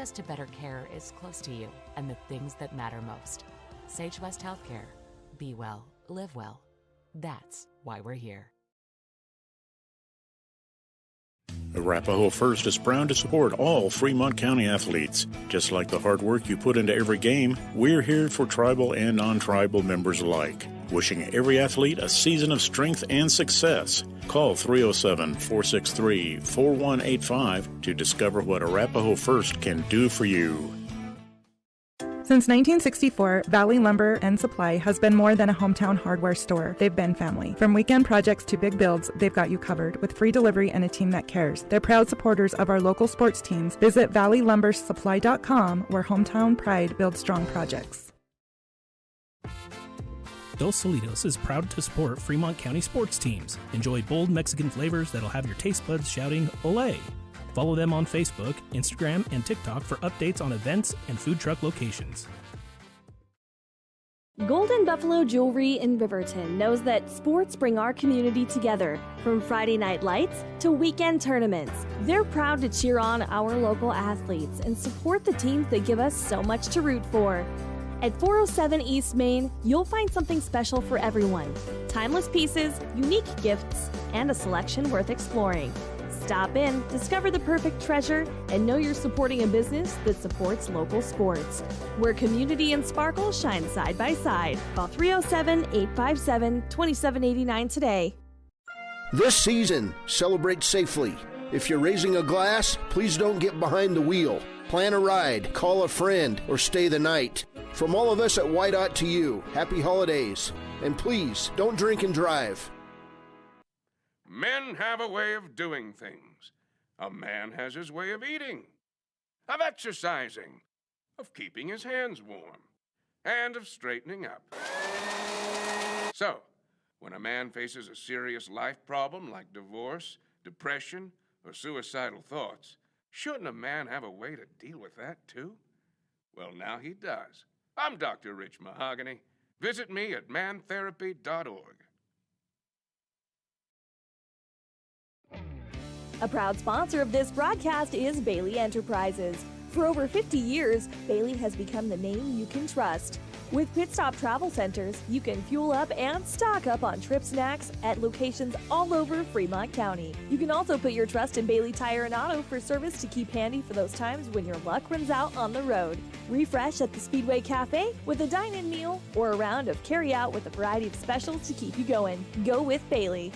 access to better care is close to you and the things that matter most. Sage West Healthcare. Be well, live well. That's why we're here. Arapahoe First is proud to support all Fremont County athletes. Just like the hard work you put into every game, we're here for tribal and non-tribal members alike. Wishing every athlete a season of strength and success. Call 307-463-4185 to discover what Arapahoe First can do for you. Since 1964, Valley Lumber and Supply has been more than a hometown hardware store. They've been family. From weekend projects to big builds, they've got you covered with free delivery and a team that cares. They're proud supporters of our local sports teams. Visit valleylumbersupply.com, where hometown pride builds strong projects. Dos Solitos is proud to support Fremont County sports teams. Enjoy bold Mexican flavors that'll have your taste buds shouting, "Olé!" Follow them on Facebook, Instagram, and TikTok for updates on events and food truck locations. Golden Buffalo Jewelry in Riverton knows that sports bring our community together. From Friday night lights to weekend tournaments, they're proud to cheer on our local athletes and support the teams that give us so much to root for. At 407 East Main, you'll find something special for everyone. Timeless pieces, unique gifts, and a selection worth exploring. Stop in, discover the perfect treasure, and know you're supporting a business that supports local sports. Where community and sparkle shine side by side. Call 307-857-2789 today. This season, celebrate safely. If you're raising a glass, please don't get behind the wheel. Plan a ride, call a friend, or stay the night. From all of us at White to you, happy holidays. And please, don't drink and drive. Men have a way of doing things. A man has his way of eating, of exercising, of keeping his hands warm, and of straightening up. So, when a man faces a serious life problem like divorce, depression, or suicidal thoughts, shouldn't a man have a way to deal with that too? Well, now he does. I'm Dr. Rich Mahogany. Visit me at mantherapy.org. A proud sponsor of this broadcast is Bailey Enterprises. For over 50 years, Bailey has become the name you can trust. With Pit Stop Travel Centers, you can fuel up and stock up on trip snacks at locations all over Fremont County. You can also put your trust in Bailey Tire and Auto for service to keep handy for those times when your luck runs out on the road. Refresh at the Speedway Cafe with a dine-in meal or a round of carry-out with a variety of specials to keep you going. Go with Bailey.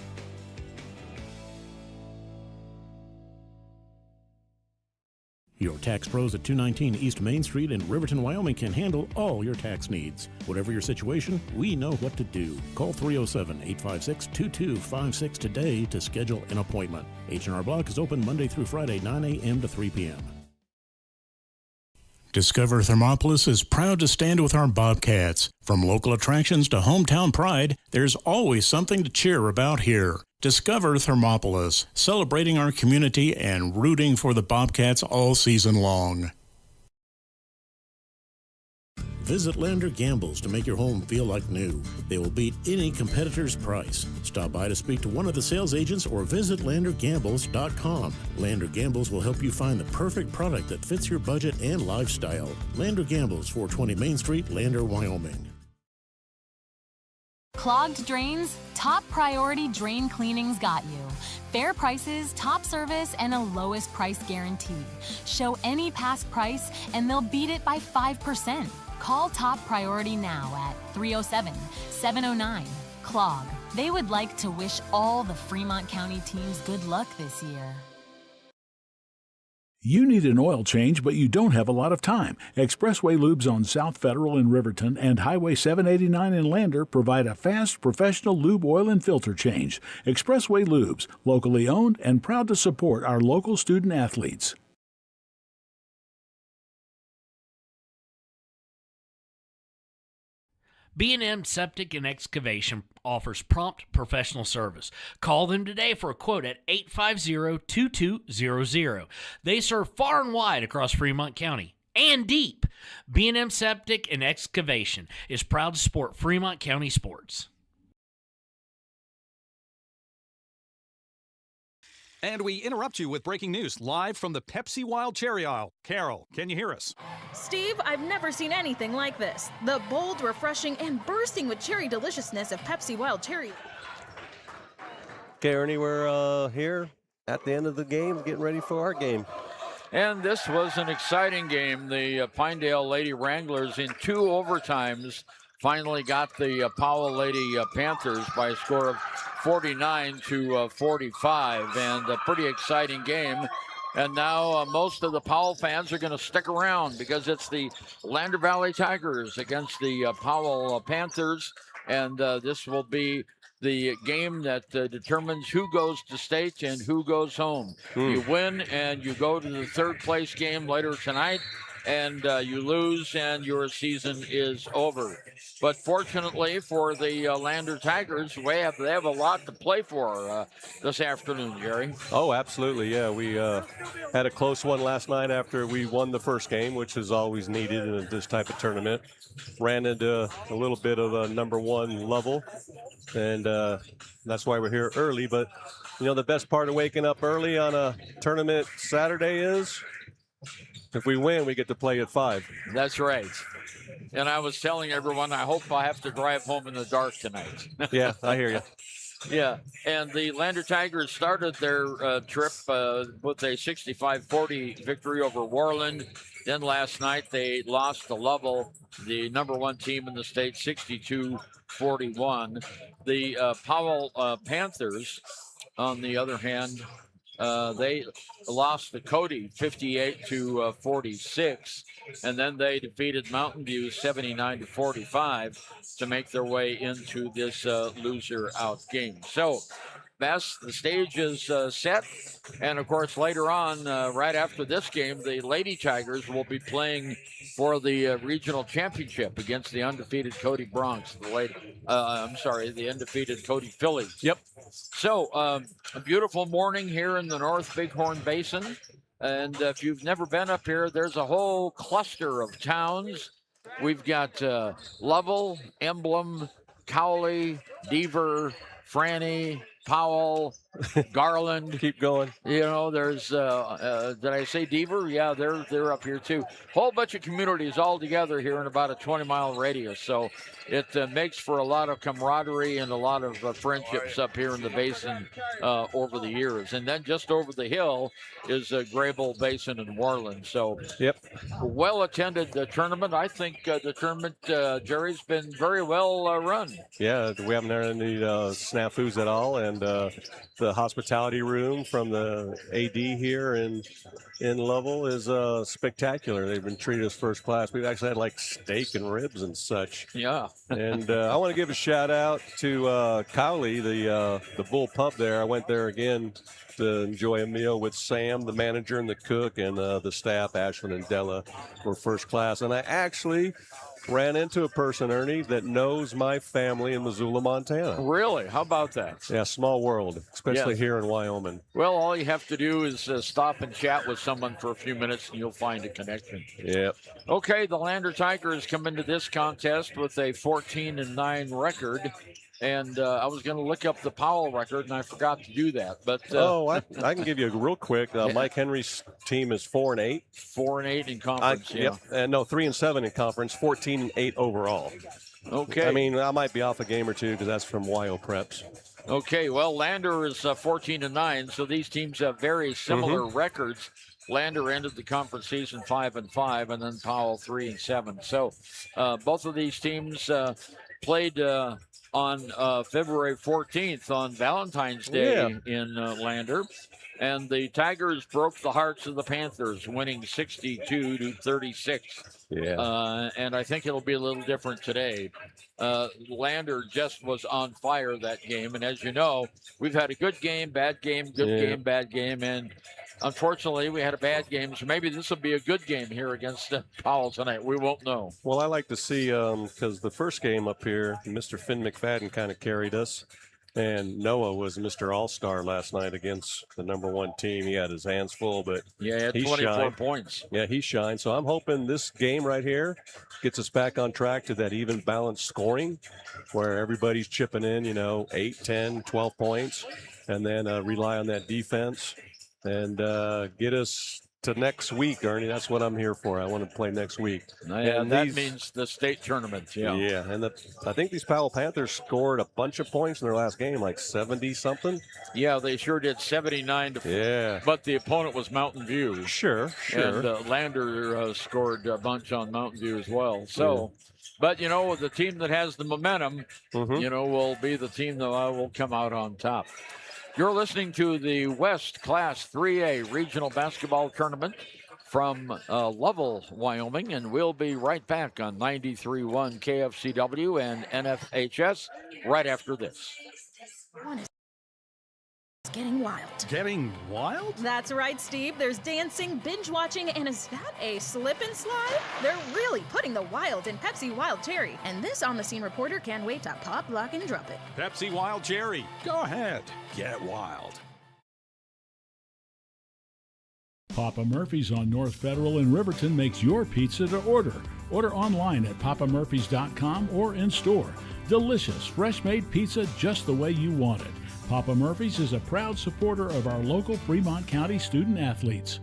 Your tax pros at 219 East Main Street in Riverton, Wyoming can handle all your tax needs. Whatever your situation, we know what to do. Call 307-856-2256 today to schedule an appointment. H&R Block is open Monday through Friday, 9 a.m. to 3 p.m. Discover Thermopolis is proud to stand with our Bobcats. From local attractions to hometown pride, there's always something to cheer about here. Discover Thermopolis, celebrating our community and rooting for the Bobcats all season long. Visit Lander Gambles to make your home feel like new. They will beat any competitor's price. Stop by to speak to one of the sales agents or visit LanderGambles.com. Lander Gambles will help you find the perfect product that fits your budget and lifestyle. Lander Gambles, 420 Main Street, Lander, Wyoming. Clogged drains? Top Priority Drain Cleaning's got you. Fair prices, top service, and a lowest price guarantee. Show any past price and they'll beat it by 5%. Call Top Priority now at 307-709-CLOG. They would like to wish all the Fremont County teams good luck this year. You need an oil change, but you don't have a lot of time. Expressway Lubes on South Federal in Riverton and Highway 789 in Lander provide a fast, professional lube oil and filter change. Expressway Lubes, locally owned and proud to support our local student athletes. B&M Septic and Excavation offers prompt professional service. Call them today for a quote at 850-2200. They serve far and wide across Fremont County and deep. B&M Septic and Excavation is proud to support Fremont County sports. And we interrupt you with breaking news live from the Pepsi Wild Cherry Aisle. Carol, can you hear us? Steve, I've never seen anything like this. The bold, refreshing, and bursting with cherry deliciousness of Pepsi Wild Cherry. Okay, Ernie, we're here at the end of the game, getting ready for our game. And this was an exciting game. The Pinedale Lady Wranglers in 2 overtimes finally got the Powell Lady Panthers by a score of 49-45, and a pretty exciting game. And now most of the Powell fans are going to stick around because it's the Lander Valley Tigers against the Powell Panthers, and this will be the game that determines who goes to state and who goes home. You win and you go to the third place game later tonight, and you lose and your season is over. But fortunately for the Lander Tigers, they have a lot to play for this afternoon, Jerry. Oh, absolutely, yeah. We had a close one last night after we won the first game, which is always needed in this type of tournament. Ran into a little bit of a number 1 Lovell, and that's why we're here early. But, you know, the best part of waking up early on a tournament Saturday is if we win, we get to play at 5. That's right. And I was telling everyone, I hope I have to drive home in the dark tonight. Yeah, I hear you. Yeah, and the Lander Tigers started their trip with a 65-40 victory over Worland. Then last night they lost to Lovell, the number 1 team in the state, 62-41. The Powell Panthers, on the other hand, they lost to Cody 58-46, and then they defeated Mountain View 79-45 to make their way into this loser out game. So, Bess, the stage is set, and of course later on, right after this game, the Lady Tigers will be playing for the regional championship against the undefeated Cody Bronx. The undefeated Cody Phillies. Yep. So, a beautiful morning here in the North Bighorn Basin. And if you've never been up here, there's a whole cluster of towns. We've got Lovell, Emblem, Cowley, Deaver, Franny, Powell, Garland. Keep going. You know, there's, did I say Deaver? Yeah, they're up here too. Whole bunch of communities all together here in about a 20-mile radius. So it makes for a lot of camaraderie and a lot of friendships up here in the basin over the years. And then just over the hill is Grable Basin and Worland. So yep, well-attended tournament. I think the tournament, Jerry's been very well run. Yeah, we haven't had any snafus at all, and the hospitality room from the AD here in Lovell is spectacular. They've been treated as first class. We've actually had like steak and ribs and such. Yeah. And I want to give a shout out to Cowley, the Bull Pub there. I went there again to enjoy a meal with Sam, the manager, and the cook, and the staff, Ashlyn and Della, were first class. And I actually ran into a person, Ernie, that knows my family in Missoula, Montana. Really? How about that? Yeah, small world, especially here in Wyoming. Well, all you have to do is stop and chat with someone for a few minutes, and you'll find a connection. Yep. Okay, the Lander Tigers come into this contest with a 14-9 record. And I was going to look up the Powell record, and I forgot to do that. But I can give you a real quick. Mike Henry's team is 4-8. 4-8 in conference. Yep. No, 3-7 in conference. 14-8 overall. Okay. I mean, I might be off a game or two because that's from Wyo Preps. Okay. Well, Lander is 14-9, so these teams have very similar records. Lander ended the conference season 5-5, and then Powell 3-7. So both of these teams played on February 14th on Valentine's Day in Lander. And the Tigers broke the hearts of the Panthers, winning 62-36. Yeah. And I think it'll be a little different today. Lander just was on fire that game. And as you know, we've had a good game, bad game, good game, bad game. And unfortunately, we had a bad game, so maybe this will be a good game here against Powell tonight. We won't know. Well, I like to see, because the first game up here, Mr. Finn McFadden kind of carried us. And Noah was Mr. All-Star last night against the number 1 team. He had his hands full, but he had 24 shined. points. Yeah, he shined. So I'm hoping this game right here gets us back on track to that even balanced scoring where everybody's chipping in, 8, 10, 12 points, and then rely on that defense and get us to next week, Ernie. That's what I'm here for. I want to play next week. And that means the state tournament. Yeah. Yeah, and I think these Powell Panthers scored a bunch of points in their last game, like 70-something. Yeah, they sure did, 79-4. Yeah. But the opponent was Mountain View. Sure. And Lander scored a bunch on Mountain View as well. So, but, the team that has the momentum, will be the team that will come out on top. You're listening to the West Class 3A Regional Basketball Tournament from Lovell, Wyoming, and we'll be right back on 93.1 KFCW and NFHS right after this. Getting wild. Getting wild? That's right, Steve. There's dancing, binge watching, and is that a slip and slide? They're really putting the wild in Pepsi Wild Cherry. And this on-the-scene reporter can't wait to pop, lock, and drop it. Pepsi Wild Cherry. Go ahead. Get wild. Papa Murphy's on North Federal in Riverton makes your pizza to order. Order online at papamurphys.com or in store. Delicious, fresh-made pizza just the way you want it. Papa Murphy's is a proud supporter of our local Fremont County student athletes.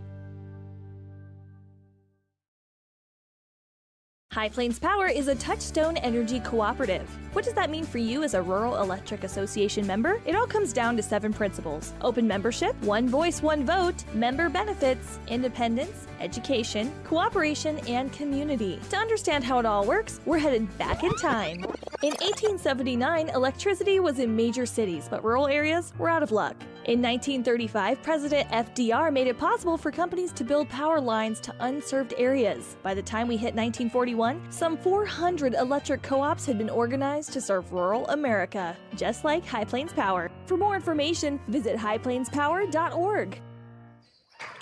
High Plains Power is a Touchstone Energy cooperative. What does that mean for you as a Rural Electric Association member? It all comes down to 7 principles: open membership, one voice, one vote, member benefits, independence, education, cooperation, and community. To understand how it all works, we're headed back in time. In 1879, electricity was in major cities, but rural areas were out of luck. In 1935, President FDR made it possible for companies to build power lines to unserved areas. By the time we hit 1941, some 400 electric co-ops had been organized to serve rural America, just like High Plains Power. For more information, visit highplainspower.org.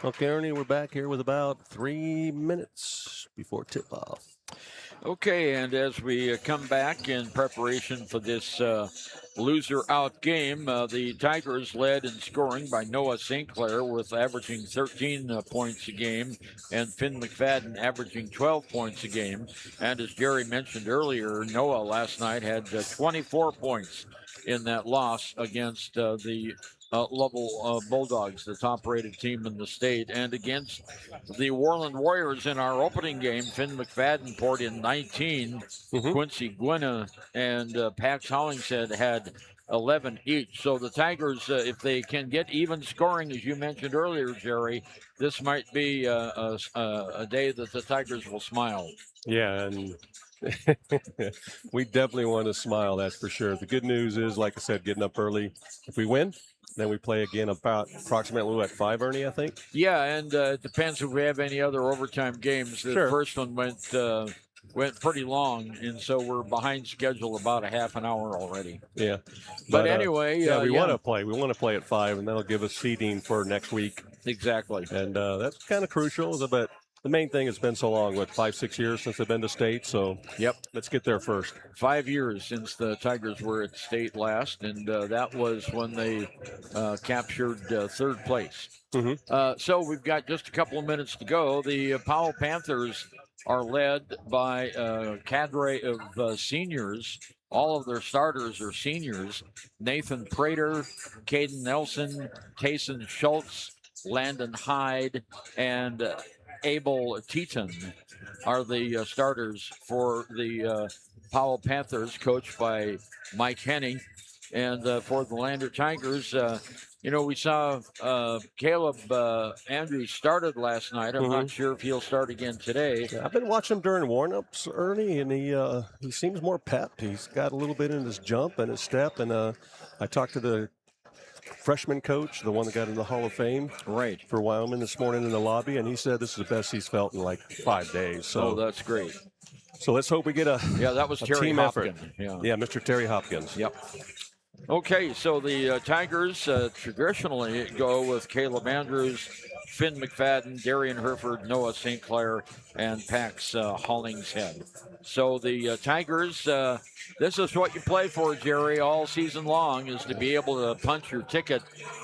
Okay, Ernie, we're back here with about 3 minutes before tip-off. Okay, and as we come back in preparation for this loser-out game, the Tigers led in scoring by Noah St. Clair with averaging 13 points a game, and Finn McFadden averaging 12 points a game. And as Jerry mentioned earlier, Noah last night had 24 points in that loss against the Lovell Bulldogs, the top-rated team in the state. And against the Worland Warriors in our opening game, Finn McFadden poured in 19. Quincy Gwynna and Pax Hollingshead had 11 each. So the Tigers, if they can get even scoring, as you mentioned earlier, Jerry, this might be a day that the Tigers will smile. Yeah, and we definitely want to smile, that's for sure. The good news is, like I said, getting up early. If we win, then we play again about approximately at 5, Ernie, I think. Yeah, and it depends if we have any other overtime games. The first one went pretty long, and so we're behind schedule about a half an hour already. Yeah. But anyway. We want to play. We want to play at 5, and that'll give us seeding for next week. Exactly. And that's kind of crucial, but the main thing, it's been so long, 5-6 years since they've been to state, so let's get there first. 5 years since the Tigers were at state last, and that was when they captured third place. So we've got just a couple of minutes to go. The Powell Panthers are led by a cadre of seniors. All of their starters are seniors. Nathan Prater, Caden Nelson, Tayson Schultz, Landon Hyde, and Abel Teton are the starters for the Powell Panthers, coached by Mike Henning. And for the Lander Tigers, we saw Caleb Andrews started last night. I'm not sure if he'll start again today. Yeah, I've been watching him during warm-ups, Ernie, and he seems more pepped. He's got a little bit in his jump and his step. And I talked to the freshman coach, the one that got in the Hall of Fame for Wyoming this morning in the lobby, and he said this is the best he's felt in 5 days. So that's great. So let's hope we get that was Terry team Hopkins. effort. Yeah, Mr. Terry Hopkins. Yep. Okay, so the Tigers traditionally go with Caleb Andrews, Finn McFadden, Darian Hereford, Noah St. Clair, and Pax Hollingshead. So the Tigers, this is what you play for, Jerry, all season long, is to be able to punch your ticket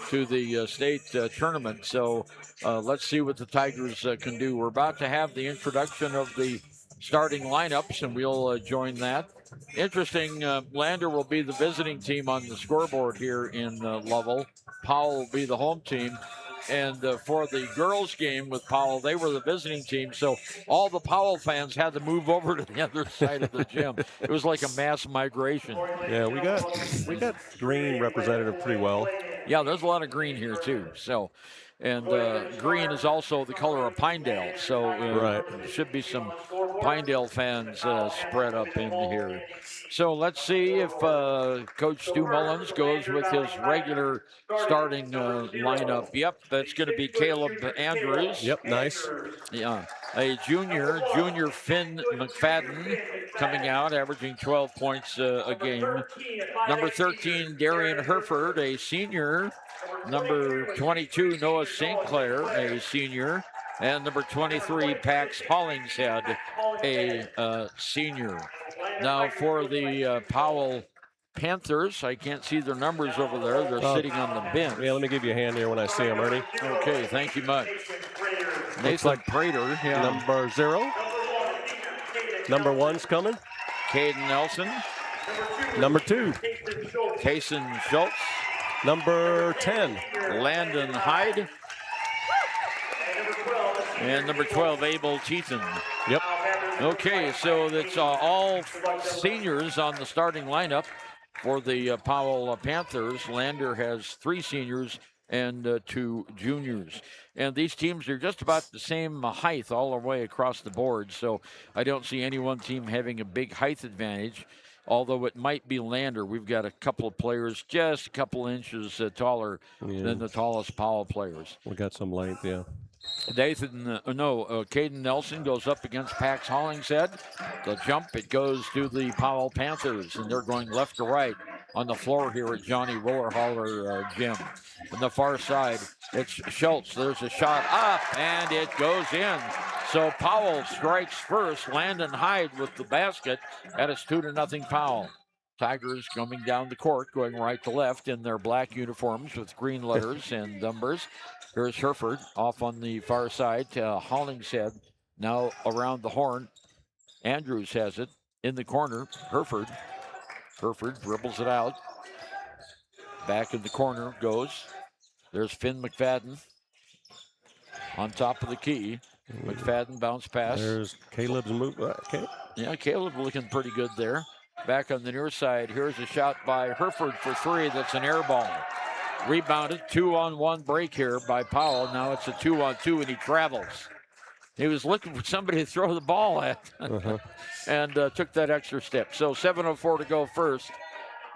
to the state tournament. So let's see what the Tigers can do. We're about to have the introduction of the starting lineups, and we'll join that. Interesting, Lander will be the visiting team on the scoreboard here in Lovell. Powell will be the home team. And for the girls' game with Powell, they were the visiting team. So all the Powell fans had to move over to the other side of the gym. It was like a mass migration. Yeah, we got green represented pretty well. Yeah, there's a lot of green here too. So, and green is also the color of Pinedale. So there should be some Pinedale fans spread up in here. So let's see if Coach Stu Mullins goes with his regular starting lineup. Yep, that's going to be Caleb Andrews. Yep, nice. Yeah, a junior Finn McFadden coming out, averaging 12 points a game. Number 13, Darian Hereford, a senior. Number 22, Noah St. Clair, a senior. And number 23, Pax Hollingshead, a senior. Now for the Powell Panthers, I can't see their numbers over there. They're sitting on the bench. Yeah, let me give you a hand here when I see them, Ernie. Okay, thank you much. Nathan Prater, number 0. Number 1's coming. Caden Nelson. Number 2. Kason Schultz. Number 10. Landon Hyde. And number 12, Abel Teaton. Yep. Okay, so that's all seniors on the starting lineup for the Powell Panthers. Lander has 3 seniors and 2 juniors. And these teams are just about the same height all the way across the board, so I don't see any one team having a big height advantage, although it might be Lander. We've got a couple of players just a couple inches taller than the tallest Powell players. We got some length, yeah. Caden Nelson goes up against Pax Hollingshead. The jump, it goes to the Powell Panthers, and they're going left to right on the floor here at Johnny Rollerhaller Gym. On the far side, it's Schultz. There's a shot up, and it goes in. So Powell strikes first. Landon Hyde with the basket, and it's 2-0 Powell. Tigers coming down the court, going right to left in their black uniforms with green letters and numbers. Here's Hereford off on the far side to Hollingshead. Now around the horn. Andrews has it in the corner. Hereford dribbles it out. Back in the corner goes. There's Finn McFadden on top of the key. McFadden bounce pass. There's Caleb's move. Okay. Yeah, Caleb looking pretty good there. Back on the near side, here's a shot by Hereford for 3. That's an air ball. Rebounded, 2-on-1 break here by Powell. Now it's a 2-on-2, and he travels. He was looking for somebody to throw the ball at and took that extra step. So 7:04 to go first,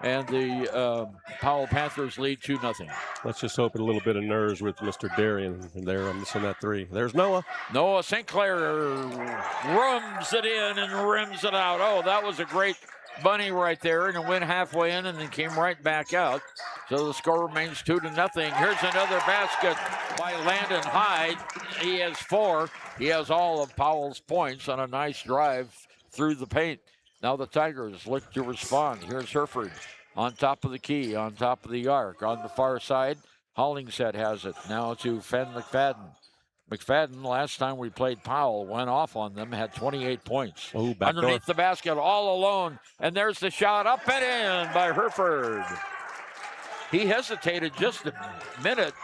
and the Powell Panthers lead 2-0. Let's just hope a little bit of nerves with Mr. Darian there. I'm missing that 3. There's Noah. Noah St. Clair rums it in and rims it out. Oh, that was a great bunny right there, and it went halfway in and then came right back out. So the score remains 2-0. Here's another basket by Landon Hyde. He has 4. He has all of Powell's points on a nice drive through the paint. Now the Tigers look to respond. Here's Hereford on top of the key, on top of the arc. On the far side, Hollingshead has it. Now to Finn McFadden. McFadden, last time we played Powell, went off on them, had 28 points. Oh, back underneath the basket, all alone. And there's the shot up and in by Hereford. He hesitated just a minute,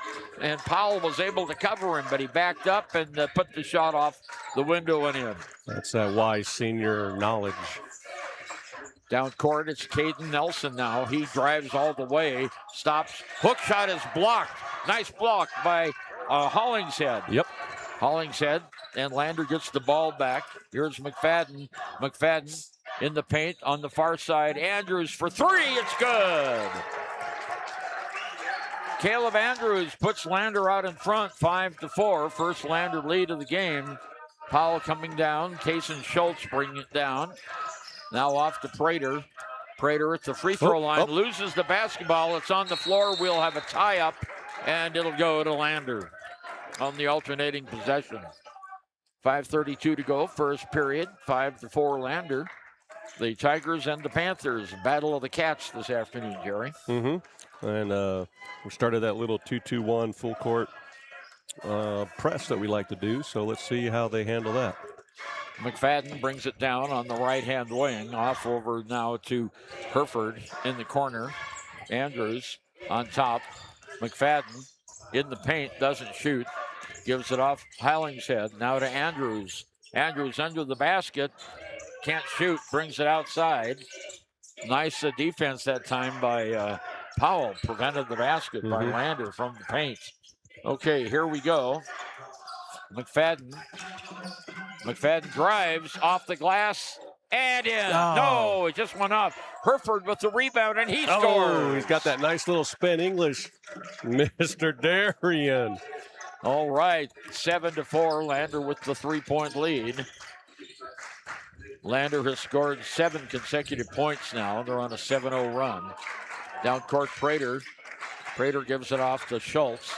and Powell was able to cover him, but he backed up and put the shot off the window and in. That's that wise senior knowledge. Down court, it's Caden Nelson now. He drives all the way, stops. Hook shot is blocked. Nice block by Hollingshead. Yep. Hollingshead, and Lander gets the ball back. Here's McFadden. McFadden in the paint on the far side. Andrews for 3. It's good. Caleb Andrews puts Lander out in front, 5-4. First Lander lead of the game. Powell coming down. Kason Schultz bringing it down. Now off to Prater. Prater at the free throw line. Loses the basketball. It's on the floor. We'll have a tie-up, and it'll go to Lander. on the alternating possession. 5:32 to go, first period, 5-4 Lander. The Tigers and the Panthers, battle of the cats this afternoon, Jerry. Mm-hmm. And we started that little 2-2-1 full court press that we like to do, so let's see how they handle that. McFadden brings it down on the right-hand wing, off over now to Hereford in the corner. Andrews on top. McFadden in the paint, doesn't shoot. Gives it off Hollingshead, now to Andrews. Andrews under the basket, can't shoot, brings it outside. Nice defense that time by Powell, prevented the basket by Lander from the paint. Okay, here we go. McFadden drives off the glass and in. No, it just went off. Hereford with the rebound, and he scores. He's got that nice little spin English, Mr. Darien. All right, 7-4, Lander with the 3-point lead. Lander has scored 7 consecutive points now. They're on a 7-0 run. Down court, Prater. Prater gives it off to Schultz.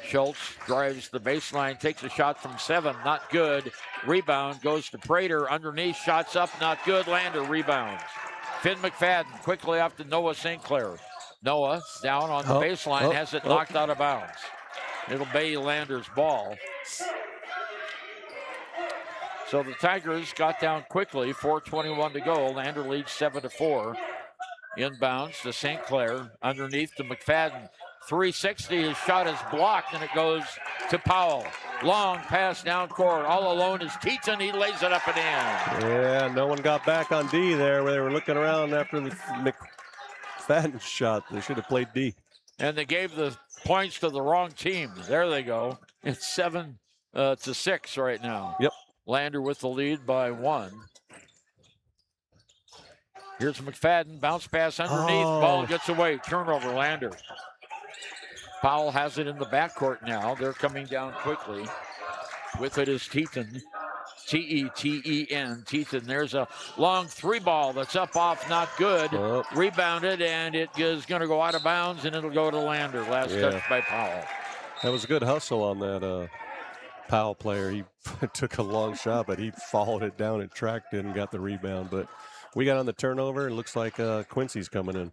Schultz drives the baseline, takes a shot from 7, not good. Rebound goes to Prater, underneath, shots up, not good. Lander rebounds. Finn McFadden quickly off to Noah St. Clair. Noah down on the baseline, has it knocked out of bounds. It'll be Lander's ball. So the Tigers got down quickly, 4:21 to go. Lander leads 7-4. Inbounds to St. Clair, underneath to McFadden. 360, his shot is blocked, and it goes to Powell. Long pass down court. All alone is Teaton. He lays it up and in. Yeah, no one got back on D there where they were looking around after the McFadden shot. They should have played D. And they gave the points to the wrong team. There they go. It's 7-6 right now. Yep. Lander with the lead by 1. Here's McFadden. Bounce pass underneath. Ball gets away. Turnover, Lander. Powell has it in the backcourt now. They're coming down quickly. With it is Teaton. T-E-T-E-N. Teaton. There's a long 3-ball that's up off, not good. Rebounded, and it is going to go out of bounds, and it'll go to Lander. Last touch by Powell. That was a good hustle on that Powell player. He took a long shot, but he followed it down and tracked it and got the rebound. But we got on the turnover, and it looks like Quincy's coming in.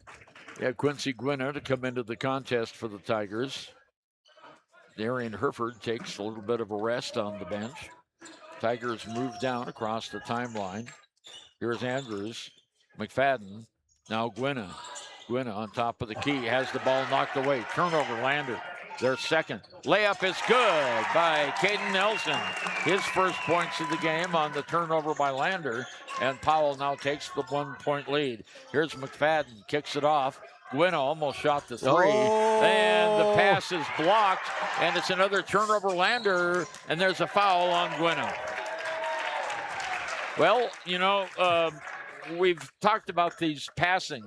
Yeah, Quincy Gwinner to come into the contest for the Tigers. Darian Hereford takes a little bit of a rest on the bench. Tigers move down across the timeline. Here's Andrews. McFadden. Now Gwinner. Gwinner on top of the key. Has the ball knocked away. Turnover, Lander. Their second. Layup is good by Caden Nelson. His first points of the game on the turnover by Lander. And Powell now takes the 1-point lead. Here's McFadden. Kicks it off. Gwinner almost shot the 3. And the pass is blocked. And it's another turnover, Lander. And there's a foul on Gwinner. Well, you know, we've talked about these passing.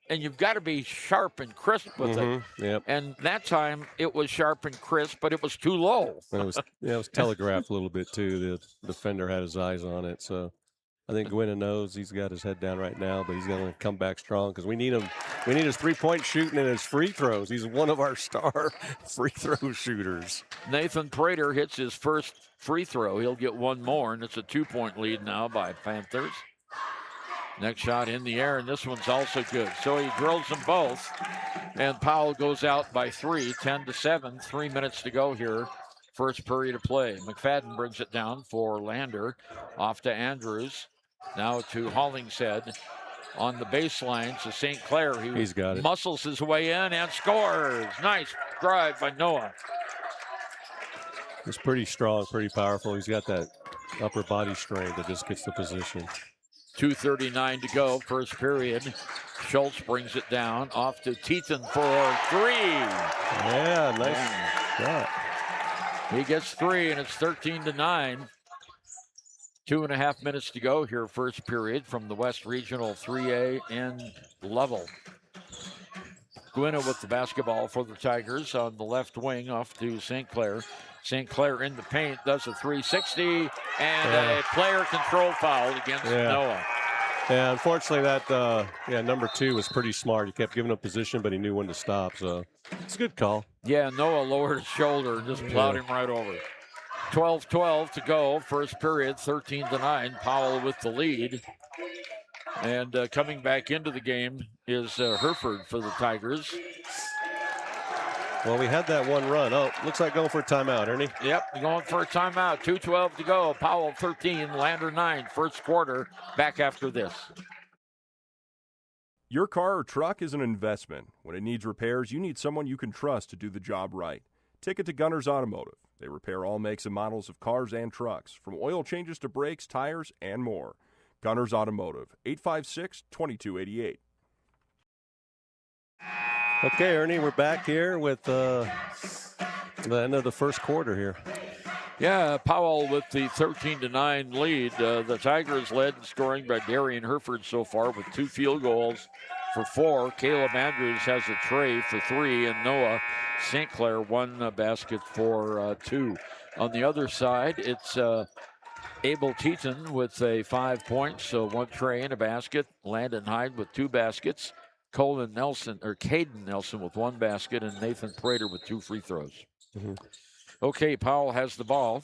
And you've got to be sharp and crisp with it. Yep. And that time it was sharp and crisp, but it was too low. And it was telegraphed a little bit too. The defender had his eyes on it. So I think Gwynn knows he's got his head down right now, but he's going to come back strong because we need him. We need his 3-point shooting and his free throws. He's one of our star free throw shooters. Nathan Prater hits his first free throw. He'll get one more, and it's a 2-point lead now by Panthers. Next shot in the air, and this one's also good. So he drills them both, and Powell goes out by 3, 10-7. 3 minutes to go here. First period of play. McFadden brings it down for Lander. Off to Andrews. Now to Hollingshead. On the baseline to St. Clair. He's got it. Muscles his way in and scores. Nice drive by Noah. He's pretty strong, pretty powerful. He's got that upper body strength that just gets the position. 2:39 to go, first period. Schultz brings it down, off to Teaton for 3. Yeah, nice shot. He gets 3, and it's 13-9. 2.5 minutes to go here, first period, from the West Regional 3A in Lovell. Gwinner with the basketball for the Tigers on the left wing, off to St. Clair. St. Clair in the paint, does a 360, and a player control foul against Noah. Yeah, unfortunately, that number 2 was pretty smart. He kept giving up position, but he knew when to stop. So it's a good call. Yeah, Noah lowered his shoulder and just plowed him right over. 12-12 to go. First period, 13-9. Powell with the lead. And coming back into the game is Hereford for the Tigers. Well, we had that one run. Oh, looks like going for a timeout, Ernie. Yep, going for a timeout. 2:12 to go. Powell 13, Lander 9. First quarter. Back after this. Your car or truck is an investment. When it needs repairs, you need someone you can trust to do the job right. Take it to Gunner's Automotive. They repair all makes and models of cars and trucks, from oil changes to brakes, tires, and more. Gunner's Automotive, 856-2288. Okay, Ernie, we're back here with the end of the first quarter here. Yeah, Powell with the 13-9 lead. The Tigers led in scoring by Darian Hereford so far with 2 field goals for 4. Caleb Andrews has a tray for 3, and Noah St. Clair 1 basket for 2. On the other side, it's Abel Teton with a 5 points, so 1 tray and a basket. Landon Hyde with 2 baskets. Caden Nelson with 1 basket, and Nathan Prater with 2 free throws. Mm-hmm. Okay, Powell has the ball.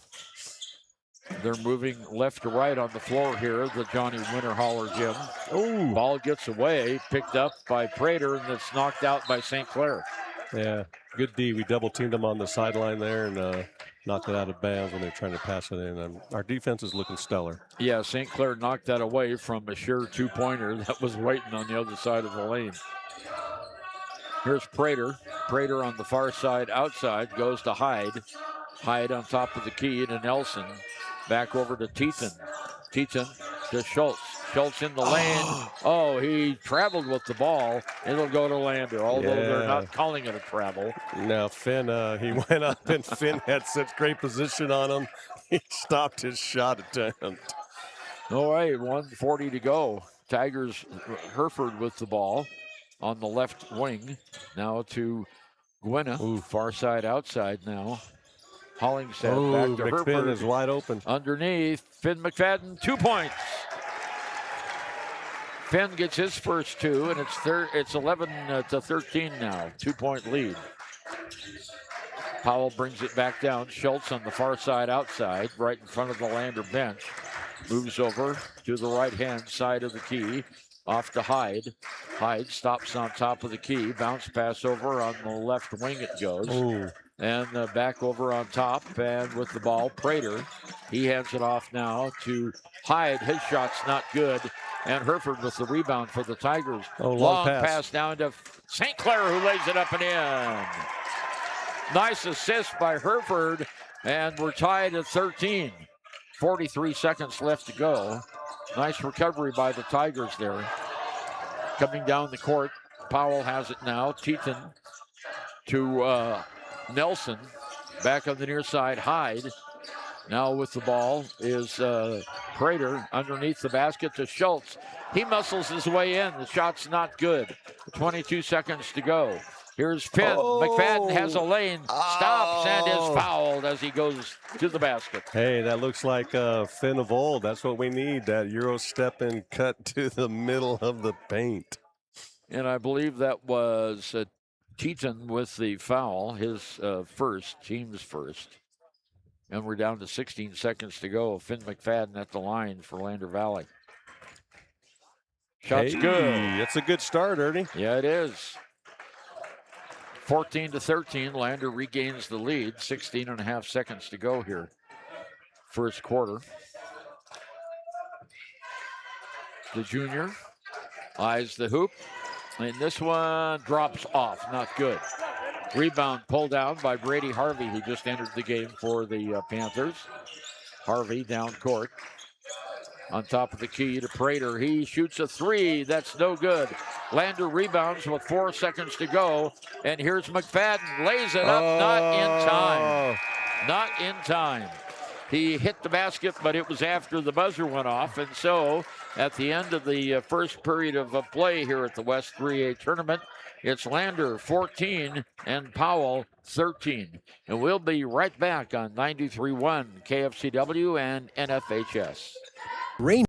They're moving left to right on the floor here, the Johnny Winterholler gym. Oh, ball gets away, picked up by Prater, and it's knocked out by St. Clair. Yeah, good D. We double teamed them on the sideline there and knocked it out of bounds when they're trying to pass it in. Our defense is looking stellar. Yeah, St. Clair knocked that away from a sure 2-pointer that was waiting on the other side of the lane. Here's Prater. Prater on the far side outside goes to Hyde. Hyde on top of the key to Nelson. Back over to Teton. Teton to Schultz. Schultz in the lane. Oh, he traveled with the ball. It'll go to Lander, although they're not calling it a travel. Now, Finn, he went up, and Finn had such great position on him. He stopped his shot attempt. All right, 1:40 to go. Tigers, Hereford with the ball on the left wing. Now to Gwynna. Far side outside now. Hollingshead back to McFadden Hereford. is wide open. Underneath, Finn McFadden, 2 points. Finn gets his first 2, and it's 11-13 now. 2-point lead. Powell brings it back down. Schultz on the far side outside, right in front of the Lander bench. Moves over to the right-hand side of the key. Off to Hyde. Hyde stops on top of the key. Bounce pass over on the left wing it goes. Ooh. And back over on top. And with the ball, Prater. He hands it off now to Hyde. His shot's not good. And Hereford with the rebound for the Tigers. Long pass down to St. Clair, who lays it up and in. Nice assist by Hereford. And we're tied at 13. 43 seconds left to go. Nice recovery by the Tigers there. Coming down the court, Powell has it now. Teton to Nelson. Back on the near side, Hyde. Now with the ball is Prater underneath the basket to Schultz. He muscles his way in. The shot's not good. 22 seconds to go. Here's Finn. McFadden has a lane, stops, and is fouled as he goes to the basket. Hey, that looks like Finn of old. That's what we need, that Euro step and cut to the middle of the paint. And I believe that was Teton with the foul, his team's first. And we're down to 16 seconds to go. Finn McFadden at the line for Lander Valley. Shot's good. That's a good start, Ernie. Yeah, it is. 14-13, Lander regains the lead. 16.5 seconds to go here. First quarter. The junior eyes the hoop. And this one drops off. Not good. Rebound pulled down by Brady Harvey, who just entered the game for the Panthers. Harvey down court. On top of the key to Prater. He shoots a 3. That's no good. Lander rebounds with 4 seconds to go. And here's McFadden. Lays it up. Not in time. Not in time. He hit the basket, but it was after the buzzer went off. And so at the end of the first period of play here at the West 3A tournament, it's Lander 14 and Powell 13. And we'll be right back on 93.1 KFCW and NFHS. Rangers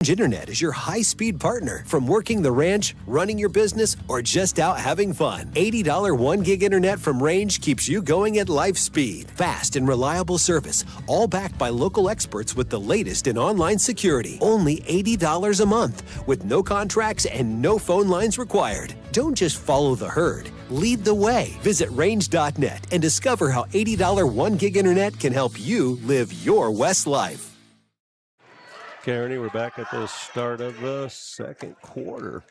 Range Internet is your high-speed partner. From working the ranch, running your business, or just out having fun, $80 1 gig internet from Range keeps you going at life speed. Fast and reliable service, all backed by local experts with the latest in online security. Only $80 a month, with no contracts and no phone lines required. Don't just follow the herd. Lead the way. Visit range.net and discover how $80 1 gig internet can help you live your West life. Okay, Ernie, we're back at the start of the second quarter.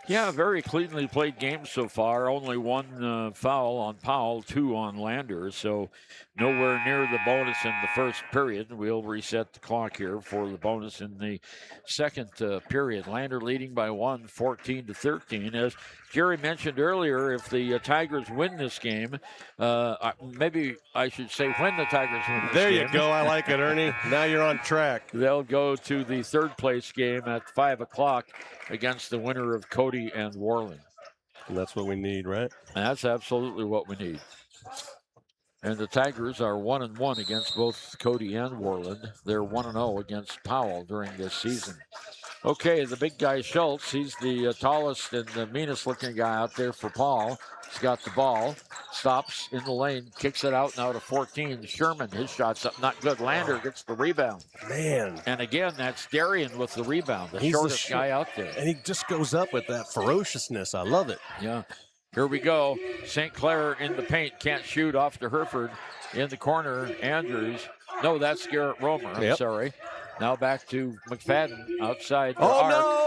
Yeah, very cleanly played game so far. Only one foul on Powell, 2 on Lander. So nowhere near the bonus in the first period. We'll reset the clock here for the bonus in the second period. Lander leading by 1, 14-13. As Jerry mentioned earlier, if the Tigers win this game, maybe I should say when the Tigers win this game. There you go. I like it, Ernie. Now you're on track. They'll go to the third place game at 5 o'clock against the winner of Cody and Worland. And that's what we need, right? That's absolutely what we need. And the Tigers are 1-1 against both Cody and Worland. They're 1-0 against Powell during this season. Okay, the big guy Schultz, he's the tallest and the meanest looking guy out there for Paul. He's got the ball, stops in the lane, kicks it out now to 14. Sherman, his shot's up, not good. Lander gets the rebound. Man. And again, that's Darian with the rebound, the shortest guy out there. And he just goes up with that ferociousness. I love it. Yeah. Here we go. St. Clair in the paint, can't shoot, off to Hereford. In the corner, Andrews. No, that's Garrett Romer. I'm sorry. Now back to McFadden outside the arc. No.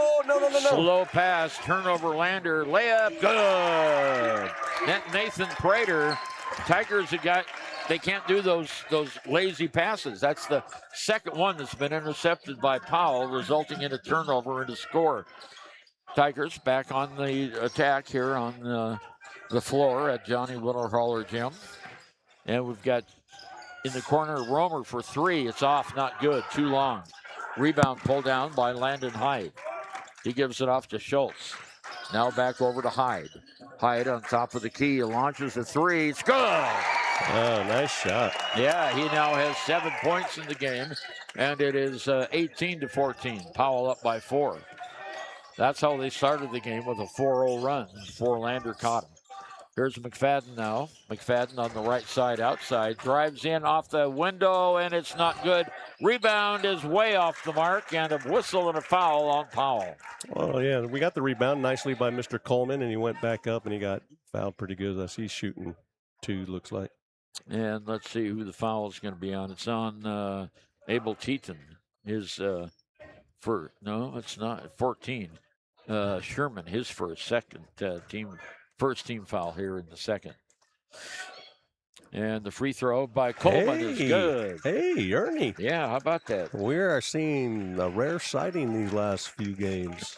Slow pass, turnover, Lander, layup, good. Nathan Prater, Tigers they can't do those lazy passes. That's the second one that's been intercepted by Powell, resulting in a turnover and a score. Tigers back on the attack here on the floor at Johnny Witterhaller Gym. And we've got in the corner Romer for 3. It's off, not good, too long. Rebound pulled down by Landon Hyde. He gives it off to Schultz. Now back over to Hyde. Hyde on top of the key, launches a 3. It's good! Oh, nice shot. Yeah, he now has 7 points in the game, and it is 18-14. Powell up by 4. That's how they started the game, with a 4-0 run before Lander caught him. Here's McFadden now. McFadden on the right side outside. Drives in off the window, and it's not good. Rebound is way off the mark, and a whistle and a foul on Powell. Oh, yeah. We got the rebound nicely by Mr. Coleman, and he went back up, and he got fouled pretty good. As he's shooting 2, looks like. And let's see who the foul is going to be on. It's on Abel Teton. His no, it's not. 14. Sherman, his first team foul here in the second. And the free throw by Coleman is good. Hey, Ernie. Yeah, how about that? We are seeing a rare sighting these last few games.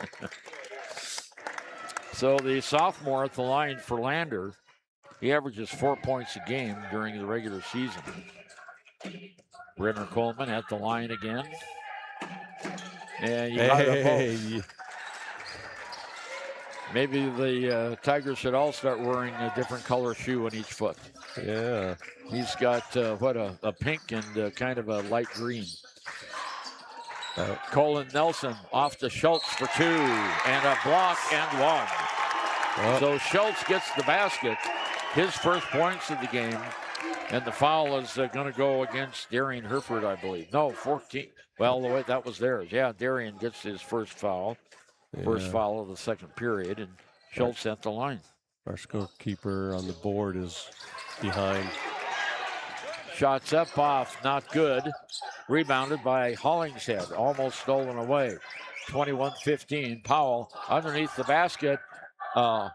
So the sophomore at the line for Lander, he averages 4 points a game during the regular season. Renner Coleman at the line again. And you got both. Maybe the Tigers should all start wearing a different color shoe on each foot. Yeah. He's got, a pink and kind of a light green. Colin Nelson off to Schultz for 2, and a block and 1. Well, so Schultz gets the basket, his first points of the game, and the foul is going to go against Darian Hereford, I believe. No, 14. Well, the way that was theirs. Yeah, Darian gets his first foul. First foul of the second period, and Schultz at the line. Our scorekeeper on the board is behind. Shots up, off, not good. Rebounded by Hollingshead, almost stolen away. 21-15. Powell underneath the basket. Hereford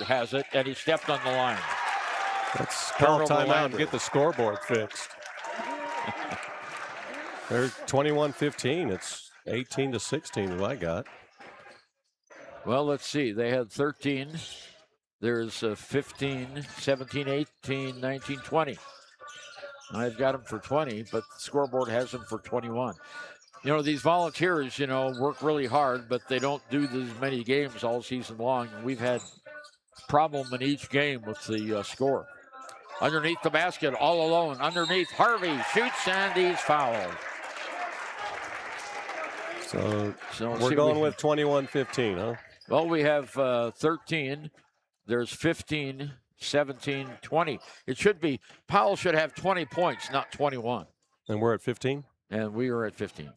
has it, and he stepped on the line. Let's call timeout and get the scoreboard fixed. They're 21-15. It's 18-16 is what I got. Well, let's see. They had 13. There's 15, 17, 18, 19, 20. I've got them for 20, but the scoreboard has them for 21. You know, these volunteers, work really hard, but they don't do as many games all season long. And we've had problem in each game with the score. Underneath the basket, all alone. Underneath, Harvey shoots, and he's fouled. So we're going with 21-15, huh? Well, we have 13. There's 15, 17, 20. It should be, Powell should have 20 points, not 21. And we're at 15? And we are at 15.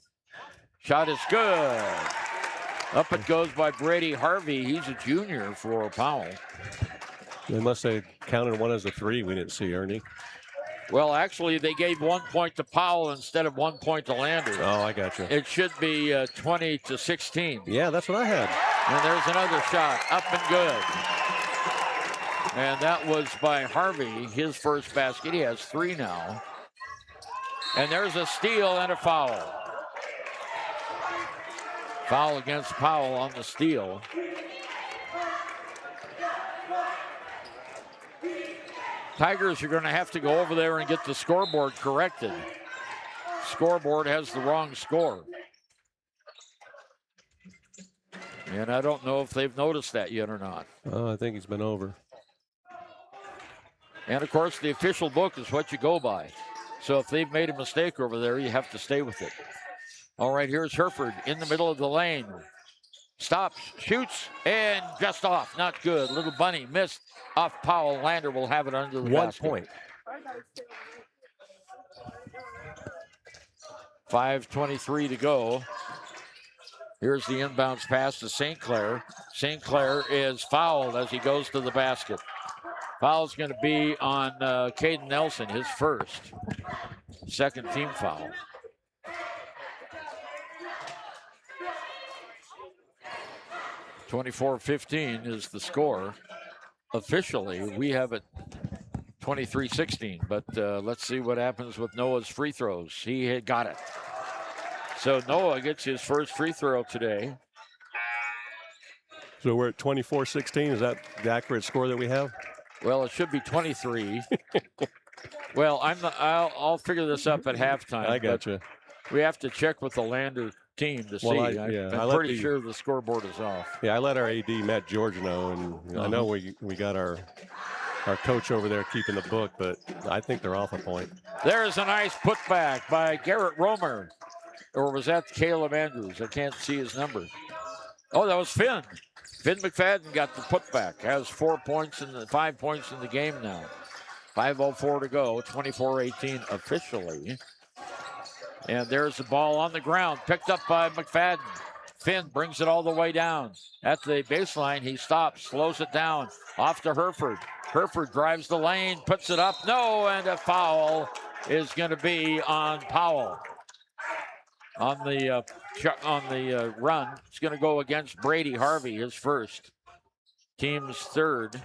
Shot is good. Up it goes by Brady Harvey. He's a junior for Powell. They must have counted one as a 3. We didn't see, Ernie. Well, actually, they gave 1 point to Powell instead of 1 point to Lander. Oh, I got you. It should be 20-16. Yeah, that's what I had. And there's another shot, up and good. And that was by Harvey, his first basket. He has 3 now. And there's a steal and a foul. Foul against Powell on the steal. Tigers are going to have to go over there and get the scoreboard corrected. Scoreboard has the wrong score. And I don't know if they've noticed that yet or not. Oh, I think he's been over. And, of course, the official book is what you go by. So if they've made a mistake over there, you have to stay with it. All right, here's Hereford in the middle of the lane. Stops, shoots, and just off. Not good. Little bunny missed off Powell. Lander will have it under the basket. 1 point. 5:23 to go. Here's the inbounds pass to St. Clair. St. Clair is fouled as he goes to the basket. Foul's going to be on Caden Nelson, his first. Second team foul. (24-15) is the score. Officially, we have it 23-16, but let's see what happens with Noah's free throws. He had got it. So Noah gets his first free throw today. So we're at 24-16. Is that the accurate score that we have? Well, it should be 23. Well, I'll figure this up at halftime. I got you. We have to check with the Lander team to see. I'm pretty sure the scoreboard is off. Yeah, I let our AD, Matt George, know, and I know we got our coach over there keeping the book, but I think they're off a point. There's a nice putback by Garrett Romer. Or was that Caleb Andrews? I can't see his number. Oh, that was Finn. Finn McFadden got the putback. Has 5 points in the game now. 5:04 to go. 24-18 officially. And there's the ball on the ground, picked up by McFadden. Finn brings it all the way down. At the baseline, he stops, slows it down. Off to Hereford. Hereford drives the lane, puts it up. No, and a foul is going to be on Powell. On the run. It's going to go against Brady Harvey, his first. Team's third.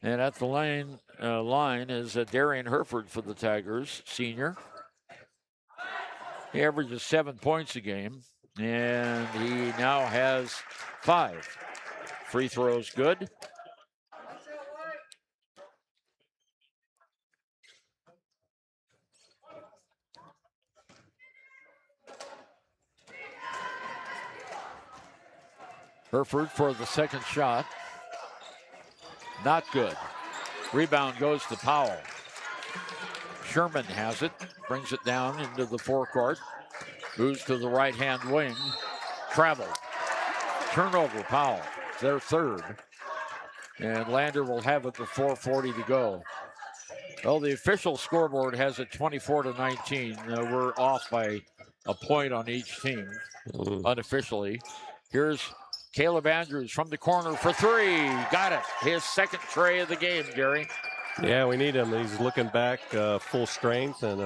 And at the line is Darian Hereford for the Tigers, senior. He averages 7 points a game, and he now has 5. Free throws good. Hereford for the second shot. Not good. Rebound goes to Powell. Sherman has it. Brings it down into the forecourt. Moves to the right-hand wing. Travel. Turnover, Powell. Their third. And Lander will have it with 4:40 to go. Well, the official scoreboard has it 24-19. We're off by a point on each team, unofficially. Here's Caleb Andrews from the corner for 3. Got it. His second tray of the game, Gary. Yeah, we need him. He's looking back full strength and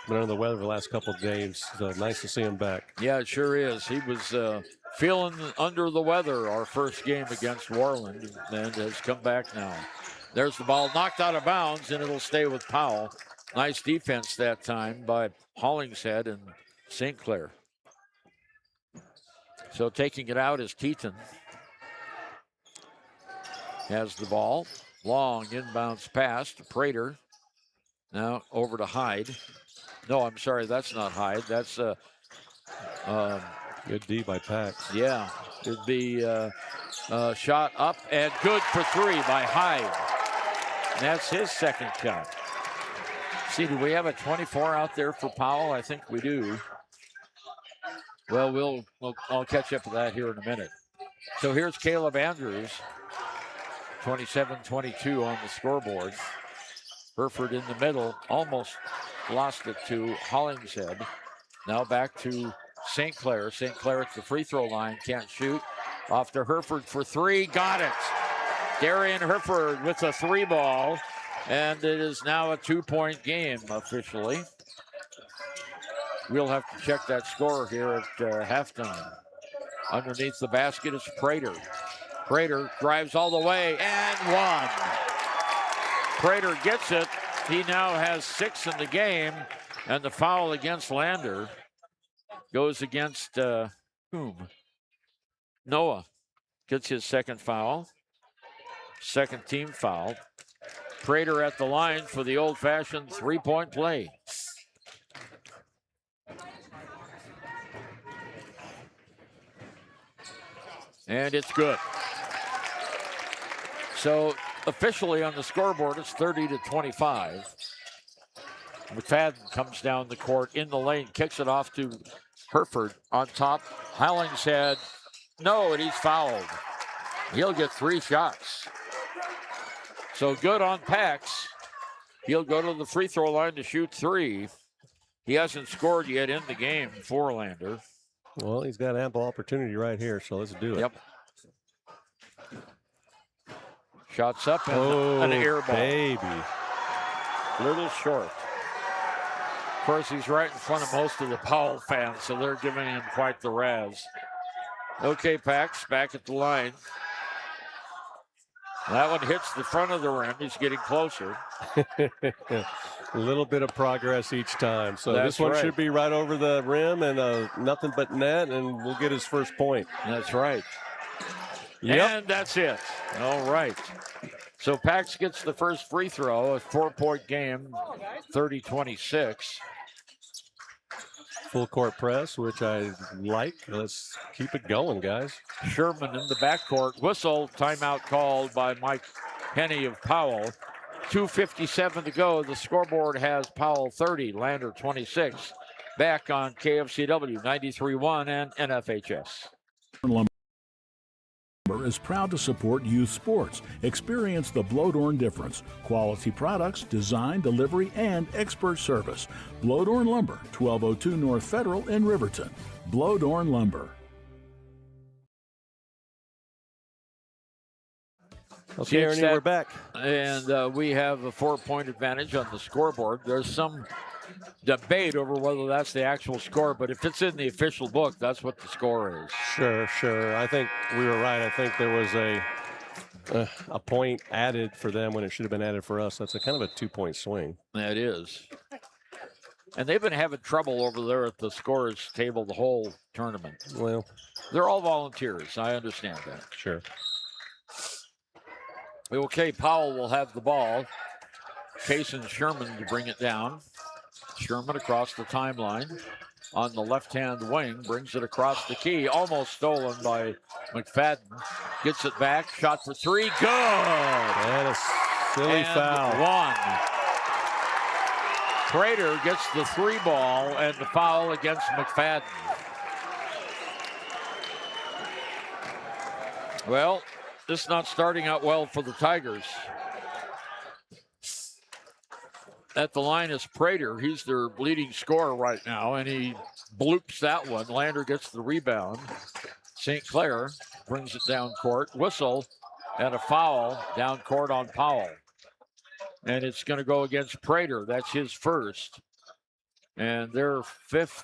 been under the weather the last couple of days. So nice to see him back. Yeah, it sure is. He was feeling under the weather our first game against Worland and has come back now. There's the ball knocked out of bounds, and it'll stay with Powell. Nice defense that time by Hollingshead and St. Clair. So taking it out is Teton. Has the ball. Long inbounds pass to Prater. Now over to Hyde. No, I'm sorry, that's not Hyde. That's good D by Pax. Yeah, it'd be shot up and good for 3 by Hyde. And that's his second shot. See, do we have a 24 out there for Powell? I think we do. Well, I'll catch up to that here in a minute. So here's Caleb Andrews, 27-22 on the scoreboard. Hereford in the middle, almost lost it to Hollingshead. Now back to St. Clair. St. Clair at the free throw line, can't shoot. Off to Hereford for three, got it. Darian Hereford with a 3-ball, and it is now a 2-point game officially. We'll have to check that score here at halftime. Underneath the basket is Prater. Prater drives all the way and one. Prater gets it. He now has 6 in the game, and the foul against Lander goes against whom? Noah gets his second foul. Second team foul. Prater at the line for the old-fashioned 3-point play. And it's good. So officially on the scoreboard, it's 30-25. McFadden comes down the court in the lane, kicks it off to Hereford on top. Hollingshead, no, and he's fouled. He'll get 3 shots. So good on Pax. He'll go to the free throw line to shoot 3. He hasn't scored yet in the game for Lander. Well, he's got ample opportunity right here, so let's do it. Yep. Shots up and an air ball. Baby. Little short. Of course, he's right in front of most of the Powell fans, so they're giving him quite the razz. Okay, Pax back at the line. That one hits the front of the rim. He's getting closer. A little bit of progress each time. So That's this one right. should be right over the rim and nothing but net, and we'll get his first point. That's right. Yep. And that's it. All right. So Pax gets the first free throw, a 4-point game, 30-26. Full court press, which I like. Let's keep it going, guys. Sherman in the backcourt. Whistle, timeout called by Mike Henney of Powell. 2:57 to go. The scoreboard has Powell 30, Lander 26. Back on KFCW 93.1 and NFHS. Is proud to support youth sports. Experience the Blodorn difference. Quality products, design, delivery, and expert service. Blodorn Lumber, 1202 North Federal in Riverton. Blodorn Lumber. Okay, Ernie, we're back. And we have a 4-point advantage on the scoreboard. There's some debate over whether that's the actual score, but if it's in the official book, that's what the score is. Sure. I think we were right. I think there was a point added for them when it should have been added for us. That's a kind of a 2-point swing. That is. And they've been having trouble over there at the scorers table the whole tournament. Well, they're all volunteers. I understand that. Sure. Okay, Powell will have the ball. Payson Sherman to bring it down. Sherman across the timeline on the left-hand wing, brings it across the key, almost stolen by McFadden. Gets it back, shot for 3, good! And a silly foul. 1. Prater gets the 3-ball and the foul against McFadden. Well, this is not starting out well for the Tigers. At the line is Prater. He's their leading scorer right now, and he bloops that one. Lander gets the rebound. St. Clair brings it down court. Whistle and a foul down court on Powell. And it's going to go against Prater. That's his first. And they're 5th.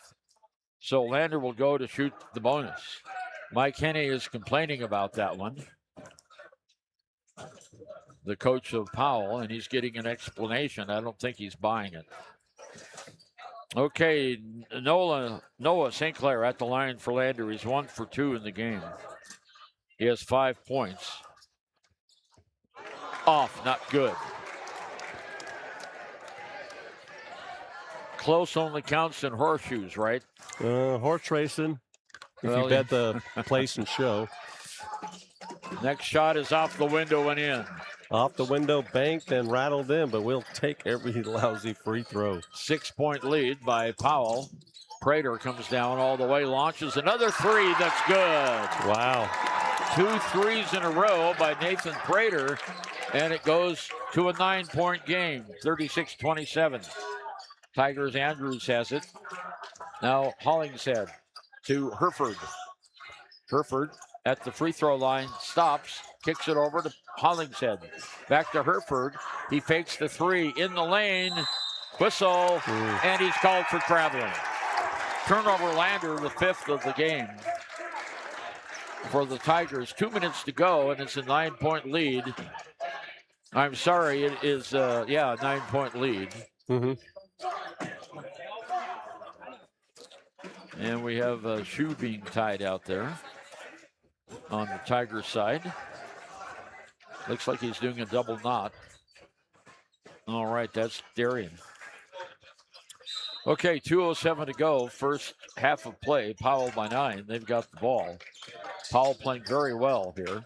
So Lander will go to shoot the bonus. Mike Henney is complaining about that one, the coach of Powell, and he's getting an explanation. I don't think he's buying it. Okay, Noah St. Clair at the line for Lander. He's 1 for 2 in the game. He has 5 points. Off, not good. Close only counts in horseshoes, right? Horse racing. If you bet the place and show. Next shot is off the window and in. Off the window, banked and rattled in, but we'll take every lousy free throw. 6-point lead by Powell. Prater comes down all the way, launches another three that's good. Wow. 2 threes in a row by Nathan Prater, and it goes to a 9-point game, 36-27. Tigers Andrews has it. Now Hollingshead to Hereford. Hereford at the free throw line, stops, kicks it over to Hollingshead. Back to Hereford. He fakes the three in the lane. Whistle, and he's called for traveling. Turnover Lander, the 5th of the game for the Tigers. 2 minutes to go, and it's a 9-point lead. I'm sorry, it is, a 9-point lead. And we have a shoe being tied out there on the Tigers side. Looks like he's doing a double knot. All right, that's Darian. Okay, 2:07 to go. First half of play. Powell by 9. They've got the ball. Powell playing very well here.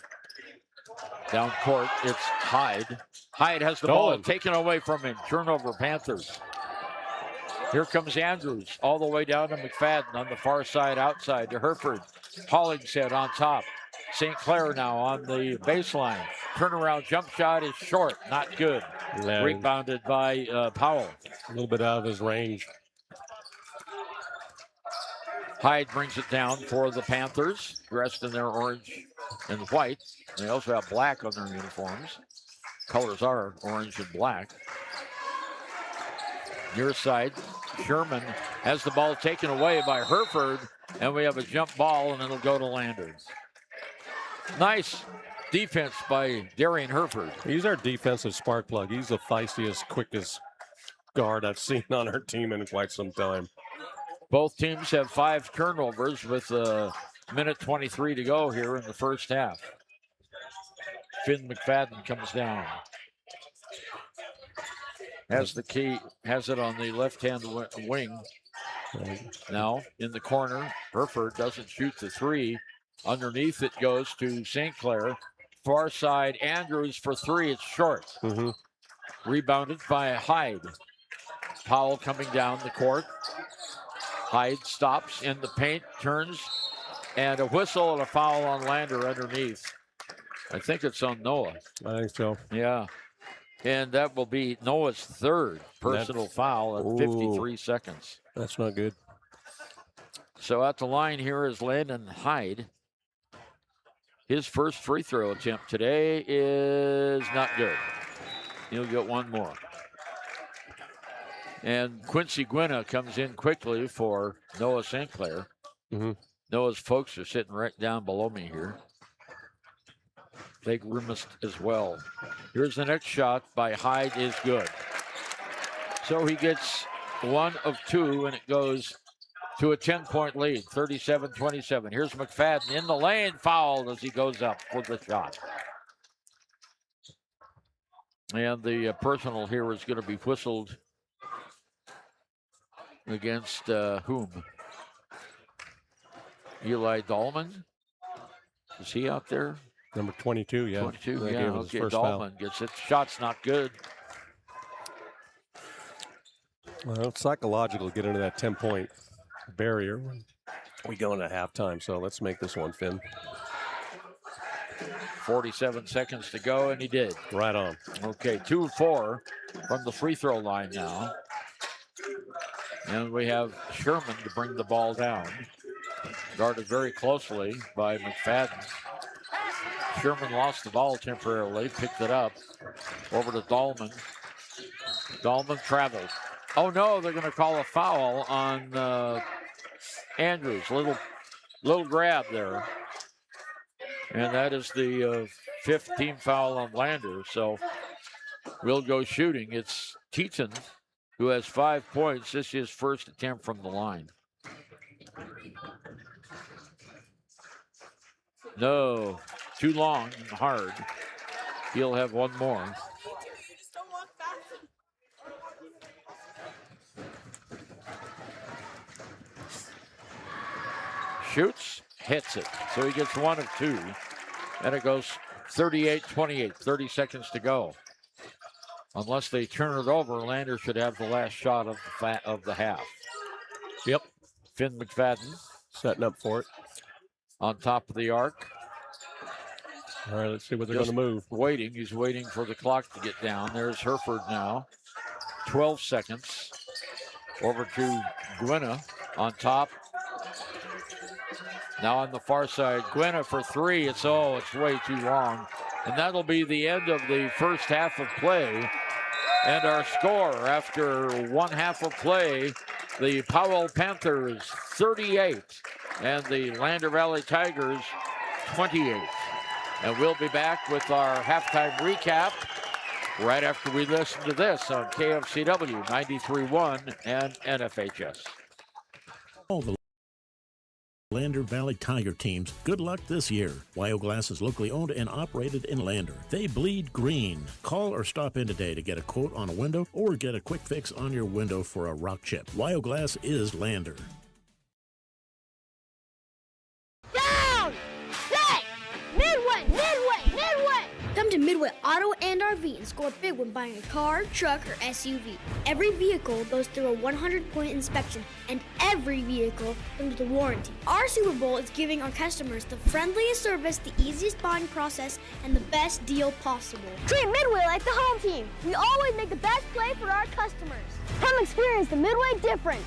Down court, it's Hyde. Hyde has the ball taken away from him. Turnover, Panthers. Here comes Andrews all the way down to McFadden on the far side, outside to Hereford. Hollingshead on top. St. Clair now on the baseline. Turnaround jump shot is short, not good. Rebounded by Powell. A little bit out of his range. Hyde brings it down for the Panthers, dressed in their orange and white. They also have black on their uniforms. Colors are orange and black. Near side, Sherman has the ball taken away by Hereford, and we have a jump ball, and it'll go to Lander. Nice defense by Darian Hereford. He's our defensive spark plug. He's the feistiest, quickest guard I've seen on our team in quite some time. Both teams have 5 turnovers with a minute 23 to go here in the first half. Finn McFadden comes down. Has the key, has it on the left-hand wing. Now in the corner, Hereford doesn't shoot the three. Underneath it goes to St. Clair. Far side, Andrews for three. It's short. Rebounded by Hyde. Powell coming down the court. Hyde stops in the paint, turns, and a whistle and a foul on Lander underneath. I think it's on Noah. I think so. Yeah. And that will be Noah's 3rd personal foul at 53 seconds. That's not good. So at the line here is Landon Hyde. His first free throw attempt today is not good. He'll get one more. And Quincy Gwynna comes in quickly for Noah St. Clair. Noah's folks are sitting right down below me here. They grimaced as well. Here's the next shot by Hyde is good. So he gets 1 of 2, and it goes to a 10-point lead, 37-27. Here's McFadden in the lane, fouled as he goes up for the shot. And the personal here is going to be whistled against whom? Eli Dahlman? Is he out there? Number 22, yeah. 22, yeah. Okay, Dahlman gets it. Shot's not good. Well, it's psychological to get into that 10-point barrier. We go into halftime, so let's make this one, Finn. 47 seconds to go, and he did. Right on. Okay, 2 of 4 from the free throw line now. And we have Sherman to bring the ball down. Guarded very closely by McFadden. Sherman lost the ball temporarily, picked it up. Over to Dahlman. Dahlman traveled. Oh no, they're going to call a foul on Andrews. Little grab there. And that is the 5th team foul on Lander. So we'll go shooting. It's Teton who has 5 points. This is his first attempt from the line. No, too long and hard. He'll have one more. Shoots, hits it. So he gets 1 of 2. And it goes 38-28, 30 seconds to go. Unless they turn it over, Lander should have the last shot of the half. Yep. Finn McFadden setting up for it. On top of the arc. All right, let's see what they're going to move. Waiting. He's waiting for the clock to get down. There's Hereford now. 12 seconds. Over to Gwynna on top. Now on the far side, Gwynna for three. It's way too long. And that'll be the end of the first half of play. And our score after one half of play, the Powell Panthers 38 and the Lander Valley Tigers 28. And we'll be back with our halftime recap right after we listen to this on KFCW 93.1 and NFHS. All the Lander Valley Tiger teams, good luck this year. Wyoglass is locally owned and operated in Lander. They bleed green. Call or stop in today to get a quote on a window or get a quick fix on your window for a rock chip. Wyoglass is Lander. Down! Set! Midway! Midway! Midway! Come to Midway Auto and RV and score big when buying a car, truck, or SUV. Every vehicle goes through a 100-point inspection, and every vehicle comes with a warranty. Our Super Bowl is giving our customers the friendliest service, the easiest buying process, and the best deal possible. Treat Midway like the home team. We always make the best play for our customers. Come experience the Midway difference.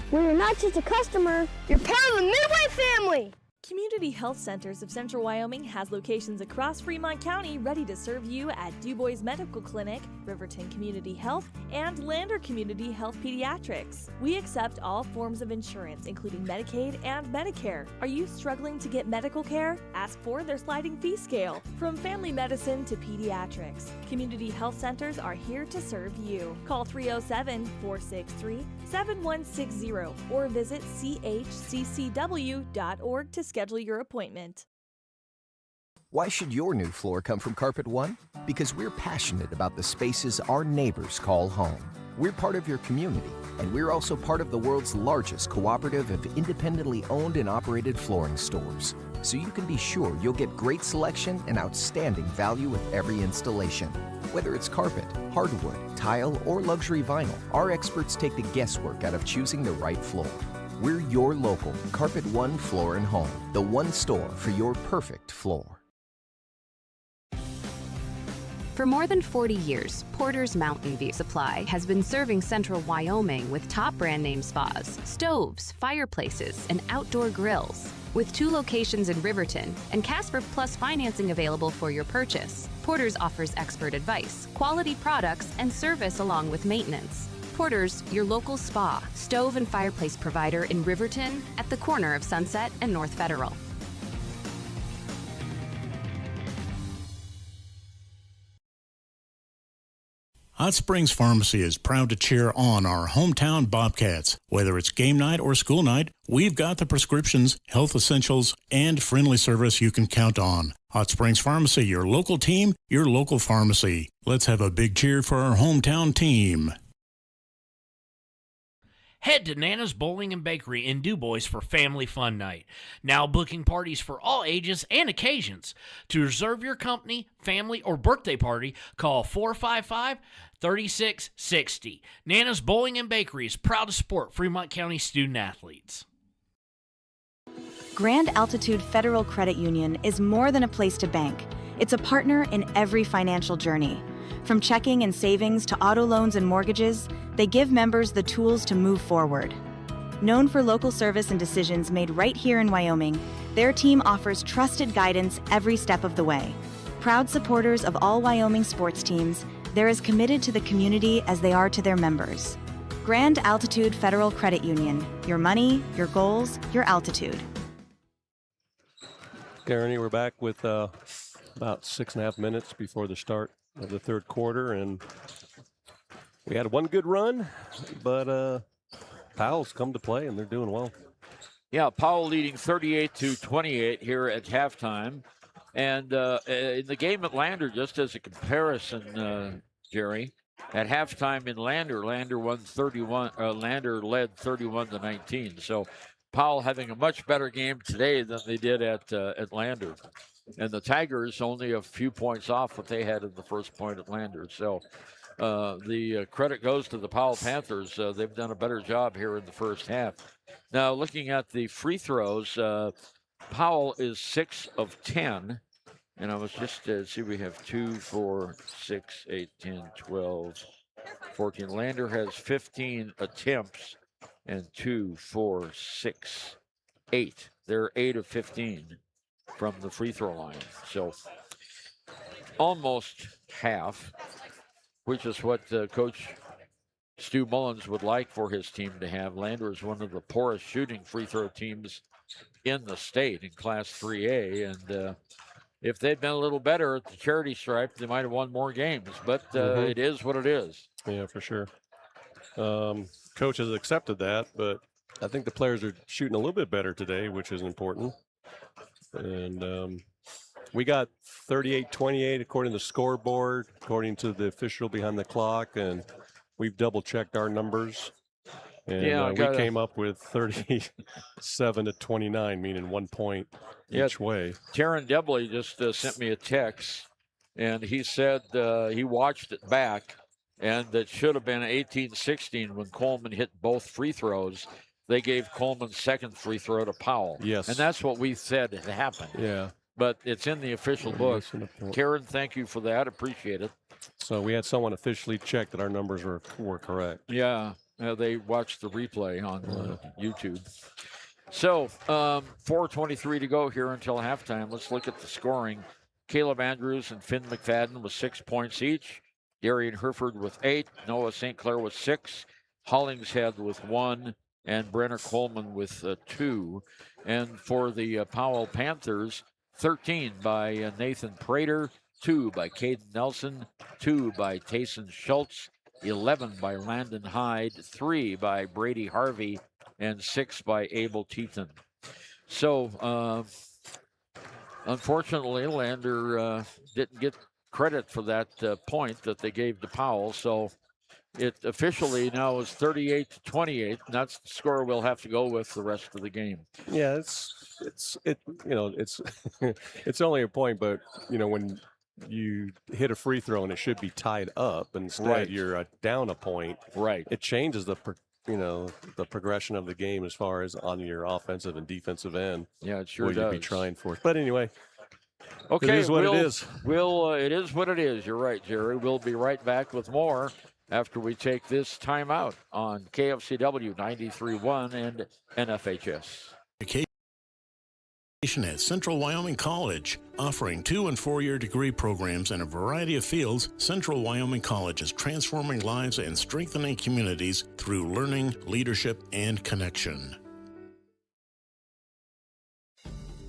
Where you're not just a customer, you're part of the Midway family. Community Health Centers of Central Wyoming has locations across Fremont County ready to serve you at DuBois Medical Clinic, Riverton Community Health, and Lander Community Health Pediatrics. We accept all forms of insurance, including Medicaid and Medicare. Are you struggling to get medical care? Ask for their sliding fee scale. From family medicine to pediatrics, Community Health Centers are here to serve you. Call 307-463-7160 or visit chccw.org to schedule your appointment. Why should your new floor come from Carpet One? Because we're passionate about the spaces our neighbors call home. We're part of your community, and we're also part of the world's largest cooperative of independently owned and operated flooring stores. So you can be sure you'll get great selection and outstanding value with every installation. Whether it's carpet, hardwood, tile, or luxury vinyl, our experts take the guesswork out of choosing the right floor. We're your local Carpet One Floor and Home, the one store for your perfect floor. For more than 40 years, Porter's Mountain View Supply has been serving Central Wyoming with top brand name spas, stoves, fireplaces, and outdoor grills. With 2 locations in Riverton and Casper Plus financing available for your purchase, Porter's offers expert advice, quality products, and service along with maintenance. Porter's, your local spa, stove, and fireplace provider in Riverton at the corner of Sunset and North Federal. Hot Springs Pharmacy is proud to cheer on our hometown Bobcats. Whether it's game night or school night, we've got the prescriptions, health essentials, and friendly service you can count on. Hot Springs Pharmacy, your local team, your local pharmacy. Let's have a big cheer for our hometown team. Head to Nana's Bowling and Bakery in DuBois for Family Fun Night. Now booking parties for all ages and occasions. To reserve your company, family, or birthday party, call 455-3660. Nana's Bowling and Bakery is proud to support Fremont County student athletes. Grand Altitude Federal Credit Union is more than a place to bank. It's a partner in every financial journey. From checking and savings to auto loans and mortgages, they give members the tools to move forward. Known for local service and decisions made right here in Wyoming, their team offers trusted guidance every step of the way. Proud supporters of all Wyoming sports teams, they're as committed to the community as they are to their members. Grand Altitude Federal Credit Union. Your money, your goals, your altitude. Gary, we're back with about 6.5 minutes before the start of the third quarter, and we had one good run, but Powell's come to play, and they're doing well. Yeah, Powell leading 38-28 here at halftime. And in the game at Lander, just as a comparison, Jerry, at halftime in Lander won 31. Lander led 31-19. So Powell having a much better game today than they did at Lander. And the Tigers only a few points off what they had in the first point at Lander. So the credit goes to the Powell Panthers. They've done a better job here in the first half. Now, looking at the free throws, Powell is 6 of 10. And I was just, see, we have 2, 4, 6, 8, 10, 12, 14. Lander has 15 attempts and 2, 4, 6, 8. They're 8 of 15 from the free throw line. So almost half, which is what Coach Stu Mullins would like for his team to have. Lander is one of the poorest shooting free throw teams in the state in Class 3A. And if they'd been a little better at the charity stripe, they might have won more games. But it is what it is. Yeah, for sure. Coach has accepted that, but I think the players are shooting a little bit better today, which is important. And we got 38-28 according to the scoreboard, according to the official behind the clock, and we've double-checked our numbers. And we came up with 37-29, meaning 1 point each way. Taryn Debley just sent me a text, and he said he watched it back, and it should have been 18-16 when Coleman hit both free throws. They gave Coleman's second free throw to Powell. Yes. And that's what we said had happened. Yeah. But it's in the official book. Karen, thank you for that. Appreciate it. So we had someone officially check that our numbers were correct. Yeah. They watched the replay on YouTube. So 4:23 to go here until halftime. Let's look at the scoring. Caleb Andrews and Finn McFadden with 6 points each. Darian Herford with 8. Noah St. Clair with 6. Hollingshead with 1. And Brenner Coleman with 2. And for the Powell Panthers, 13 by Nathan Prater, 2 by Caden Nelson, 2 by Tayson Schultz, 11 by Landon Hyde, 3 by Brady Harvey, and 6 by Abel Teaton. So, unfortunately, Lander didn't get credit for that point that they gave to Powell. So it officially now is 38-28, and that's the score we'll have to go with the rest of the game. Yeah, it's it's only a point, but when you hit a free throw and it should be tied up, instead you're down a point. Right. It changes the progression of the game as far as on your offensive and defensive end. Yeah, it sure what does. You'd be trying for. But anyway, okay, it is what it is. It is what it is. You're right, Jerry. We'll be right back with more after we take this timeout on KFCW 93.1 and NFHS. At Central Wyoming College, offering 2- and 4-year degree programs in a variety of fields, Central Wyoming College is transforming lives and strengthening communities through learning, leadership, and connection.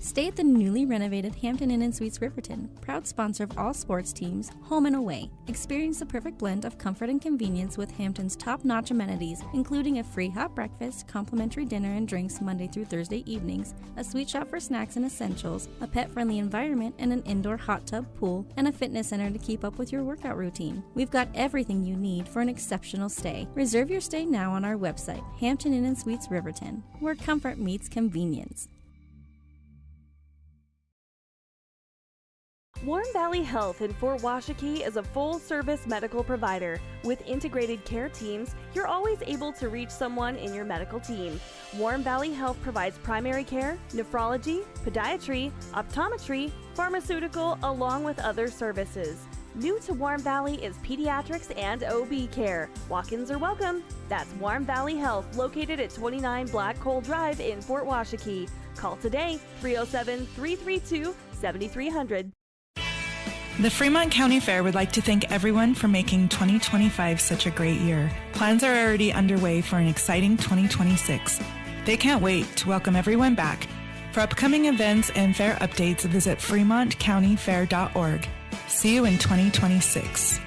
Stay at the newly renovated Hampton Inn & Suites Riverton, proud sponsor of all sports teams, home and away. Experience the perfect blend of comfort and convenience with Hampton's top-notch amenities, including a free hot breakfast, complimentary dinner and drinks Monday through Thursday evenings, a sweet shop for snacks and essentials, a pet-friendly environment and an indoor hot tub pool, and a fitness center to keep up with your workout routine. We've got everything you need for an exceptional stay. Reserve your stay now on our website, Hampton Inn & Suites Riverton, where comfort meets convenience. Warm Valley Health in Fort Washakie is a full-service medical provider. With integrated care teams, you're always able to reach someone in your medical team. Warm Valley Health provides primary care, nephrology, podiatry, optometry, pharmaceutical, along with other services. New to Warm Valley is pediatrics and OB care. Walk-ins are welcome. That's Warm Valley Health, located at 29 Black Coal Drive in Fort Washakie. Call today, 307-332-7300. The Fremont County Fair would like to thank everyone for making 2025 such a great year. Plans are already underway for an exciting 2026. They can't wait to welcome everyone back. For upcoming events and fair updates, visit fremontcountyfair.org. See you in 2026.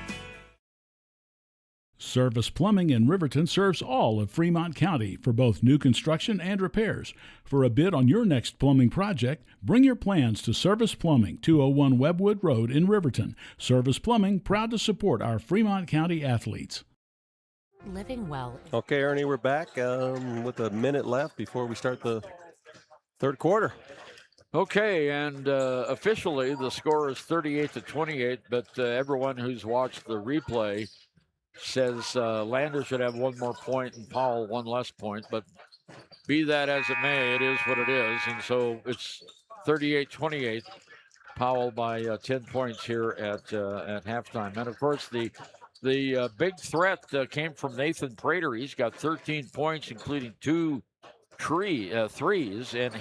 Service Plumbing in Riverton serves all of Fremont County for both new construction and repairs. For a bid on your next plumbing project, bring your plans to Service Plumbing, 201 Webwood Road in Riverton. Service Plumbing, proud to support our Fremont County athletes. Living well. Okay, Ernie, we're back with a minute left before we start the third quarter. Okay, and officially the score is 38-28, but everyone who's watched the replay says Lander should have one more point and Powell one less point, but be that as it may, it is what it is, and so it's 38-28, Powell by 10 points here at halftime. And, of course, the big threat came from Nathan Prater. He's got 13 points, including two threes, and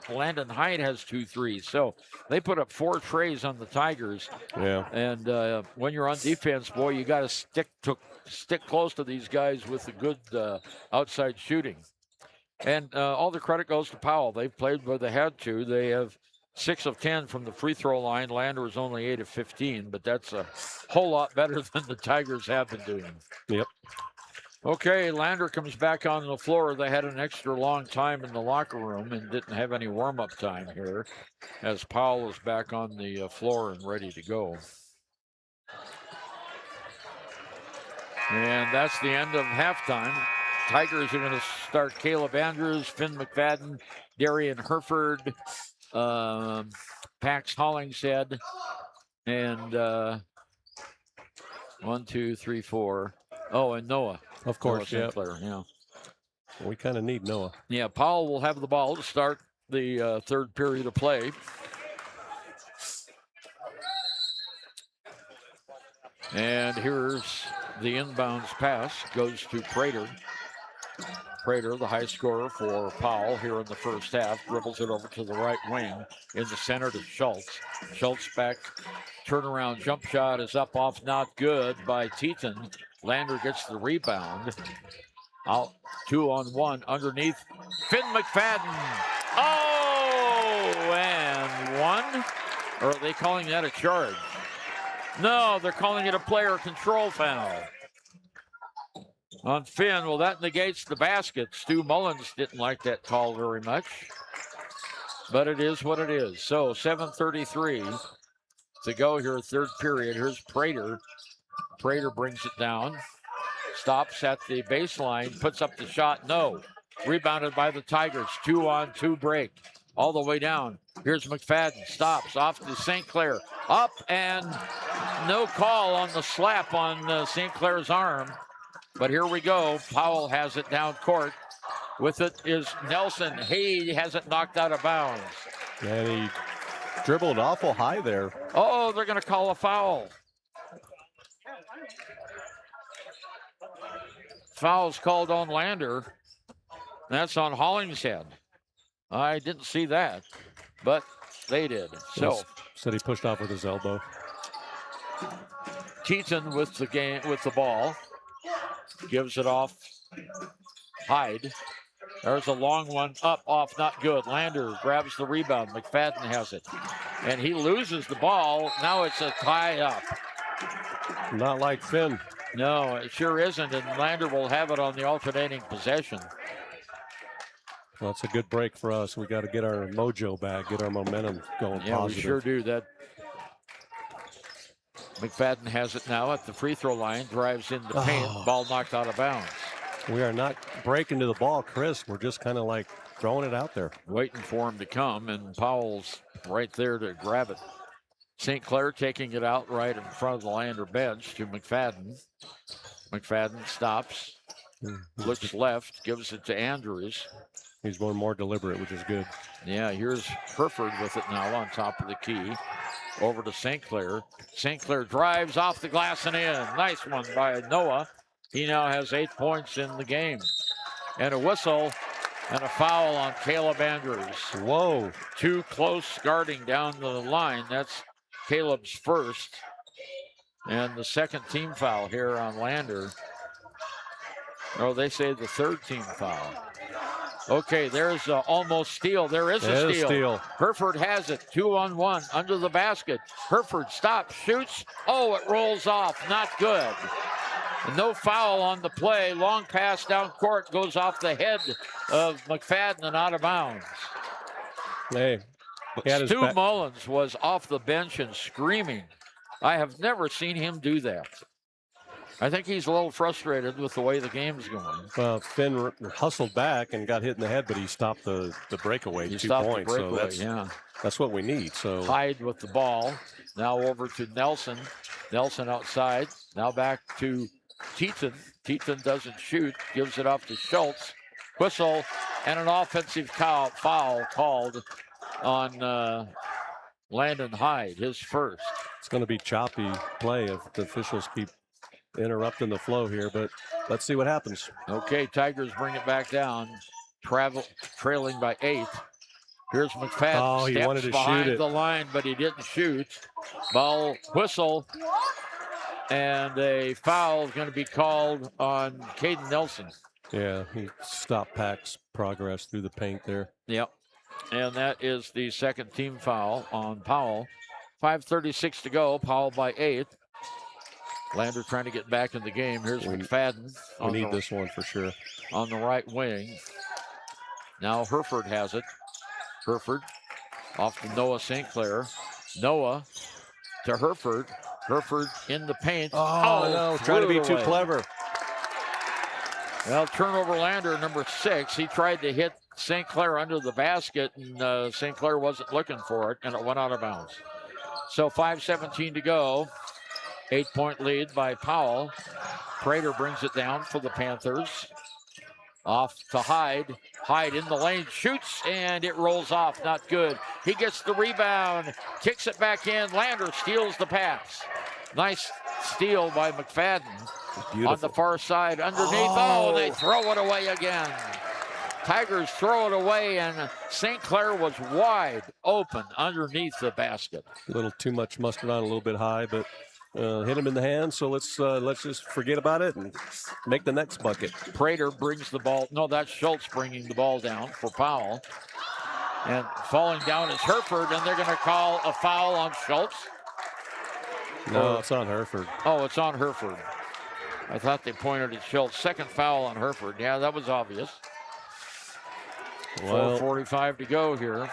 Landon Hyde has 2 threes. So they put up 4 trays on the Tigers. Yeah. And when you're on defense, boy, you got to stick close to these guys with the good outside shooting. And all the credit goes to Powell. They've played where they had to. They have 6 of 10 from the free throw line. Lander was only 8 of 15, but that's a whole lot better than the Tigers have been doing. Yep. Okay, Lander comes back on the floor. They had an extra long time in the locker room and didn't have any warm-up time here as Powell is back on the floor and ready to go. And that's the end of halftime. Tigers are going to start Caleb Andrews, Finn McFadden, Darian Herford, Pax Hollingshead, and 1, 2, 3, 4. Oh, and Noah. Of course, Noah Sinclair, yeah. We kind of need Noah. Yeah, Powell will have the ball to start the third period of play. And here's the inbounds pass. Goes to Prater. Prater, the high scorer for Powell here in the first half, dribbles it over to the right wing in the center to Schultz. Schultz back, turnaround jump shot is up off, not good by Teton. Lander gets the rebound. Out 2-on-1 underneath Finn McFadden. Oh, and 1. Or are they calling that a charge? No, they're calling it a player control foul on Finn. Well, that negates the basket. Stu Mullins didn't like that call very much, but it is what it is. So 7:33 to go here, third period. Here's Prater. Prater brings it down, stops at the baseline, puts up the shot. No. Rebounded by the Tigers. 2-on-2 break all the way down. Here's McFadden. Stops off to St. Clair. Up, and no call on the slap on St. Clair's arm. But here we go. Powell has it down court. With it is Nelson. He has it knocked out of bounds. And he dribbled awful high there. Oh, they're going to call a foul. Foul's called on Lander. That's on Hollingshead. I didn't see that, but they did. So said he pushed off with his elbow. Teton with the ball. Gives it off. Hyde. There's a long one up, off, not good. Lander grabs the rebound. McFadden has it. And he loses the ball. Now it's a tie up. Not like Finn. No, it sure isn't. And Lander will have it on the alternating possession. Well, it's a good break for us. We got to get our mojo back, get our momentum going positive. Yeah, we sure do. That McFadden has it now at the free throw line, drives in the paint, ball knocked out of bounds. We are not breaking to the ball, Chris. We're just kind of like throwing it out there. Waiting for him to come, and Powell's right there to grab it. St. Clair taking it out right in front of the Lander bench to McFadden. McFadden stops, looks left, gives it to Andrews. He's going more deliberate, which is good. Yeah, here's Herford with it now on top of the key. Over to St. Clair. St. Clair drives off the glass and in. Nice one by Noah. He now has 8 points in the game. And a whistle and a foul on Caleb Andrews. Whoa. Too close guarding down the line. That's Caleb's first. And the second team foul here on Lander. Oh, they say the third team foul. Okay, there's almost steal. There is a steal. Herford has it. 2-on-1 under the basket. Herford stops, shoots. Oh, it rolls off. Not good. No foul on the play. Long pass down court goes off the head of McFadden and out of bounds. Hey, Stu Mullins was off the bench and screaming. I have never seen him do that. I think he's a little frustrated with the way the game's going. Well, Finn hustled back and got hit in the head, but he stopped the breakaway. He 2 stopped the points. breakaway, So that's what we need. So Hyde with the ball. Now over to Nelson. Nelson outside. Now back to Teton. Teton doesn't shoot. Gives it off to Schultz. Whistle and an offensive foul called on Landon Hyde, his first. it's going to be choppy play if the officials keep interrupting the flow here, but let's see what happens. Okay, Tigers bring it back down. Trailing by 8. Here's McFadden. Oh, he steps wanted to behind shoot it. the line, but he didn't shoot. Ball whistle. And a foul is going to be called on Caden Nelson. Yeah, he stopped Pack's progress through the paint there. Yep. And that is the second team foul on Powell. 5:36 to go. Powell by 8. Lander trying to get back in the game. Here's McFadden. We need this one for sure. On the right wing. Now Herford has it. Herford off to Noah St. Clair. Noah to Herford. Herford in the paint. Oh no, trying to be too clever. Well, turnover Lander, number 6. He tried to hit St. Clair under the basket, and St. Clair wasn't looking for it, and it went out of bounds. So 5:17 to go. 8-point lead by Powell. Prater brings it down for the Panthers. Off to Hyde. Hyde in the lane, shoots, and it rolls off. Not good. He gets the rebound, kicks it back in. Lander steals the pass. Nice steal by McFadden. On the far side underneath. Oh, they throw it away again. Tigers throw it away, and St. Clair was wide open underneath the basket. A little too much mustard on, a little bit high, but hit him in the hand. So let's just forget about it and make the next bucket. Prater brings the ball. No, that's Schultz bringing the ball down for Powell. And falling down is Herford, and they're going to call a foul on Schultz. No, it's on Herford. Oh, it's on Herford. I thought they pointed at Schultz. Second foul on Herford. Yeah, that was obvious. Well, 4:45 to go here.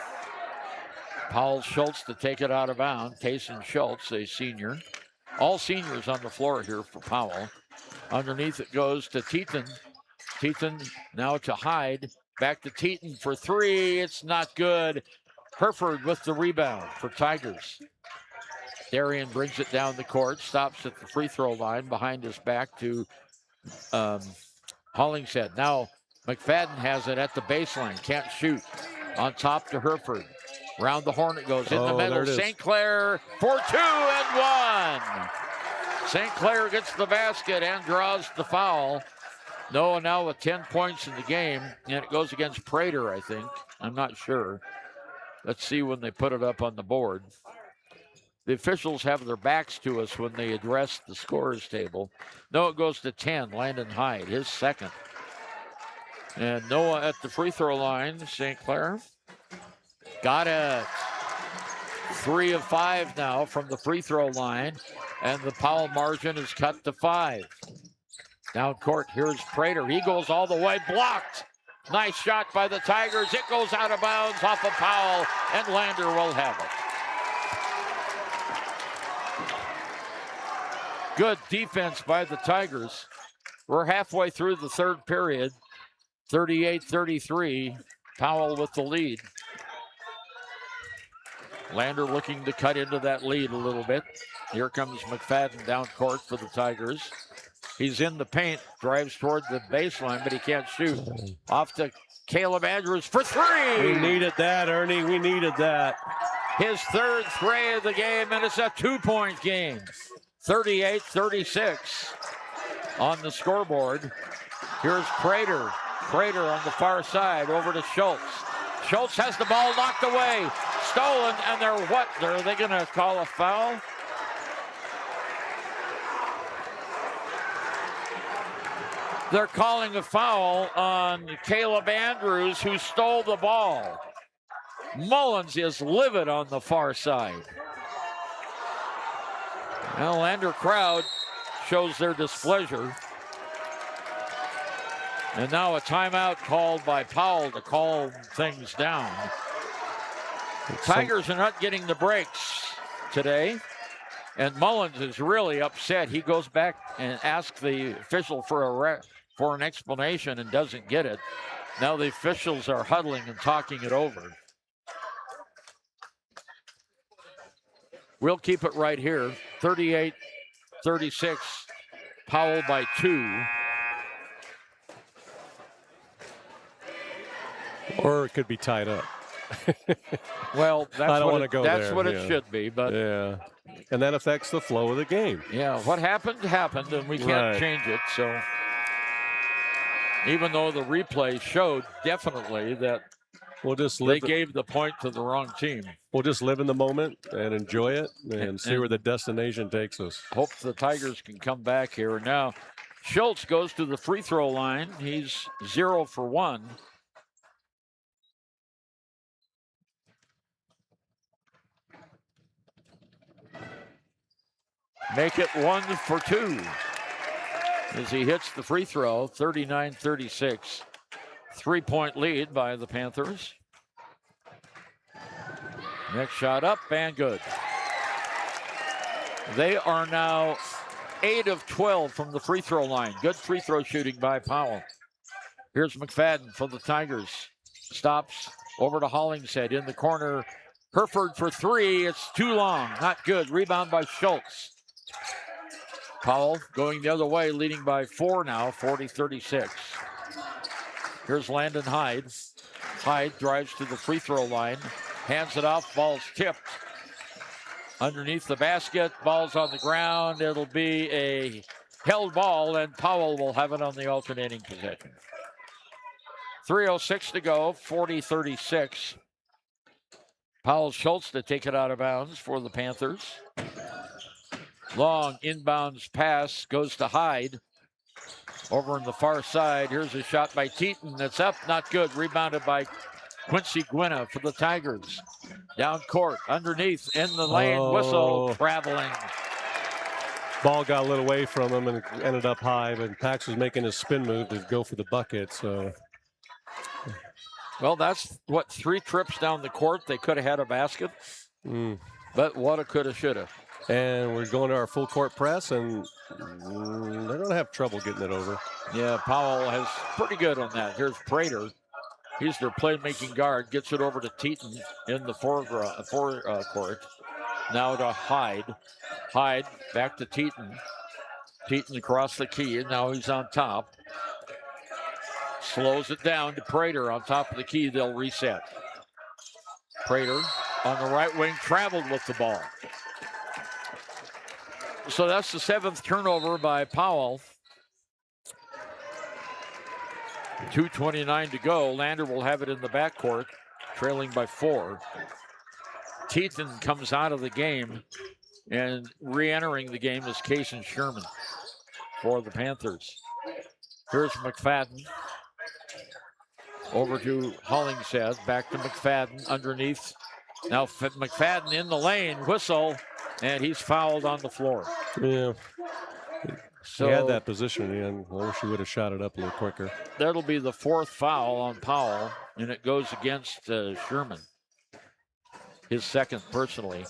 Powell Schultz to take it out of bounds. Tayson Schultz, a senior. All seniors on the floor here for Powell. Underneath it goes to Teton. Teton now to Hyde. Back to Teton for 3. It's not good. Herford with the rebound for Tigers. Darian brings it down the court. Stops at the free throw line behind his back to Hollingshead. Now McFadden has it at the baseline. Can't shoot. On top to Herford. Round the horn it goes. In the middle. St. Clair for 2 and 1. St. Clair gets the basket and draws the foul. Noah now with 10 points in the game. And it goes against Prater, I think. I'm not sure. Let's see when they put it up on the board. The officials have their backs to us when they address the scorers table. No, it goes to 10. Landon Hyde, his second. And Noah at the free throw line. St. Clair got it. 3 of 5 now from the free throw line. And the Powell margin is cut to 5. Down court, here's Prater. He goes all the way, blocked. Nice shot by the Tigers. It goes out of bounds off of Powell, and Lander will have it. Good defense by the Tigers. We're halfway through the third period. 38-33. Powell with the lead. Lander looking to cut into that lead a little bit. Here comes McFadden down court for the Tigers. He's in the paint, drives toward the baseline, but he can't shoot. Off to Caleb Andrews for 3. We needed that, Ernie. We needed that. His third 3 of the game, and it's a 2-point game. 38-36 on the scoreboard. Here's Prater. Prater on the far side over to Schultz. Schultz has the ball knocked away. Stolen, and they're what? Are they going to call a foul? They're calling a foul on Caleb Andrews, who stole the ball. Mullins is livid on the far side. Well, Lander crowd shows their displeasure. And now a timeout called by Powell to calm things down. The Tigers are not getting the breaks today. And Mullins is really upset. He goes back and asks the official for an explanation and doesn't get it. Now the officials are huddling and talking it over. We'll keep it right here. 38-36. Powell by 2. Or it could be tied up. Well, I don't want to go there. That's what it should be, but yeah, and that affects the flow of the game. Yeah, what happened, and we can't change it. So, even though the replay showed definitely that they gave the point to the wrong team. We'll just live in the moment and enjoy it and see where the destination takes us. Hope the Tigers can come back here. Now, Schultz goes to the free throw line. He's 0 for 1. Make it 1 for 2 as he hits the free throw. 39-36. 3-point lead by the Panthers. Next shot up and good. They are now 8 of 12 from the free throw line. Good free throw shooting by Powell. Here's McFadden for the Tigers. Stops over to Hollingshead in the corner. Herford for 3. It's too long. Not good. Rebound by Schultz. Powell going the other way, leading by 4 now, 40-36. Here's Landon Hyde. Hyde drives to the free throw line. Hands it off. Ball's tipped. Underneath the basket. Ball's on the ground. It'll be a held ball, and Powell will have it on the alternating possession. 3:06 to go, 40-36. Powell Schultz to take it out of bounds for the Panthers. Long inbounds pass goes to Hyde. Over on the far side, here's a shot by Teton that's up, not good. Rebounded by Quincy Gwynna for the Tigers. Down court, underneath, in the lane, whistle, traveling. Ball got a little away from him and ended up high, but Pax was making his spin move to go for the bucket, so. Well, that's, 3 trips down the court. They could have had a basket, but what a coulda, shoulda. And we're going to our full court press, and they're going to have trouble getting it over. Yeah, Powell has pretty good on that. Here's Prater. He's their playmaking guard. Gets it over to Teton in the forecourt. Now to Hyde. Hyde back to Teton. Teton across the key, and now he's on top. Slows it down to Prater on top of the key. They'll reset. Prater on the right wing traveled with the ball. So that's the 7th turnover by Powell. 2:29 to go. Lander will have it in the backcourt, trailing by 4. Teton comes out of the game, and re-entering the game is Kaysen Sherman for the Panthers. Here's McFadden. Over to Hollingshead, back to McFadden underneath. Now McFadden in the lane, whistle, and he's fouled on the floor. Yeah. So he had that position, and I wish he would have shot it up a little quicker. That'll be the 4th foul on Powell, and it goes against Sherman. His 2nd personally.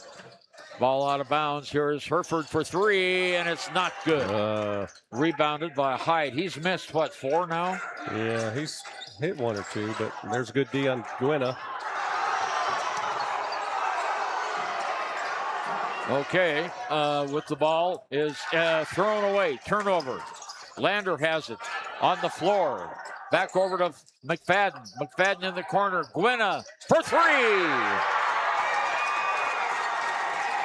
Ball out of bounds. Here's Herford for 3, and it's not good. Rebounded by Hyde. He's missed, 4 now? Yeah, he's hit 1 or 2, but there's a good D on Gwynna. Okay, with the ball is thrown away. Turnover. Lander has it on the floor. Back over to McFadden. McFadden in the corner. Gwynna for 3.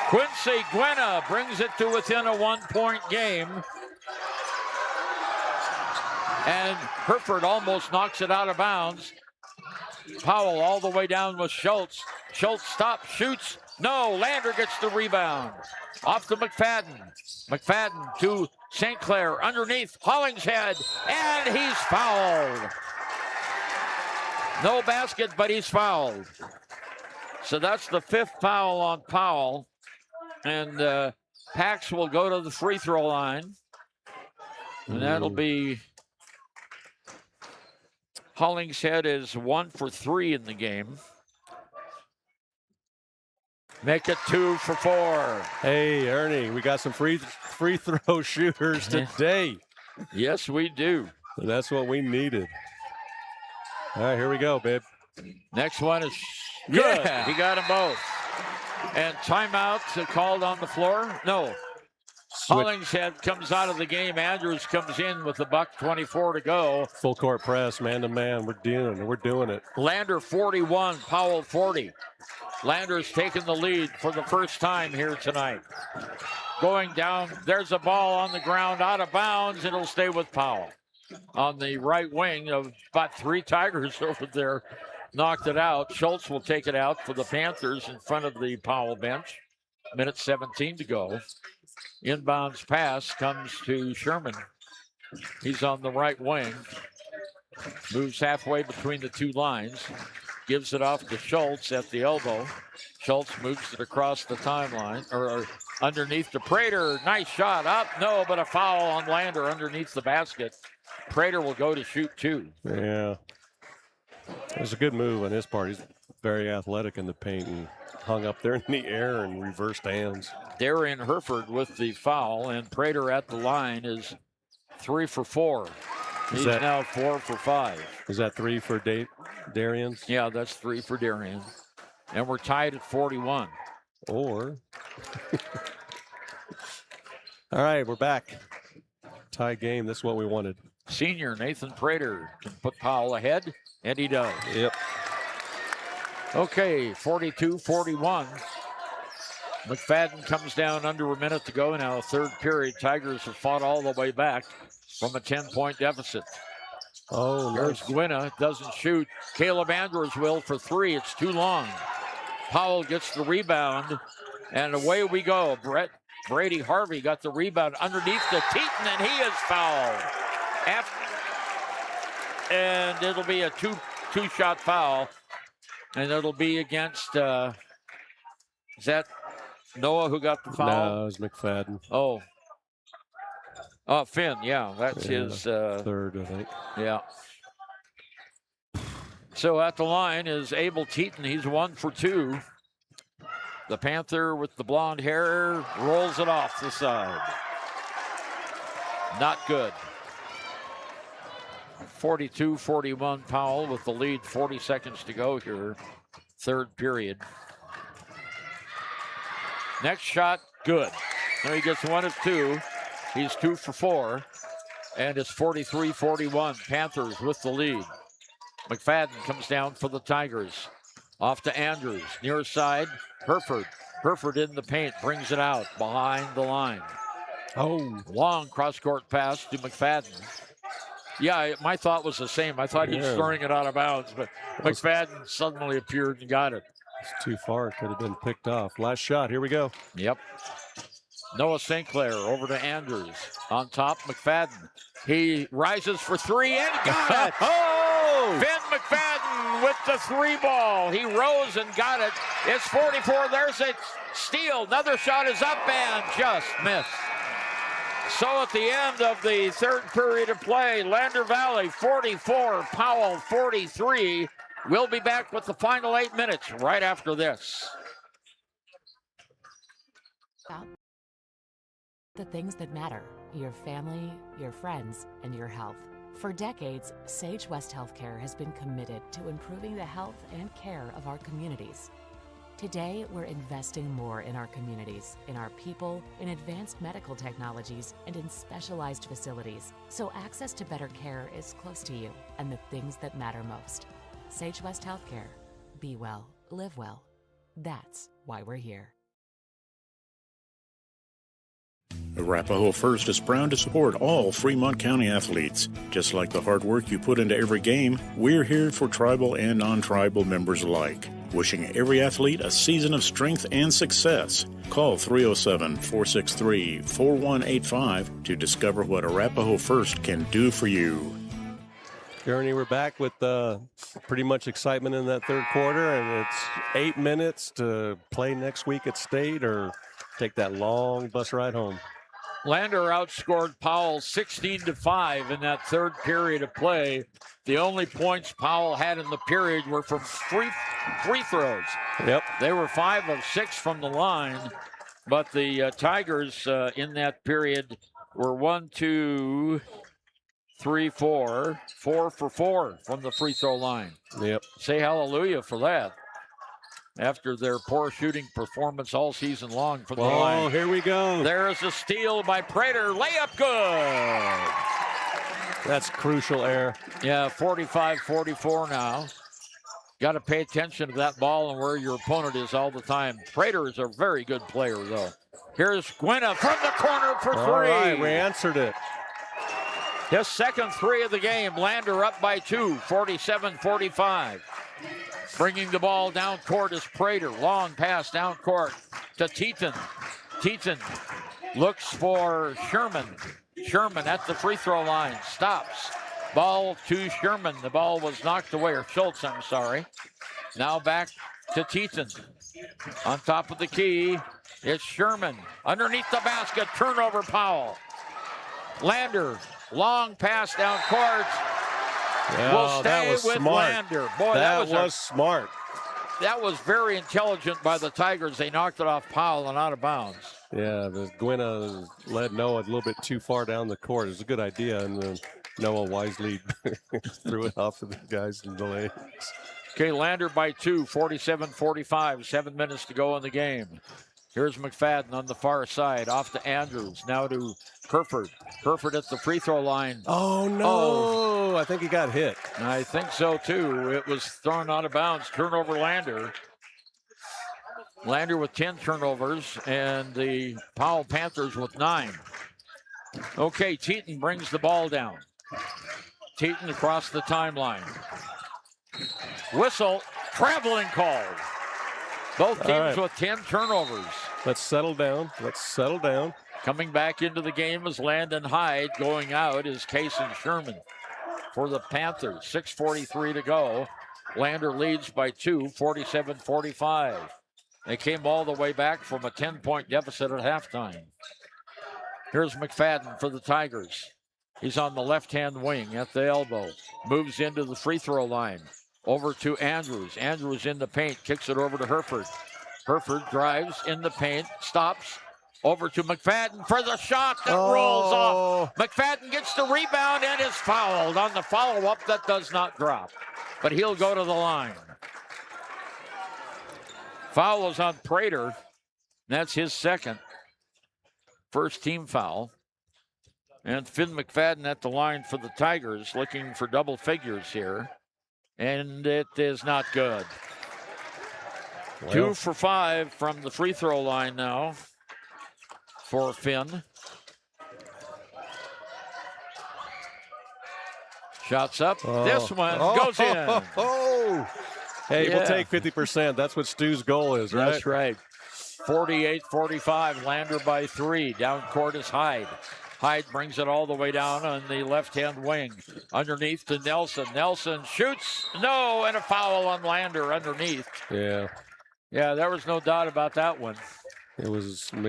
Quincy Gwynna brings it to within a 1-point game. And Herford almost knocks it out of bounds. Powell all the way down with Schultz. Schultz stops, shoots. No, Lander gets the rebound. Off to McFadden. McFadden to St. Clair underneath Hollingshead, and he's fouled. No basket, but he's fouled. So that's the 5th foul on Powell. And Pax will go to the free throw line. And that'll be Hollingshead is 1 for 3 in the game. Make it 2 for 4. Hey, Ernie, we got some free throw shooters today. Yes, we do. And that's what we needed. All right, here we go, babe. Next one is good. Yeah. He got them both. And timeout called on the floor. No. Hollingshead comes out of the game. Andrews comes in with the $1:24 to go. Full court press, man to man. We're doing it. Lander 41, Powell 40. Lander's taken the lead for the first time here tonight. Going down, there's a ball on the ground, out of bounds. It'll stay with Powell. On the right wing of about 3 Tigers over there, knocked it out. Schultz will take it out for the Panthers in front of the Powell bench. Minute 17 to go. Inbounds pass comes to Sherman. He's on the right wing. Moves halfway between the 2 lines. Gives it off to Schultz at the elbow. Schultz moves it across the timeline, or underneath to Prater. Nice shot up. No, but a foul on Lander underneath the basket. Prater will go to shoot 2. Yeah. It was a good move on his part. He's very athletic in the paint and hung up there in the air and reversed hands. Darian Herford with the foul, and Prater at the line is 3 for 4. He's now 4 for 5. Is that 3 for Darian? Yeah, that's 3 for Darian. And we're tied at 41. Or. All right, we're back. Tie game. That's what we wanted. Senior Nathan Prater can put Powell ahead, and he does. Yep. Okay, 42-41. McFadden comes down under a minute to go now. 3rd period. Tigers have fought all the way back from a 10-point deficit. Oh, There's Gwynna, doesn't shoot. Caleb Andrews will for 3. It's too long. Powell gets the rebound, and away we go. Brady Harvey got the rebound underneath the Teton, and he is fouled. And it'll be a two-shot foul, and it'll be against, is that Noah who got the foul? No, it was McFadden. Oh, Finn, yeah, that's his 3rd, I think. Yeah. So at the line is Abel Teton. He's 1 for 2. The Panther with the blonde hair rolls it off the side. Not good. 42-41 Powell with the lead. 40 seconds to go here. 3rd period. Next shot, good. Now he gets 1 of 2. He's 2 for 4. And it's 43-41. Panthers with the lead. McFadden comes down for the Tigers. Off to Andrews. Near side, Herford. Herford in the paint. Brings it out behind the line. Oh. Long cross-court pass to McFadden. Yeah, my thought was the same. I thought he was throwing it out of bounds, but McFadden suddenly appeared and got it. It's too far. It could have been picked off. Last shot. Here we go. Yep. Noah St. Clair over to Andrews. On top, McFadden. He rises for 3 and got it. Oh! Finn McFadden with the 3 ball. He rose and got it. It's 44. There's a steal. Another shot is up and just missed. So at the end of the 3rd period of play, Lander Valley 44, Powell 43. We'll be back with the final 8 minutes right after this. The things that matter: your family, your friends, and your health. For decades, Sage West Healthcare has been committed to improving the health and care of our communities. Today, we're investing more in our communities, in our people, in advanced medical technologies, and in specialized facilities, so access to better care is close to you and the things that matter most. Sage West Healthcare. Be well, live well. That's why we're here. Arapahoe First is proud to support all Fremont County athletes. Just like the hard work you put into every game, we're here for tribal and non-tribal members alike. Wishing every athlete a season of strength and success. Call 307-463-4185 to discover what Arapahoe First can do for you. Ernie, we're back with pretty much excitement in that 3rd quarter, and it's 8 minutes to play next week at State or take that long bus ride home. Lander outscored Powell 16-5 in that 3rd period of play. The only points Powell had in the period were from free throws. Yep. They were 5 of 6 from the line, but the Tigers in that period were 1, 2, 3, 4 for 4 from the free throw line. Yep. Say hallelujah for that. After their poor shooting performance all season long from the line. Oh, here we go. There's a steal by Prater. Layup good. That's crucial error. Yeah, 45-44 now. Got to pay attention to that ball and where your opponent is all the time. Prater is a very good player, though. Here's Gwynna from the corner for 3. All right, we answered it. His second 3 of the game. Lander up by 2, 47-45. Bringing the ball down court is Prater. Long pass down court to Teton. Teton looks for Sherman. Sherman at the free throw line. Stops. Ball to Sherman. The ball was knocked away, or Schultz, I'm sorry. Now back to Teton. On top of the key, it's Sherman. Underneath the basket, turnover Powell. Lander, long pass down court. Will stay with smart. Lander. Boy, that was smart. That was very intelligent by the Tigers. They knocked it off Powell and out of bounds. Yeah, the Gwynna led Noah a little bit too far down the court. It was a good idea, and then Noah wisely threw it off of the guys in the lanes. Okay, Lander by 2, 47-45, 7 minutes to go in the game. Here's McFadden on the far side, off to Andrews, now to Kerford. Kerford at the free throw line. Oh, no. I think he got hit. I think so, too. It was thrown out of bounds. Turnover Lander. Lander with 10 turnovers, and the Powell Panthers with 9. Okay, Teton brings the ball down. Teton across the timeline. Whistle, traveling call. Both teams with 10 turnovers. Let's settle down. Let's settle down. Coming back into the game is Landon Hyde. Going out is Kason Sherman for the Panthers. 6:43 to go. Lander leads by 2, 47-45. They came all the way back from a 10-point deficit at halftime. Here's McFadden for the Tigers. He's on the left-hand wing at the elbow. Moves into the free throw line. Over to Andrews. Andrews in the paint. Kicks it over to Herford. Herford drives in the paint. Stops. Over to McFadden for the shot that rolls off. McFadden gets the rebound and is fouled on the follow-up that does not drop. But he'll go to the line. Foul is on Prater. That's his second. First team foul. And Finn McFadden at the line for the Tigers, looking for double figures here. And it is not good. Well, 2 for 5 from the free throw line now for Finn. Shots up. This one goes in. Hey, we'll take 50%. That's what Stu's goal is, right? That's right. 48-45. Lander by 3. Down court is Hyde. Hyde brings it all the way down on the left-hand wing. Underneath to Nelson. Nelson shoots. No, and a foul on Lander underneath. Yeah. Yeah, there was no doubt about that one. It was and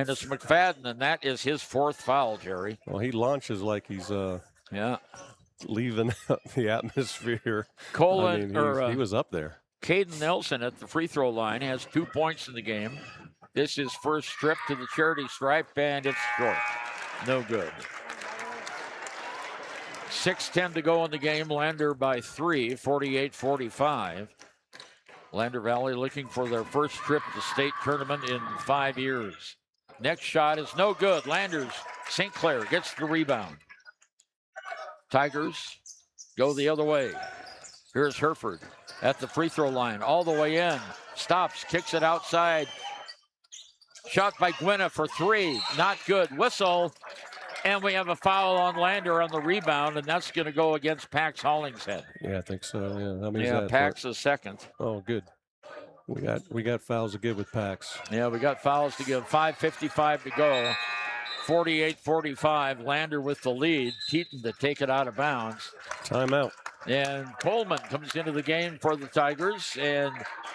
it's McFadden, and that is his 4th foul, Jerry. Well, he launches like he's leaving the atmosphere. Colin, he was up there. Caden Nelson at the free throw line has 2 points in the game. This is first strip to the charity stripe, and it's short. No good. 6:10 to go in the game. Lander by 3, 48-45. Lander Valley looking for their first trip at the state tournament in 5 years. Next shot is no good. Landers, St. Clair gets the rebound. Tigers go the other way. Here's Herford at the free throw line, all the way in. Stops, kicks it outside. Shot by Gwynna for 3, not good. Whistle, and we have a foul on Lander on the rebound, and that's going to go against Pax Hollingshead. Yeah, I think so. Yeah, how many is that? Pax is second. Oh, good. We got fouls to give with Pax. Yeah, we got fouls to give. 5:55 to go. 48-45. Lander with the lead. Teton to take it out of bounds. Timeout. And Coleman comes into the game for the Tigers, and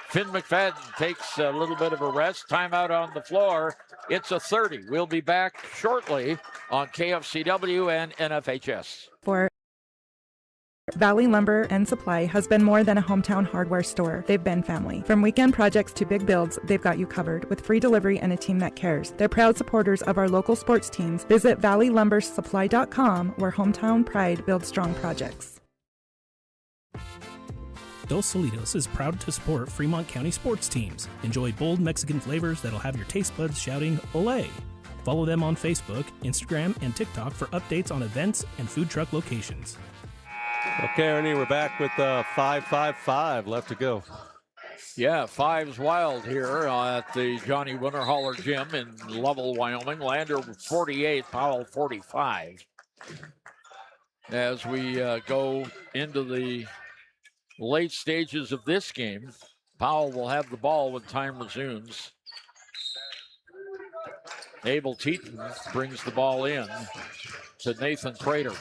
Finn McFadden takes a little bit of a rest. Timeout on the floor. It's a 30. We'll be back shortly on KFCW and NFHS. For Valley Lumber and Supply has been more than a hometown hardware store. They've been family. From weekend projects to big builds, they've got you covered with free delivery and a team that cares. They're proud supporters of our local sports teams. Visit valleylumbersupply.com, where hometown pride builds strong projects. Dos Solitos is proud to support Fremont County sports teams. Enjoy bold Mexican flavors that'll have your taste buds shouting, "Olé!" Follow them on Facebook, Instagram, and TikTok for updates on events and food truck locations. Okay, Ernie, we're back with 5:55 left to go. Yeah, five's wild here at the Johnny Winterhaller Gym in Lovell, Wyoming. Lander 48, Powell 45. As we go into the late stages of this game, Powell will have the ball when time resumes. Abel Teton brings the ball in to Nathan Prater.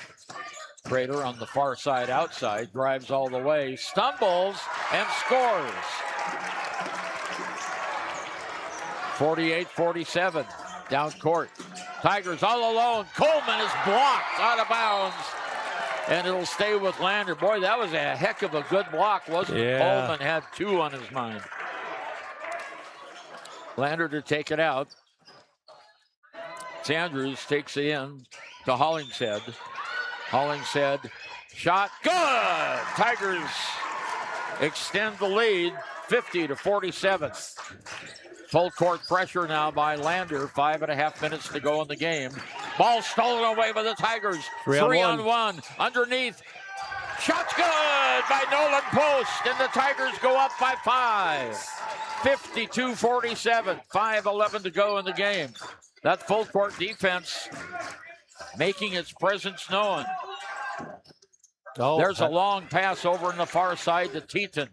Prater on the far side outside, drives all the way, stumbles, and scores. 48-47, down court. Tigers all alone. Coleman is blocked out of bounds, and it'll stay with Lander. Boy, that was a heck of a good block, wasn't it? Coleman had two on his mind. Lander to take it out. Sanders takes it in to Hollingshead. Hollingshead, shot, good! Tigers extend the lead, 50-47. Full court pressure now by Lander. 5.5 minutes to go in the game. Ball stolen away by the Tigers. Three on one. Underneath. Shot's good by Nolan Post, and the Tigers go up by 5. 52-47. 5:11 to go in the game. That full court defense making its presence known. There's a long pass over in the far side to Teton.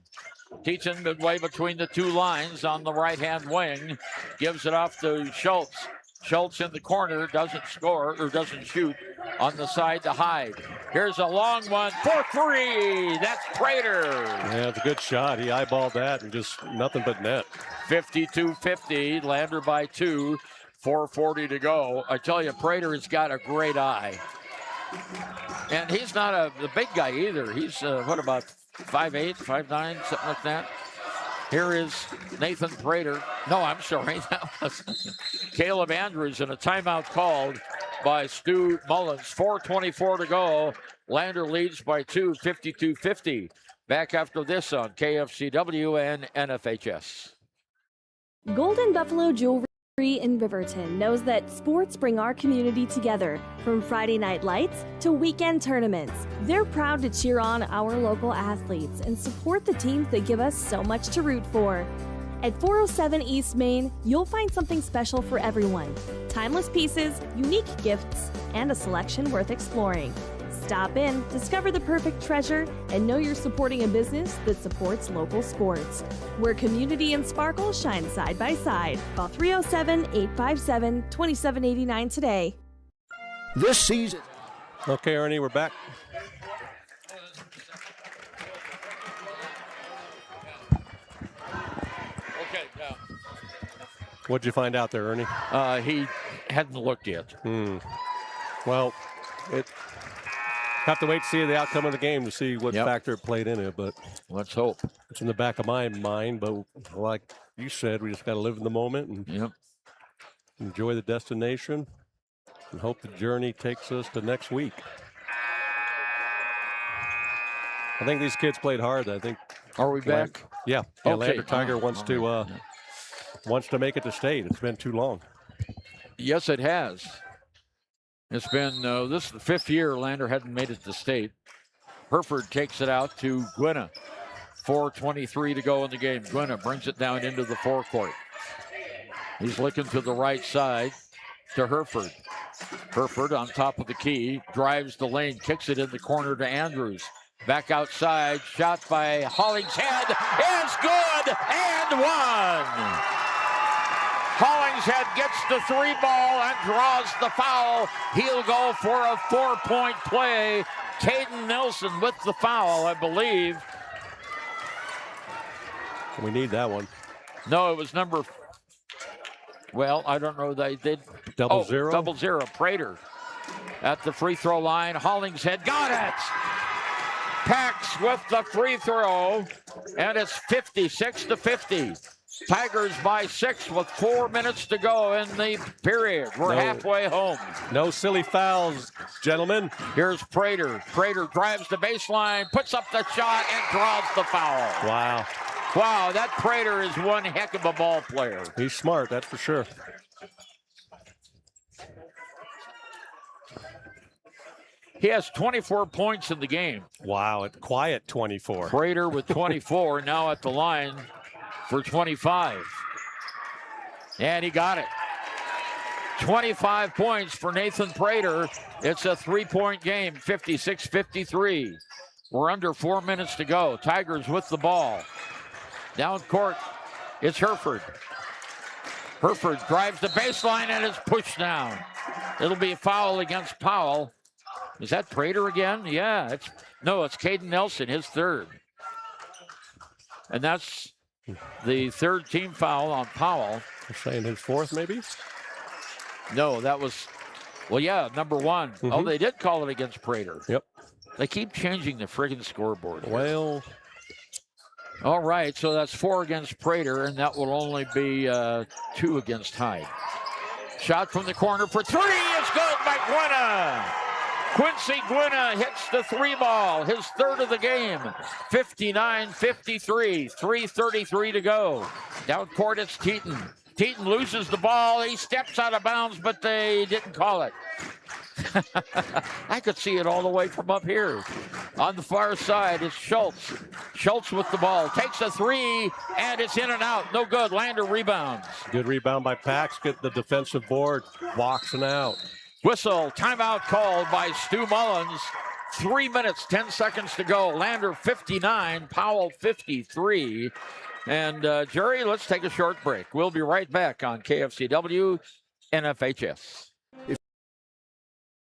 Teton midway between the two lines on the right-hand wing. Gives it off to Schultz. Schultz in the corner, doesn't score, or doesn't shoot. On the side to Hyde. Here's a long one for three. That's Prater. Yeah, it's a good shot. He eyeballed that and just nothing but net. 52-50, Lander by 2. 4:40 to go. I tell you, Prater has got a great eye. And he's not the big guy either. He's, what, about 5'8", 5'9", something like that. Here is Nathan Prater. No, I'm sorry. That was Caleb Andrews, and a timeout called by Stu Mullins. 4:24 to go. Lander leads by 2, 52-50. Back after this on KFCW and NFHS. Golden Buffalo Jewelry in Riverton knows that sports bring our community together. From Friday night lights to weekend tournaments, they're proud to cheer on our local athletes and support the teams that give us so much to root for. At 407 East Main, you'll find something special for everyone. Timeless pieces, unique gifts, and a selection worth exploring. Stop in, discover the perfect treasure, and know you're supporting a business that supports local sports. Where community and sparkle shine side by side. Call 307-857-2789 today. This season. Okay, Ernie, we're back. Okay, yeah. What'd you find out there, Ernie? He hadn't looked yet. Well, have to wait to see the outcome of the game to see what factor it played in it, but let's hope. It's in the back of my mind, but like you said, we just got to live in the moment and enjoy the destination and hope the journey takes us to next week. I think these kids played hard. I think. Are we back? Yeah. Okay. Lander Tiger wants to make it to state. It's been too long. Yes, it has. It's been, this is the 5th year Lander hadn't made it to state. Hereford takes it out to Gwinnett. 4:23 to go in the game. Gwinnett brings it down into the forecourt. He's looking to the right side to Hereford. Hereford on top of the key, drives the lane, kicks it in the corner to Andrews. Back outside, shot by Hollingshead is good and one. Hollingshead gets the 3 ball and draws the foul. He'll go for a 4-point play. Caden Nelson with the foul, I believe. We need that one. No, it was number. Well, I don't know. They did. Double zero. Prater at the free throw line. Hollingshead got it. Pax with the free throw, and it's 56-50. Tigers by 6 with 4 minutes to go in the period. We're halfway home. No silly fouls, gentlemen. Here's Prater. Prater drives the baseline, puts up the shot, and draws the foul. Wow. Wow, that Prater is one heck of a ball player. He's smart, that's for sure. He has 24 points in the game. Wow, at quiet 24. Prater with 24, now at the line for 25. And he got it. 25 points for Nathan Prater. It's a 3-point game, 56-53. We're under 4 minutes to go. Tigers with the ball. Down court, it's Herford. Herford drives the baseline and is pushed down. It'll be a foul against Powell. Is that Prater again? Yeah, it's Caden Nelson, his third. And that's the third team foul on Powell. You're saying his fourth, maybe? No, that was, number one. Mm-hmm. Oh, they did call it against Prater. Yep. They keep changing the friggin' scoreboard here. Well. All right, so that's 4 against Prater, and that will only be 2 against Hyde. Shot from the corner for 3. It's good by Gwynna. Quincy Gwynna hits the 3 ball, his third of the game. 59-53, 3:33 to go. Down court, it's Teton. Teton loses the ball. He steps out of bounds, but they didn't call it. I could see it all the way from up here. On the far side, it's Schultz. Schultz with the ball. Takes a 3, and it's in and out. No good. Lander rebounds. Good rebound by Pax. Get the defensive board. Boxing out. Whistle. Timeout called by Stu Mullins. 3 minutes, 10 seconds to go. Lander 59, Powell 53. And Jerry, let's take a short break. We'll be right back on KFCW NFHS.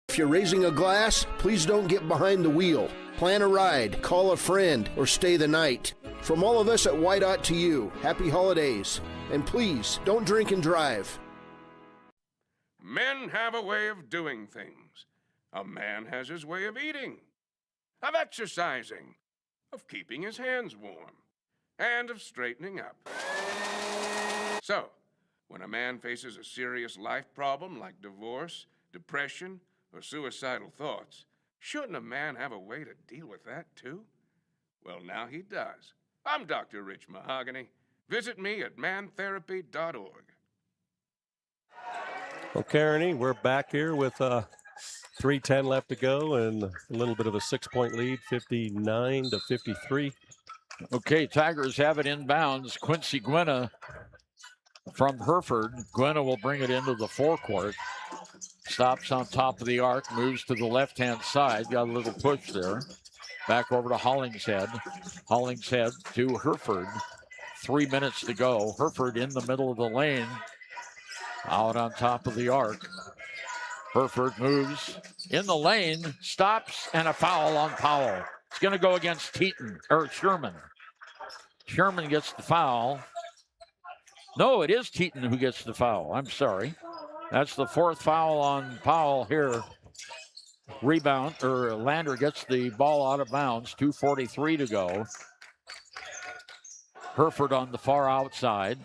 If you're raising a glass, please don't get behind the wheel. Plan a ride, call a friend, or stay the night. From all of us at White Dot to you, happy holidays. And please, don't drink and drive. Men have a way of doing things. A man has his way of eating, of exercising, of keeping his hands warm, and of straightening up. So, when a man faces a serious life problem like divorce, depression, or suicidal thoughts, shouldn't a man have a way to deal with that too? Well, now he does. I'm Dr. Rich Mahogany. Visit me at mantherapy.org. Well, Kearney, we're back here with 3:10 left to go and a little bit of a 6-point lead, 59-53. Okay, Tigers have it inbounds. Quincy Gwynna from Hereford. Gwynna will bring it into the forecourt. Stops on top of the arc, moves to the left-hand side. Got a little push there. Back over to Hollingshead. Hollingshead to Hereford. 3 minutes to go. Hereford in the middle of the lane. Out on top of the arc. Hereford moves in the lane, stops, and a foul on Powell. It's going to go against Sherman. Sherman gets the foul. No, it is Teton who gets the foul. I'm sorry. That's the 4th foul on Powell here. Lander gets the ball out of bounds. 2:43 to go. Hereford on the far outside.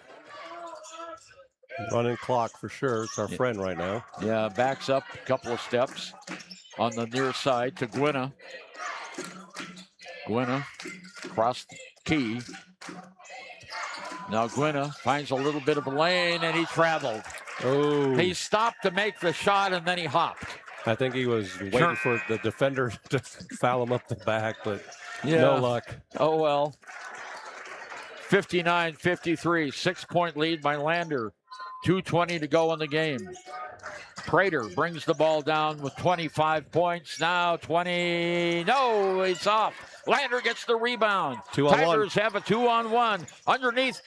Running clock for sure. It's our friend right now. Yeah, backs up a couple of steps on the near side to Gwynna. Gwynna across the key. Now Gwynna finds a little bit of a lane, and he traveled. Oh. He stopped to make the shot, and then he hopped. I think he was waiting for the defender to foul him up the back, but no luck. Oh, well. 59-53, 6-point lead by Lander. 2:20 to go in the game. Prater brings the ball down with 25 points. Now 20. No, it's off. Lander gets the rebound. Tigers have a 2-on-1. Underneath,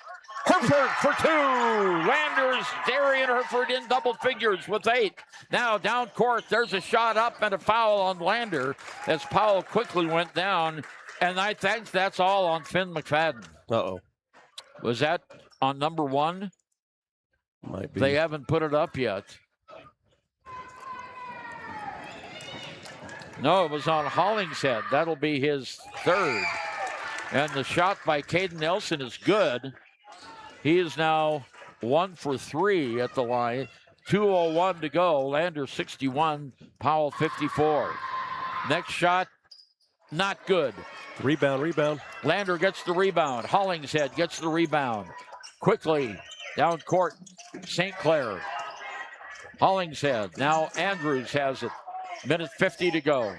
Herford for 2. Landers, Darian Herford in double figures with 8. Now down court, there's a shot up and a foul on Lander as Powell quickly went down. And I think that's all on Finn McFadden. Uh-oh. Was that on number 1? Might be. They haven't put it up yet. No, it was on Hollingshead. That'll be his third. And the shot by Caden Nelson is good. He is now 1 for 3 at the line. 2:01 to go. Lander 61, Powell 54. Next shot, not good. Rebound. Lander gets the rebound. Hollingshead gets the rebound. Quickly, down court, St. Clair. Hollingshead. Now Andrews has it. Minute 50 to go.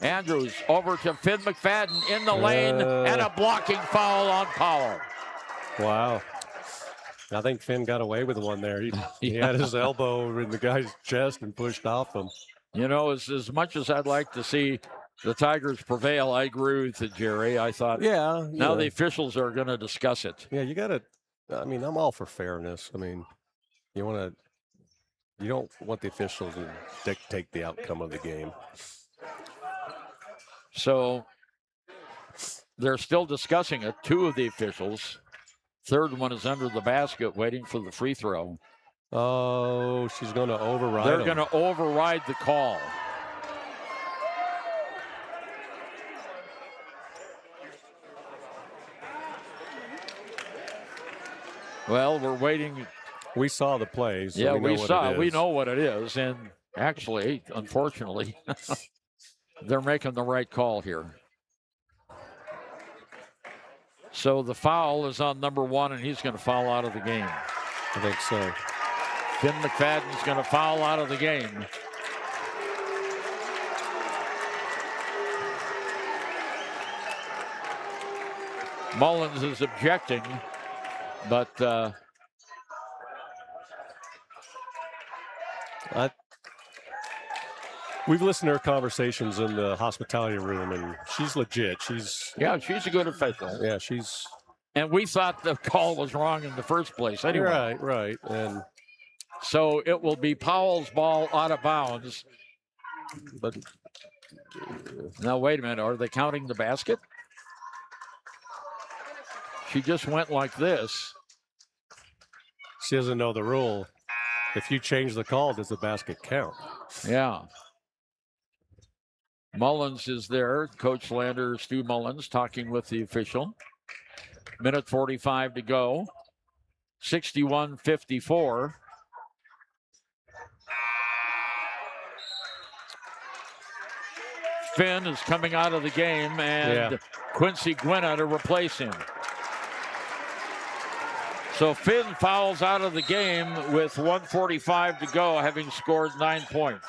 Andrews over to Finn McFadden in the lane, and a blocking foul on Powell. Wow. I think Finn got away with one there. He had his elbow in the guy's chest and pushed off him. You know, as much as I'd like to see the Tigers prevail, I agree with you, Jerry. I thought, now the officials are going to discuss it. Yeah, you got to, I'm all for fairness. You don't want the officials to dictate the outcome of the game. So they're still discussing it, 2 of the officials. Third one is under the basket waiting for the free throw. Oh, she's going to override They're going to override the call. Well, we're waiting. We saw the plays. So yeah, we saw. We know what it is. And actually, unfortunately, they're making the right call here. So the foul is on number 1, and he's going to foul out of the game. I think so. Finn McFadden's going to foul out of the game. Mullins is objecting, but we've listened to her conversations in the hospitality room, and she's legit. She's a good official. Yeah, she's. And we thought the call was wrong in the first place. Anyway, right, and so it will be Powell's ball out of bounds. But now wait a minute, are they counting the basket? She just went like this. She doesn't know the rule. If you change the call, does the basket count? Yeah. Mullins is there. Coach Lander, Stu Mullins, talking with the official. Minute 45 to go. 61-54. Finn is coming out of the game, and Quincy Gwynna to replace him. So Finn fouls out of the game with 1:45 to go, having scored 9 points.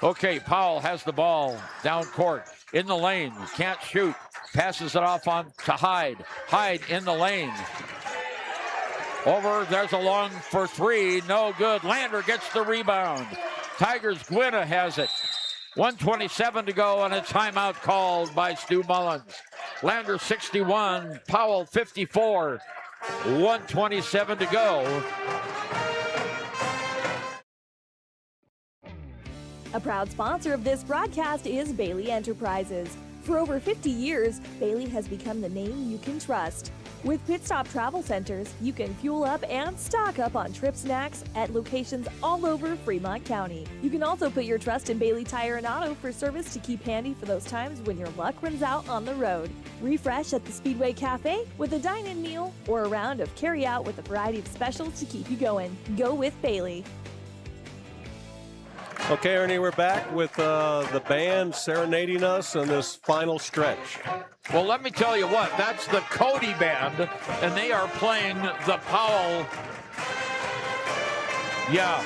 Okay, Powell has the ball down court, in the lane, can't shoot. Passes it off on to Hyde. Hyde in the lane. Over, there's a long for 3, no good. Lander gets the rebound. Tigers, Gwynna has it. 1:27 to go, and a timeout called by Stu Mullins. Lander 61, Powell 54, 1:27 to go. A proud sponsor of this broadcast is Bailey Enterprises. For over 50 years, Bailey has become the name you can trust. With Pit Stop Travel Centers, you can fuel up and stock up on trip snacks at locations all over Fremont County. You can also put your trust in Bailey Tire and Auto for service to keep handy for those times when your luck runs out on the road. Refresh at the Speedway Cafe with a dine-in meal or a round of carry-out with a variety of specials to keep you going. Go with Bailey. Okay, Ernie, we're back with the band serenading us on this final stretch. Well, let me tell you what, that's the Cody band, and they are playing the Powell. Yeah.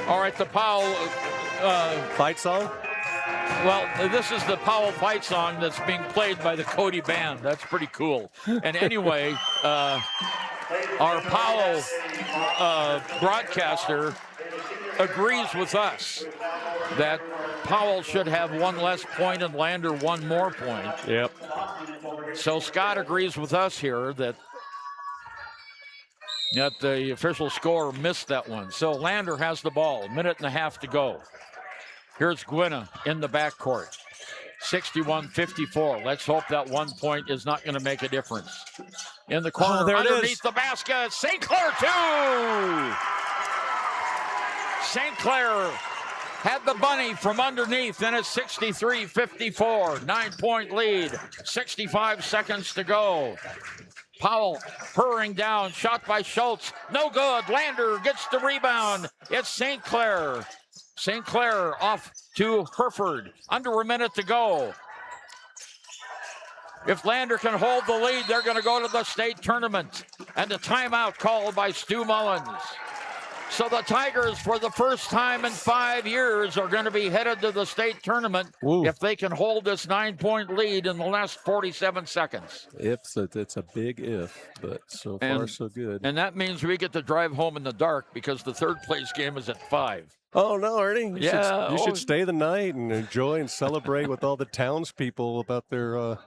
All right, the Powell. Fight song? Well, this is the Powell fight song that's being played by the Cody band. That's pretty cool. And anyway, our Powell broadcaster agrees with us that Powell should have 1 less point and Lander 1 more point. Yep. So Scott agrees with us here that the official score missed that one. So Lander has the ball, 1.5 to go. Here's Gwynna in the backcourt. 61-54. Let's hope that 1 point is not going to make a difference. In the corner, underneath the basket, St. Clair 2! St. Clair had the bunny from underneath, and it's 63-54. 9-point lead. 65 seconds to go. Powell hurrying down, shot by Schultz. No good. Lander gets the rebound. It's St. Clair. St. Clair off to Hereford. Under a minute to go. If Lander can hold the lead, they're going to go to the state tournament. And a timeout called by Stu Mullins. So the Tigers, for the first time in 5 years, are going to be headed to the state tournament if they can hold this 9-point lead in the last 47 seconds. It's a big if, but so far so good. And that means we get to drive home in the dark because the third place game is at 5. Oh, no, Ernie. You should Oh. stay the night and enjoy and celebrate with all the townspeople about their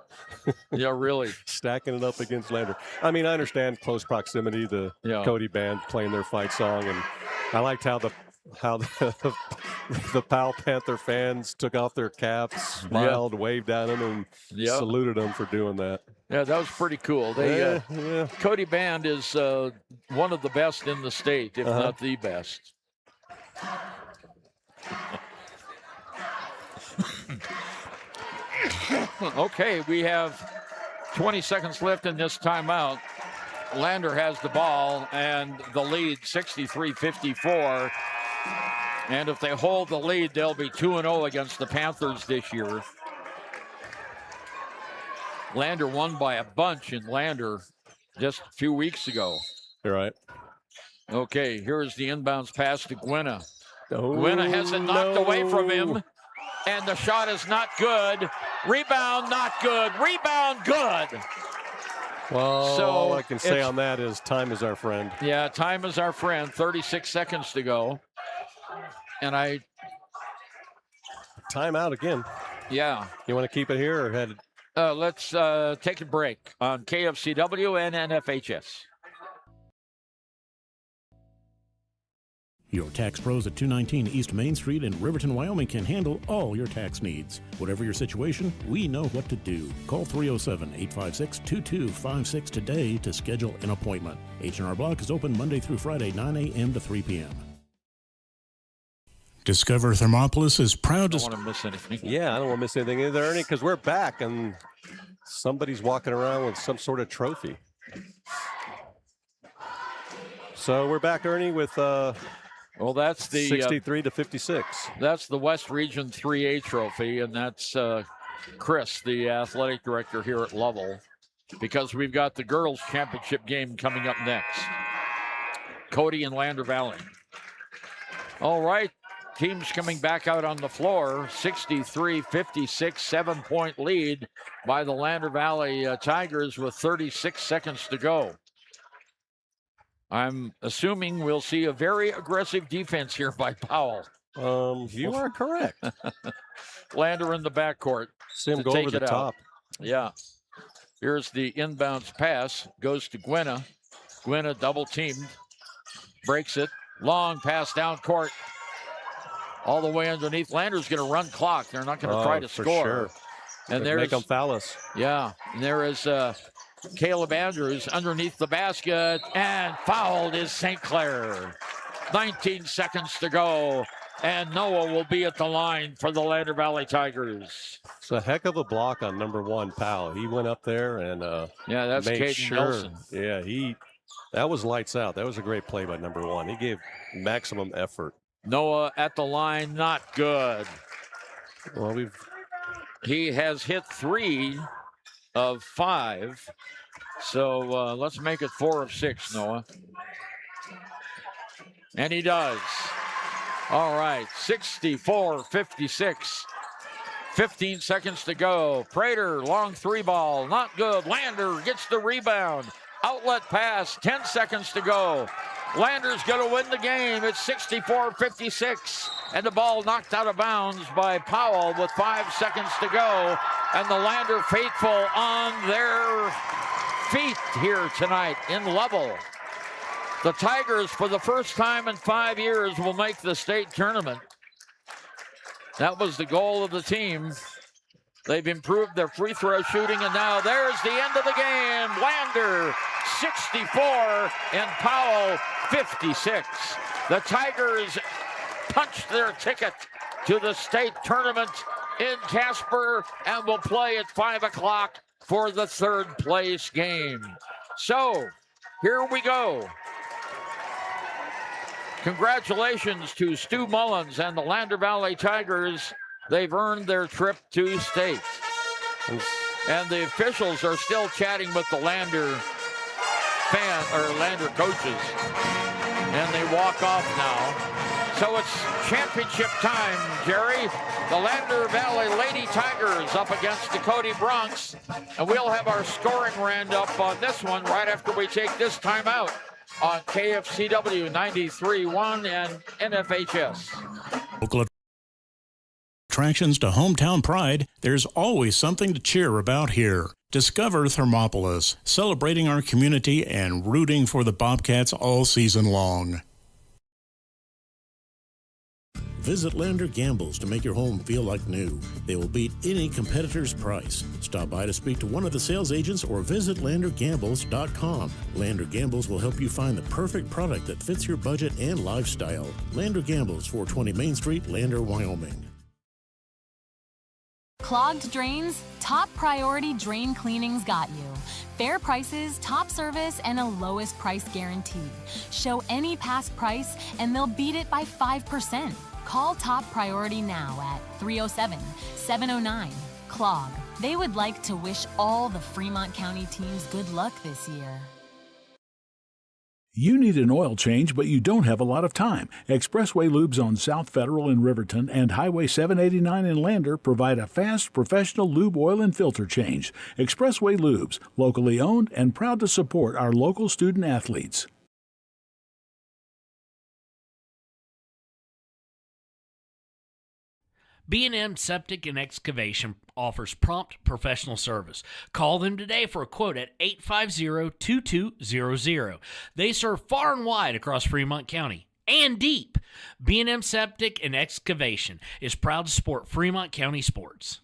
yeah, really stacking it up against Lander. I mean, I understand close proximity, the Cody band playing their fight song, and I liked how the Powell Panther fans took off their caps, smiled, waved at them, and saluted them for doing that. Yeah, that was pretty cool. They Cody band is one of the best in the state, if not the best. Okay, we have 20 seconds left in this timeout. Lander has the ball and the lead 63-54. And if they hold the lead, they'll be 2-0 against the Panthers this year. Lander won by a bunch in Lander just a few weeks ago. You're right. Okay, here's the inbounds pass to Gwynna. Oh, Gwynna has it knocked away from him, and the shot is not good. Rebound, not good. Rebound, good. Well, So all I can say on that is time is our friend. Yeah, time is our friend. 36 seconds to go. And Timeout again. Yeah. You want to keep it here or head? Let's take a break on KFCW and NFHS. Your tax pros at 219 East Main Street in Riverton, Wyoming can handle all your tax needs. Whatever your situation, we know what to do. Call 307-856-2256 today to schedule an appointment. H&R Block is open Monday through Friday, 9 a.m. to 3 p.m. Discover Thermopolis is proud to... I don't want to miss anything. Yeah, I don't want to miss anything either, Ernie, because we're back and somebody's walking around with some sort of trophy. So we're back, Ernie, with... Well, that's the 63-56. That's the West Region 3A trophy, and that's Chris, the athletic director here at Lovell, because we've got the girls' championship game coming up next. Cody and Lander Valley. All right, teams coming back out on the floor. 63-56, 7-point lead by the Lander Valley Tigers with 36 seconds to go. I'm assuming we'll see a very aggressive defense here by Powell. You are correct. Lander in the backcourt. See him go over the top. Yeah. Here's the inbounds pass. Goes to Gwynna. Gwynna double teamed. Breaks it. Long pass down court. All the way underneath. Lander's going to run clock. They're not going to try to score. Sure. And there's make them foul us. Yeah. And there is Caleb Andrews underneath the basket, and fouled is St. Clair. 19 seconds to go, and Noah will be at the line for the Lander Valley Tigers. It's a heck of a block on number 1, Powell. He went up there and that's made Caden sure. Nelson. Yeah, that was lights out. That was a great play by number 1. He gave maximum effort. Noah at the line, not good. Well, he has hit 3 of 5. So let's make it 4 of 6, Noah. And he does. All right, 64-56. 15 seconds to go. Prater, long 3 ball, not good. Lander gets the rebound. Outlet pass, 10 seconds to go. Lander's going to win the game. It's 64-56. And the ball knocked out of bounds by Powell with 5 seconds to go. And the Lander faithful on their feet here tonight in Lovell. The Tigers, for the first time in 5 years, will make the state tournament. That was the goal of the team. They've improved their free throw shooting, and now there's the end of the game. Lander 64 and Powell 56. The Tigers punched their ticket to the state tournament in Casper and will play at 5 o'clock for the third place game. So, here we go. Congratulations to Stu Mullins and the Lander Valley Tigers. They've earned their trip to state. And the officials are still chatting with the Lander Lander coaches. And they walk off now. So it's championship time, Jerry. The Lander Valley Lady Tigers up against the Cody Bronx. And we'll have our scoring roundup on this one right after we take this time out on KFCW 93.1 and NFHS. Local attractions to hometown pride, there's always something to cheer about here. Discover Thermopolis, celebrating our community and rooting for the Bobcats all season long. Visit Lander Gambles to make your home feel like new. They will beat any competitor's price. Stop by to speak to one of the sales agents or visit LanderGambles.com. Lander Gambles will help you find the perfect product that fits your budget and lifestyle. Lander Gambles, 420 Main Street, Lander, Wyoming. Clogged drains? Top Priority Drain Cleaning's got you. Fair prices, top service, and a lowest price guarantee. Show any past price and they'll beat it by 5%. Call Top Priority now at 307-709-CLOG. They would like to wish all the Fremont County teams good luck this year. You need an oil change, but you don't have a lot of time. Expressway Lubes on South Federal in Riverton and Highway 789 in Lander provide a fast, professional lube, oil, and filter change. Expressway Lubes, locally owned and proud to support our local student athletes. B&M Septic and Excavation offers prompt professional service. Call them today for a quote at 850-2200. They serve far and wide across Fremont County and deep. B&M Septic and Excavation is proud to support Fremont County sports.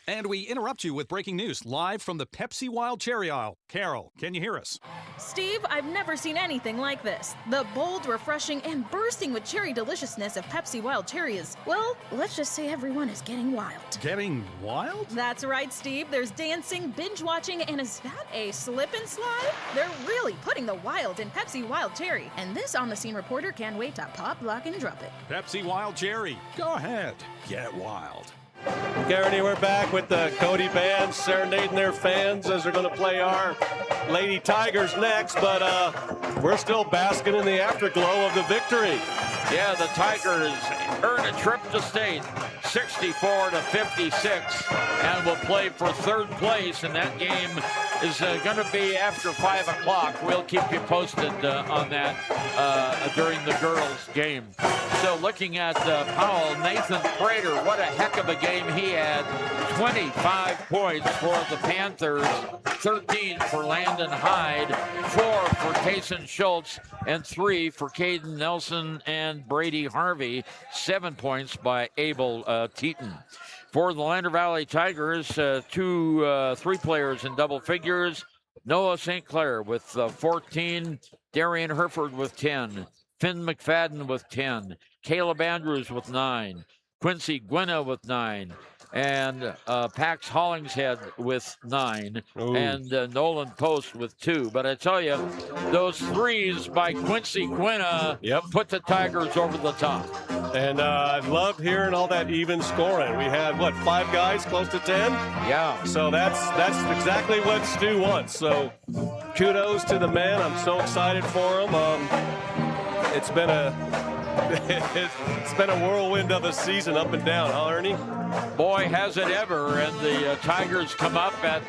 And we interrupt you with breaking news live from the Pepsi Wild Cherry Aisle. Carol, can you hear us? Steve, I've never seen anything like this. The bold, refreshing, and bursting with cherry deliciousness of Pepsi Wild Cherry is, well, let's just say everyone is getting wild. Getting wild? That's right, Steve. There's dancing, binge-watching, and is that a slip and slide? They're really putting the wild in Pepsi Wild Cherry. And this on-the-scene reporter can't wait to pop, lock, and drop it. Pepsi Wild Cherry. Go ahead. Get wild. Garrity, we're back with the Cody band serenading their fans as they're going to play our Lady Tigers next, but we're still basking in the afterglow of the victory. Yeah, the Tigers earn a trip to state, 64-56, and will play for third place, and that game is going to be after 5 o'clock. We'll keep you posted on that during the girls' game. So looking at Powell, Nathan Prater, what a heck of a game he had. 25 points for the Panthers, 13 for Landon Hyde, 4 for Kason Schultz, and 3 for Caden Nelson and Brady Harvey. 7 points by Abel Teton. For the Lander Valley Tigers, 3 players in double figures. Noah St. Clair with 14, Darian Herford with 10, Finn McFadden with 10, Caleb Andrews with 9, Quincy Gwynna with 9, and Pax Hollingshead with 9, and Nolan Post with 2. But I tell you, those threes by Quincy Gwynna put the Tigers over the top. And I love hearing all that even scoring. We had, 5 guys close to 10? Yeah. So that's exactly what Stu wants. So kudos to the man. I'm so excited for him. It's been a whirlwind of a season up and down, huh, Ernie? Boy, has it ever. And the Tigers come up at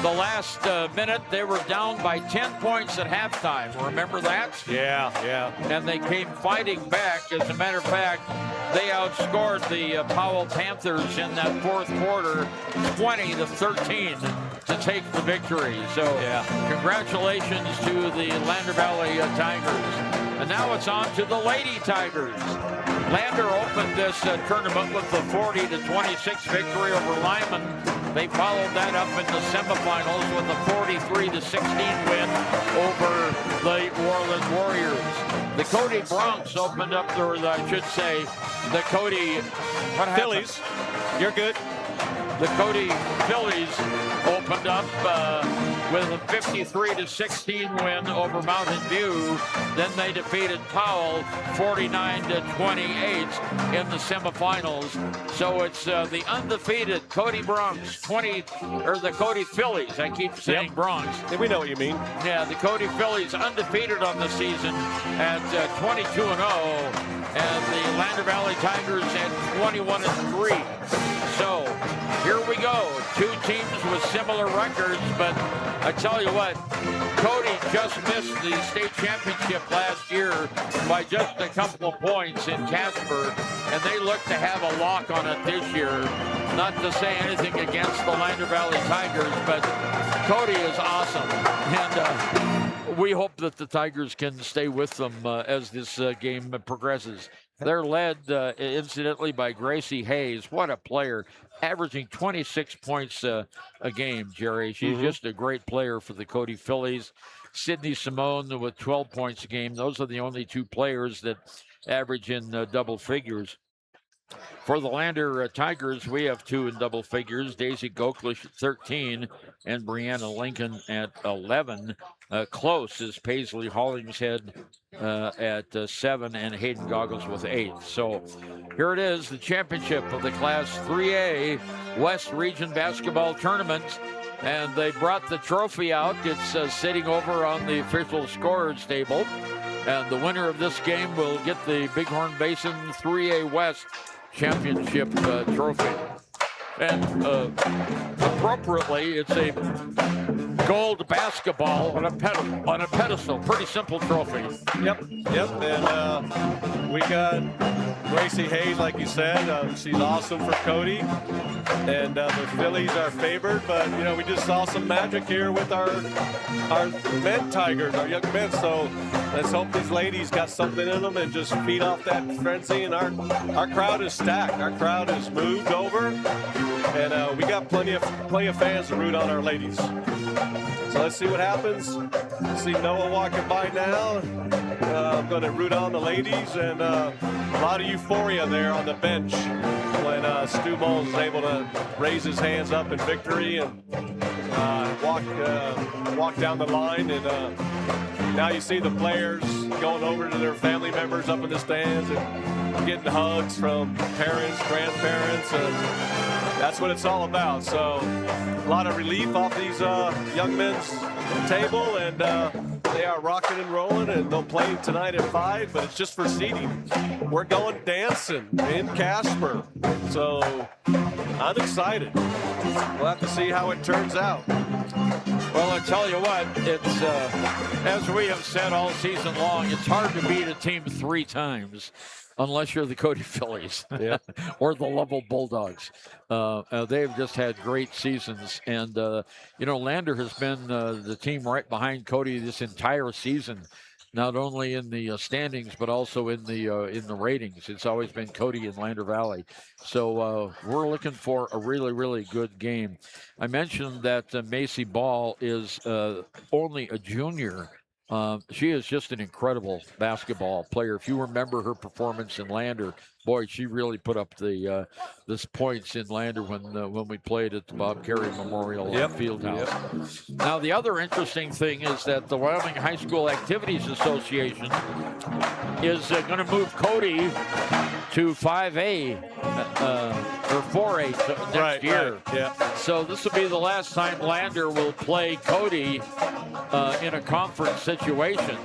the last minute. They were down by 10 points at halftime. Remember that? Yeah. And they came fighting back. As a matter of fact, they outscored the Powell Panthers in that fourth quarter 20-13 to take the victory. So congratulations to the Lander Valley Tigers. And now it's on to the Lady Tigers. Lander opened this tournament with the 40-26 victory over Lyman. They followed that up in the semifinals with a 43-16 win over the Worland Warriors. The Cody Bronx opened up, or I should say, the Cody Phillies. You're good. The Cody Phillies opened up with a 53-16 win over Mountain View. Then they defeated Powell 49-28 in the semifinals. So it's the undefeated Cody Bronx the Cody Phillies. I keep saying Bronx. Yeah, we know what you mean. Yeah, the Cody Phillies undefeated on the season at 22-0, and the Lander Valley Tigers at 21-3. So here we go. Two teams with similar records, but I tell you what, Cody just missed the state championship last year by just a couple of points in Casper, and they look to have a lock on it this year. Not to say anything against the Lander Valley Tigers, but Cody is awesome, and we hope that the Tigers can stay with them as this game progresses. They're led, incidentally, by Gracie Hayes. What a player, averaging 26 points a game, Jerry. She's just a great player for the Cody Phillies. Sydney Simone with 12 points a game. Those are the only two players that average in double figures. For the Lander Tigers, we have two in double figures. Daisy Goklish at 13 and Brianna Lincoln at 11. Close is Paisley Hollingshead at 7 and Hayden Goggles with 8. So here it is, the championship of the Class 3A West Region Basketball Tournament. And they brought the trophy out. It's sitting over on the official scorers table. And the winner of this game will get the Bighorn Basin 3A West Championship trophy. And appropriately, it's a gold basketball on a pedestal. Pretty simple trophy. Yep. And we got Gracie Hayes, like you said. She's awesome for Cody. And the Phillies are favored, but we just saw some magic here with our men Tigers, our young men. So let's hope these ladies got something in them and just feed off that frenzy. And our crowd is stacked. Our crowd is moved over, and we got plenty of fans to root on our ladies. So let's see what happens. See Noah walking by now. I'm going to root on the ladies, and a lot of euphoria there on the bench when Stu Moles is able to raise his hands up in victory and walk down the line. And now you see the players going over to their family members up in the stands and getting hugs from parents, grandparents, and that's what it's all about. So a lot of relief off these young men's table, and they are rocking and rolling, and they'll play tonight at 5, but it's just for seating. We're going dancing in Casper, so I'm excited. We'll have to see how it turns out. Well, I tell you what, it's as we have said all season long, it's hard to beat a team 3 times. Unless you're the Cody Phillies or the Lovell Bulldogs. They've just had great seasons. And, Lander has been the team right behind Cody this entire season, not only in the standings, but also in the ratings. It's always been Cody and Lander Valley. So we're looking for a really, really good game. I mentioned that Macy Ball is only a junior. She is just an incredible basketball player. If you remember her performance in Lander, boy, she really put up the points in Lander when we played at the Bob Carey Memorial Fieldhouse. Now, the other interesting thing is that the Wyoming High School Activities Association is going to move Cody to 5A or 4A next year. So this will be the last time Lander will play Cody in a conference situation.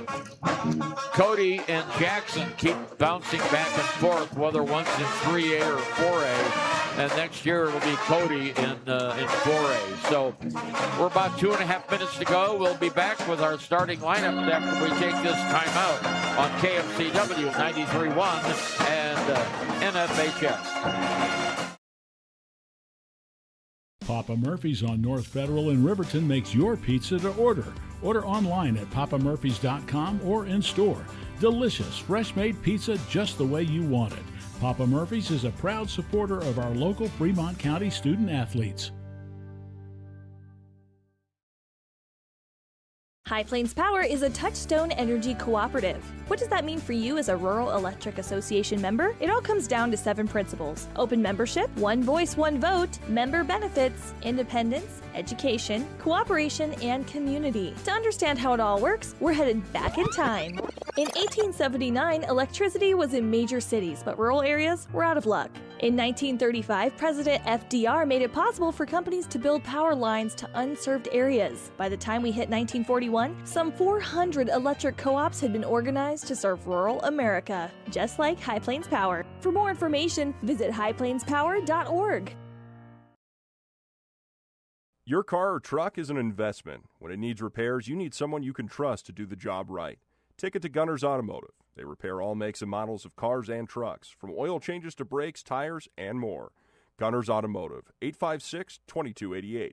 Cody and Jackson keep bouncing back and forth, whether one's in 3A or 4A, and next year it'll be Cody in 4A. So we're about 2.5 minutes to go. We'll be back with our starting lineup after we take this timeout on KFCW 93.1 and NFHS. Papa Murphy's on North Federal in Riverton makes your pizza to order. Order online at papamurphys.com or in store. Delicious, fresh-made pizza just the way you want it. Papa Murphy's is a proud supporter of our local Fremont County student athletes. High Plains Power is a Touchstone Energy cooperative. What does that mean for you as a Rural Electric Association member? It all comes down to 7 principles: open membership, one voice, one vote, member benefits, independence, education, cooperation, and community. To understand how it all works, we're headed back in time. In 1879, electricity was in major cities, but rural areas were out of luck. In 1935, President FDR made it possible for companies to build power lines to unserved areas. By the time we hit 1941, some 400 electric co-ops had been organized to serve rural America, just like High Plains Power. For more information, visit highplainspower.org. Your car or truck is an investment. When it needs repairs, you need someone you can trust to do the job right. Take it to Gunners Automotive. They repair all makes and models of cars and trucks, from oil changes to brakes, tires, and more. Gunners Automotive, 856-2288.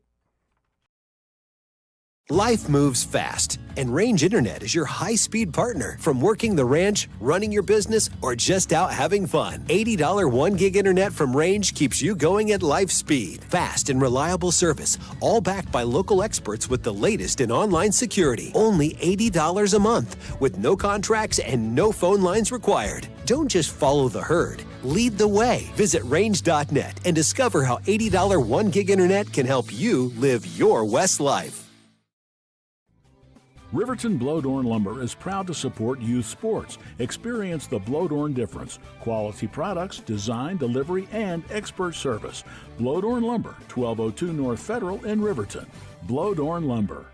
Life moves fast, and Range Internet is your high-speed partner. From working the ranch, running your business, or just out having fun, $80 1-gig internet from Range keeps you going at life speed. Fast and reliable service, all backed by local experts with the latest in online security. Only $80 a month, with no contracts and no phone lines required. Don't just follow the herd. Lead the way. Visit range.net and discover how $80 1-gig internet can help you live your West life. Riverton Blowdorn Lumber is proud to support youth sports. Experience the Blowdorn difference. Quality products, design, delivery, and expert service. Blowdorn Lumber, 1202 North Federal in Riverton. Blowdorn Lumber.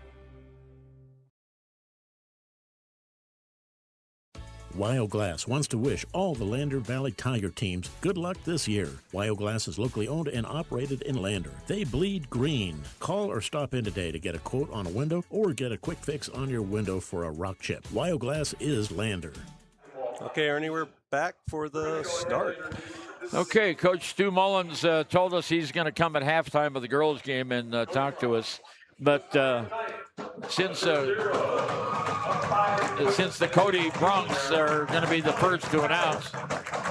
Wyoglass wants to wish all the Lander Valley Tiger teams good luck this year. Wyoglass is locally owned and operated in Lander. They bleed green. Call or stop in today to get a quote on a window or get a quick fix on your window for a rock chip. Wyoglass is Lander. Okay, Ernie, we're back for the start. Okay, Coach Stu Mullins told us he's going to come at halftime of the girls' game and talk to us. But since the Cody Bronx are going to be the first to announce,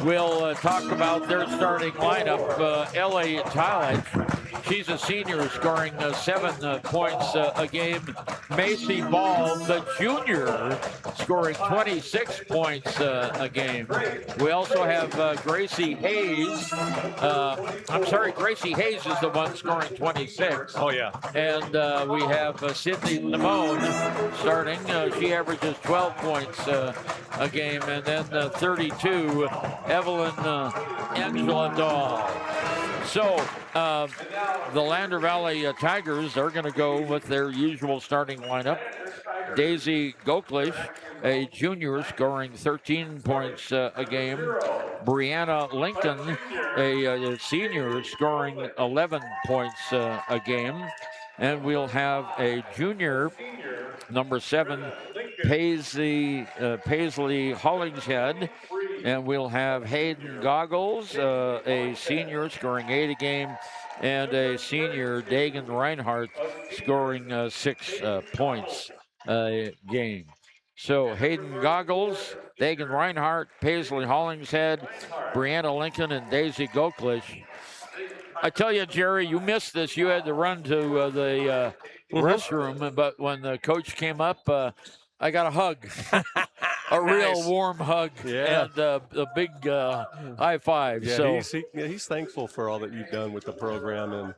we'll talk about their starting lineup. LVHS, she's a senior, scoring 7 points a game. Macy Ball, the junior, scoring 26 points a game. We also have Gracie Hayes. Gracie Hayes is the one scoring 26. Oh, yeah. And we have Sydney Limone starting. She averages 12 points a game. And then 32, Evelyn Angela Dahl. So the Lander Valley Tigers are going to go with their usual starting lineup. Daisy Goklish, a junior, scoring 13 points a game. Brianna Lincoln, a senior, scoring 11 points a game. And we'll have a junior, number 7, Paisley Hollingshead. And we'll have Hayden Goggles, a senior, scoring 8 a game. And a senior, Dagan Reinhardt, scoring 6 points a game. So Hayden Goggles, Dagan Reinhardt, Paisley Hollingshead, Brianna Lincoln, and Daisy Goklish. I tell you, Jerry, you missed this. You had to run to the restroom, but when the coach came up, I got a hug, a real warm hug, and a big high five. Yeah, so he's thankful for all that you've done with the program, and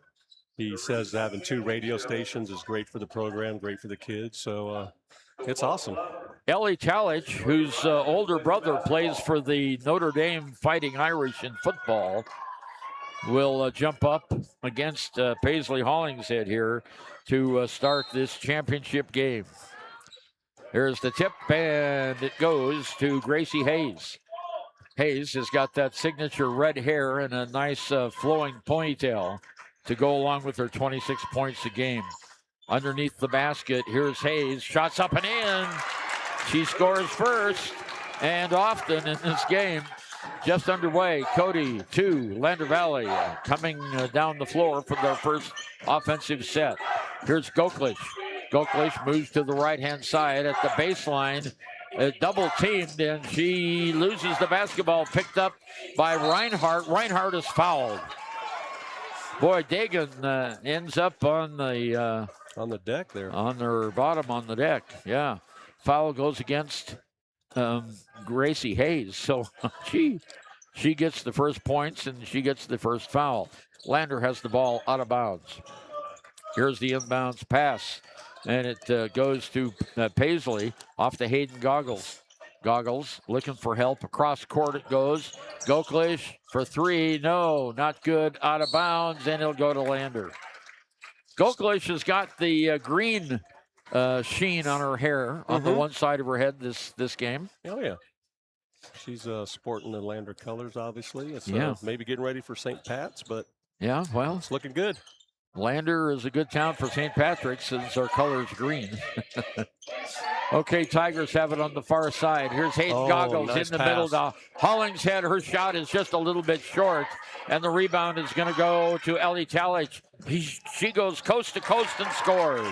he says having 2 radio stations is great for the program, great for the kids. So it's awesome. Ellie Talich, whose older brother plays for the Notre Dame Fighting Irish in football, will jump up against Paisley Hollingshead here to start this championship game. Here's the tip, and it goes to Gracie Hayes. Hayes has got that signature red hair and a nice flowing ponytail to go along with her 26 points a game. Underneath the basket, here's Hayes. Shots up and in. She scores first and often in this game. Just underway, Cody 2, Lander Valley coming down the floor for their first offensive set. Here's Goklish. Goklish moves to the right-hand side at the baseline. double teamed, and she loses the basketball, picked up by Reinhardt. Reinhardt is fouled. Boy, Dagan ends up on the deck there. On their bottom on the deck, yeah. Foul goes against Gracie Hayes. So she gets the first points and she gets the first foul. Lander has the ball out of bounds. Here's the inbounds pass, and it goes to Paisley off the Hayden Goggles. Goggles looking for help. Across court it goes. Goklish for three. No, not good. Out of bounds, and it'll go to Lander. Goklish has got the green sheen on her hair on the one side of her head this game. Oh, yeah. She's sporting the Lander colors, obviously. It's maybe getting ready for St. Pat's, but yeah, well, it's looking good. Lander is a good town for St. Patrick's since our color's green. Okay, Tigers have it on the far side. Here's Hayden Goggles nice in the pass. middle now. Hollingshead, her shot is just a little bit short, and the rebound is going to go to Ellie Talich. She goes coast to coast and scores.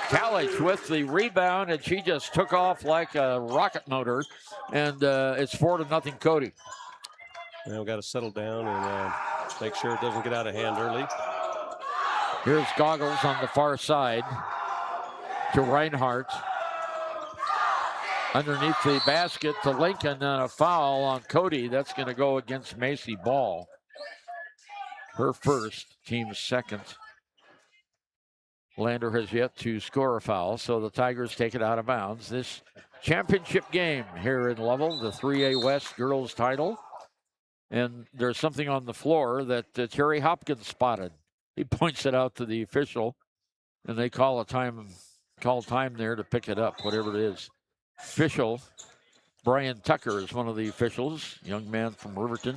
Talich with the rebound, and she just took off like a rocket motor, and it's 4-0 Cody. We've got to settle down and make sure it doesn't get out of hand early. Here's Goggles on the far side to Reinhardt. Underneath the basket to Lincoln, and a foul on Cody. That's going to go against Macy Ball. Her first, team's second. Lander has yet to score a foul, so the Tigers take it out of bounds. This championship game here in Lovell, the 3A West girls title. And there's something on the floor that Terry Hopkins spotted. He points it out to the official, and they call time there to pick it up, whatever it is. Official Brian Tucker is one of the officials, young man from Riverton.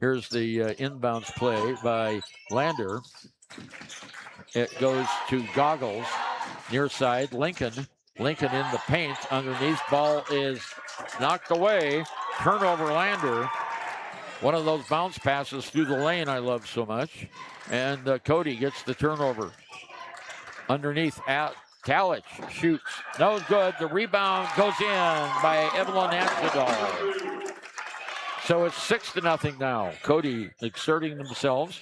Here's the inbounds play by Lander. It goes to Goggles, near side. Lincoln in the paint. Underneath, ball is knocked away. Turnover, Lander. One of those bounce passes through the lane I love so much. And Cody gets the turnover. Underneath, Talich shoots. No good. The rebound goes in by Evelyn Amsterdal. So it's 6-0 now. Cody exerting themselves.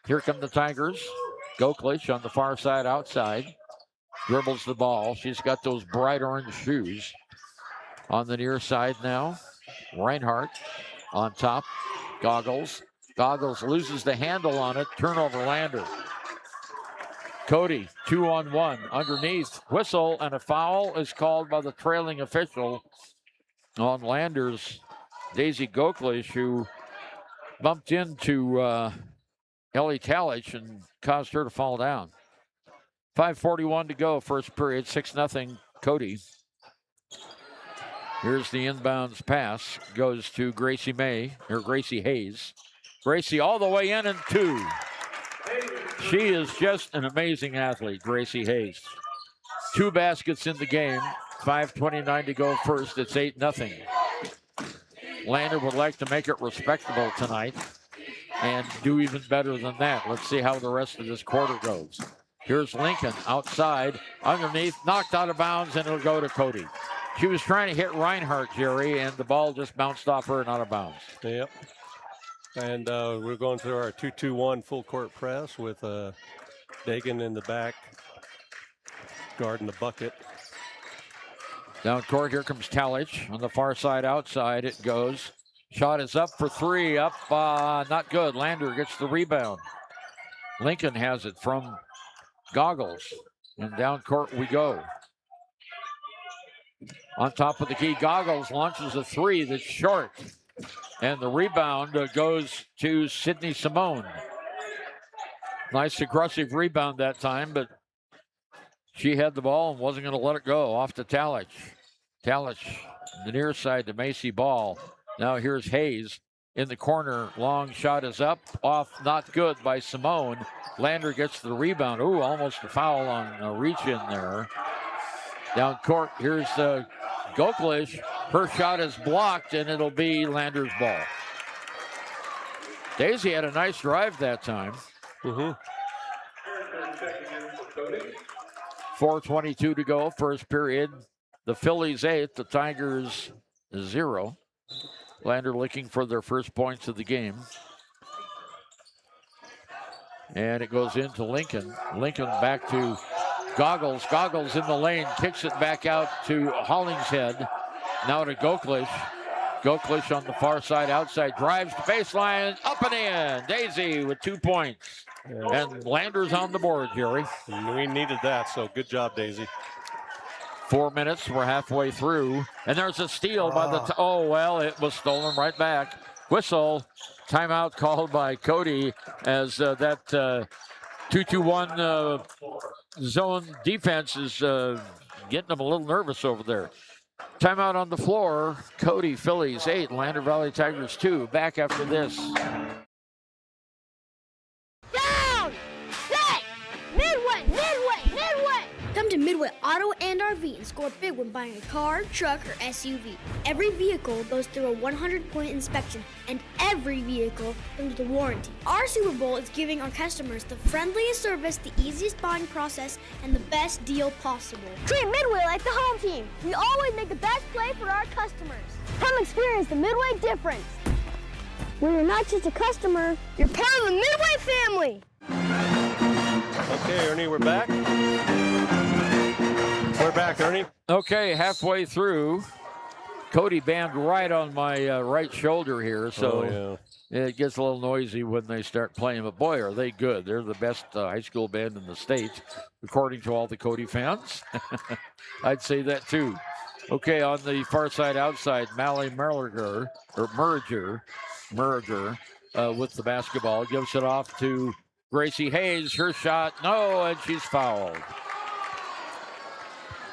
Here come the Tigers. Goklish on the far side outside. Dribbles the ball. She's got those bright orange shoes. On the near side now. Reinhardt on top. Goggles loses the handle on it. Turnover, Lander. Cody, 2-on-1. Underneath, whistle, and a foul is called by the trailing official on Lander's Daisy Goklish, who bumped into Ellie Talich and caused her to fall down. 5:41 to go, first period, 6-0 Cody. Here's the inbounds pass, goes to Gracie Hayes. Gracie all the way in and two. She is just an amazing athlete, Gracie Hayes. 2 baskets in the game, 5:29 to go first, it's 8-0. Lander would like to make it respectable tonight and do even better than that. Let's see how the rest of this quarter goes. Here's Lincoln outside, underneath, knocked out of bounds, and it'll go to Cody. She was trying to hit Reinhardt, Jerry, and the ball just bounced off her and out of bounds. Yep. And we're going through our 2-2-1 full court press with Dagan in the back, guarding the bucket. Down court, here comes Talich on the far side outside. It goes. Shot is up for 3, up, not good. Lander gets the rebound. Lincoln has it from Goggles, and down court we go. On top of the key, Goggles launches a 3 that's short. And the rebound goes to Sydney Simone. Nice aggressive rebound that time, but she had the ball and wasn't going to let it go. Off to Talich. Talich, the near side to Macy Ball. Now here's Hayes in the corner. Long shot is up, off, not good by Simone. Lander gets the rebound. Ooh, almost a foul on a reach in there. Down court, here's Goklish. Her shot is blocked, and it'll be Lander's ball. Daisy had a nice drive that time. 4:22 to go, first period. The Phillies 8, the Tigers 0. Lander looking for their first points of the game. And it goes into Lincoln. Lincoln back to Goggles. Goggles in the lane, kicks it back out to Hollingshead. Now to Goklish. Goklish on the far side, outside, drives to baseline, up and in. Daisy with 2 points. Yeah. And Lander's on the board, Jerry. We needed that, so good job, Daisy. 4 minutes, we're halfway through. And there's a steal by the, oh, well, it was stolen right back. Whistle, timeout called by Cody as that 2-2-1 zone defense is getting them a little nervous over there. Timeout on the floor. Cody, Phillies 8, Lander Valley Tigers 2. Back after this. Down! Set! Midway! Midway! Midway! Come to Midway Auto and RV and score big when buying a car, truck, or SUV. Every vehicle goes through a 100-point inspection, and every vehicle comes with a warranty. Our Super Bowl is giving our customers the friendliest service, the easiest buying process, and the best deal possible. Treat Midway like the home team. We always make the best play for our customers. Come experience the Midway difference. Where you're not just a customer, you're part of the Midway family. Okay, Ernie, we're back. We're back, Ernie. Okay, halfway through. Cody banged right on my right shoulder here, so it gets a little noisy when they start playing. But boy, are they good. They're the best high school band in the state, according to all the Cody fans. I'd say that too. Okay, on the far side outside, Mally Merger with the basketball. Gives it off to Gracie Hayes. Her shot, no, and she's fouled.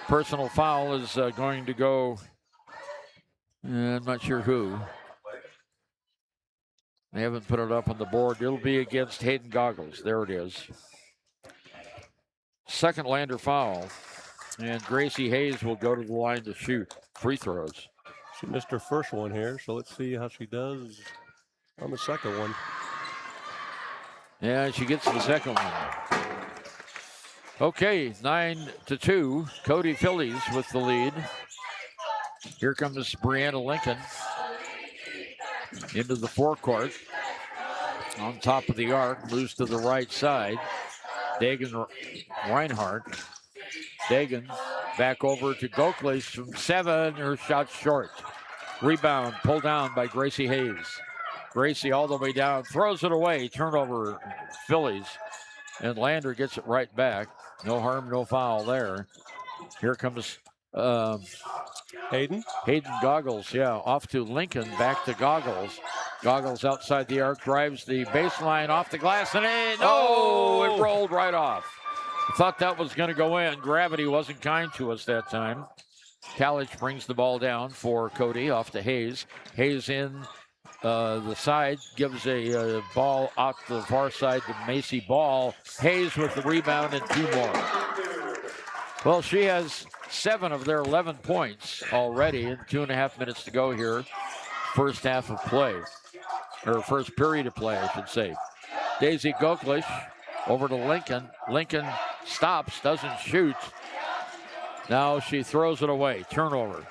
Personal foul is going to go, I'm not sure who. They haven't put it up on the board. It'll be against Hayden Goggles. There it is. Second Lander foul. And Gracie Hayes will go to the line to shoot free throws. She missed her first one here, so let's see how she does on the second one. Yeah, she gets the second one. Okay, 9-2. Cody Phillies with the lead. Here comes Brianna Lincoln into the forecourt. On top of the arc, moves to the right side. Dagan Reinhardt. Dagan back over to Goklish from 7. Her shot short. Rebound pulled down by Gracie Hayes. Gracie all the way down, throws it away. Turnover, Phillies. And Lander gets it right back. No harm, no foul there. Here comes Hayden Goggles, off to Lincoln, back to Goggles. Goggles outside the arc, drives the baseline off the glass and in. Oh, it rolled right off. I thought that was going to go in. Gravity wasn't kind to us that time. Kalich brings the ball down for Cody, off to Hayes. Hayes in the side, gives a ball out the far side to Macy Ball. Hayes with the rebound and 2 more. Well, she has 7 of their 11 points already in 2.5 minutes to go here. First half of play, or first period of play, I should say. Daisy Goklish over to Lincoln. Lincoln stops, doesn't shoot. Now she throws it away. Turnover.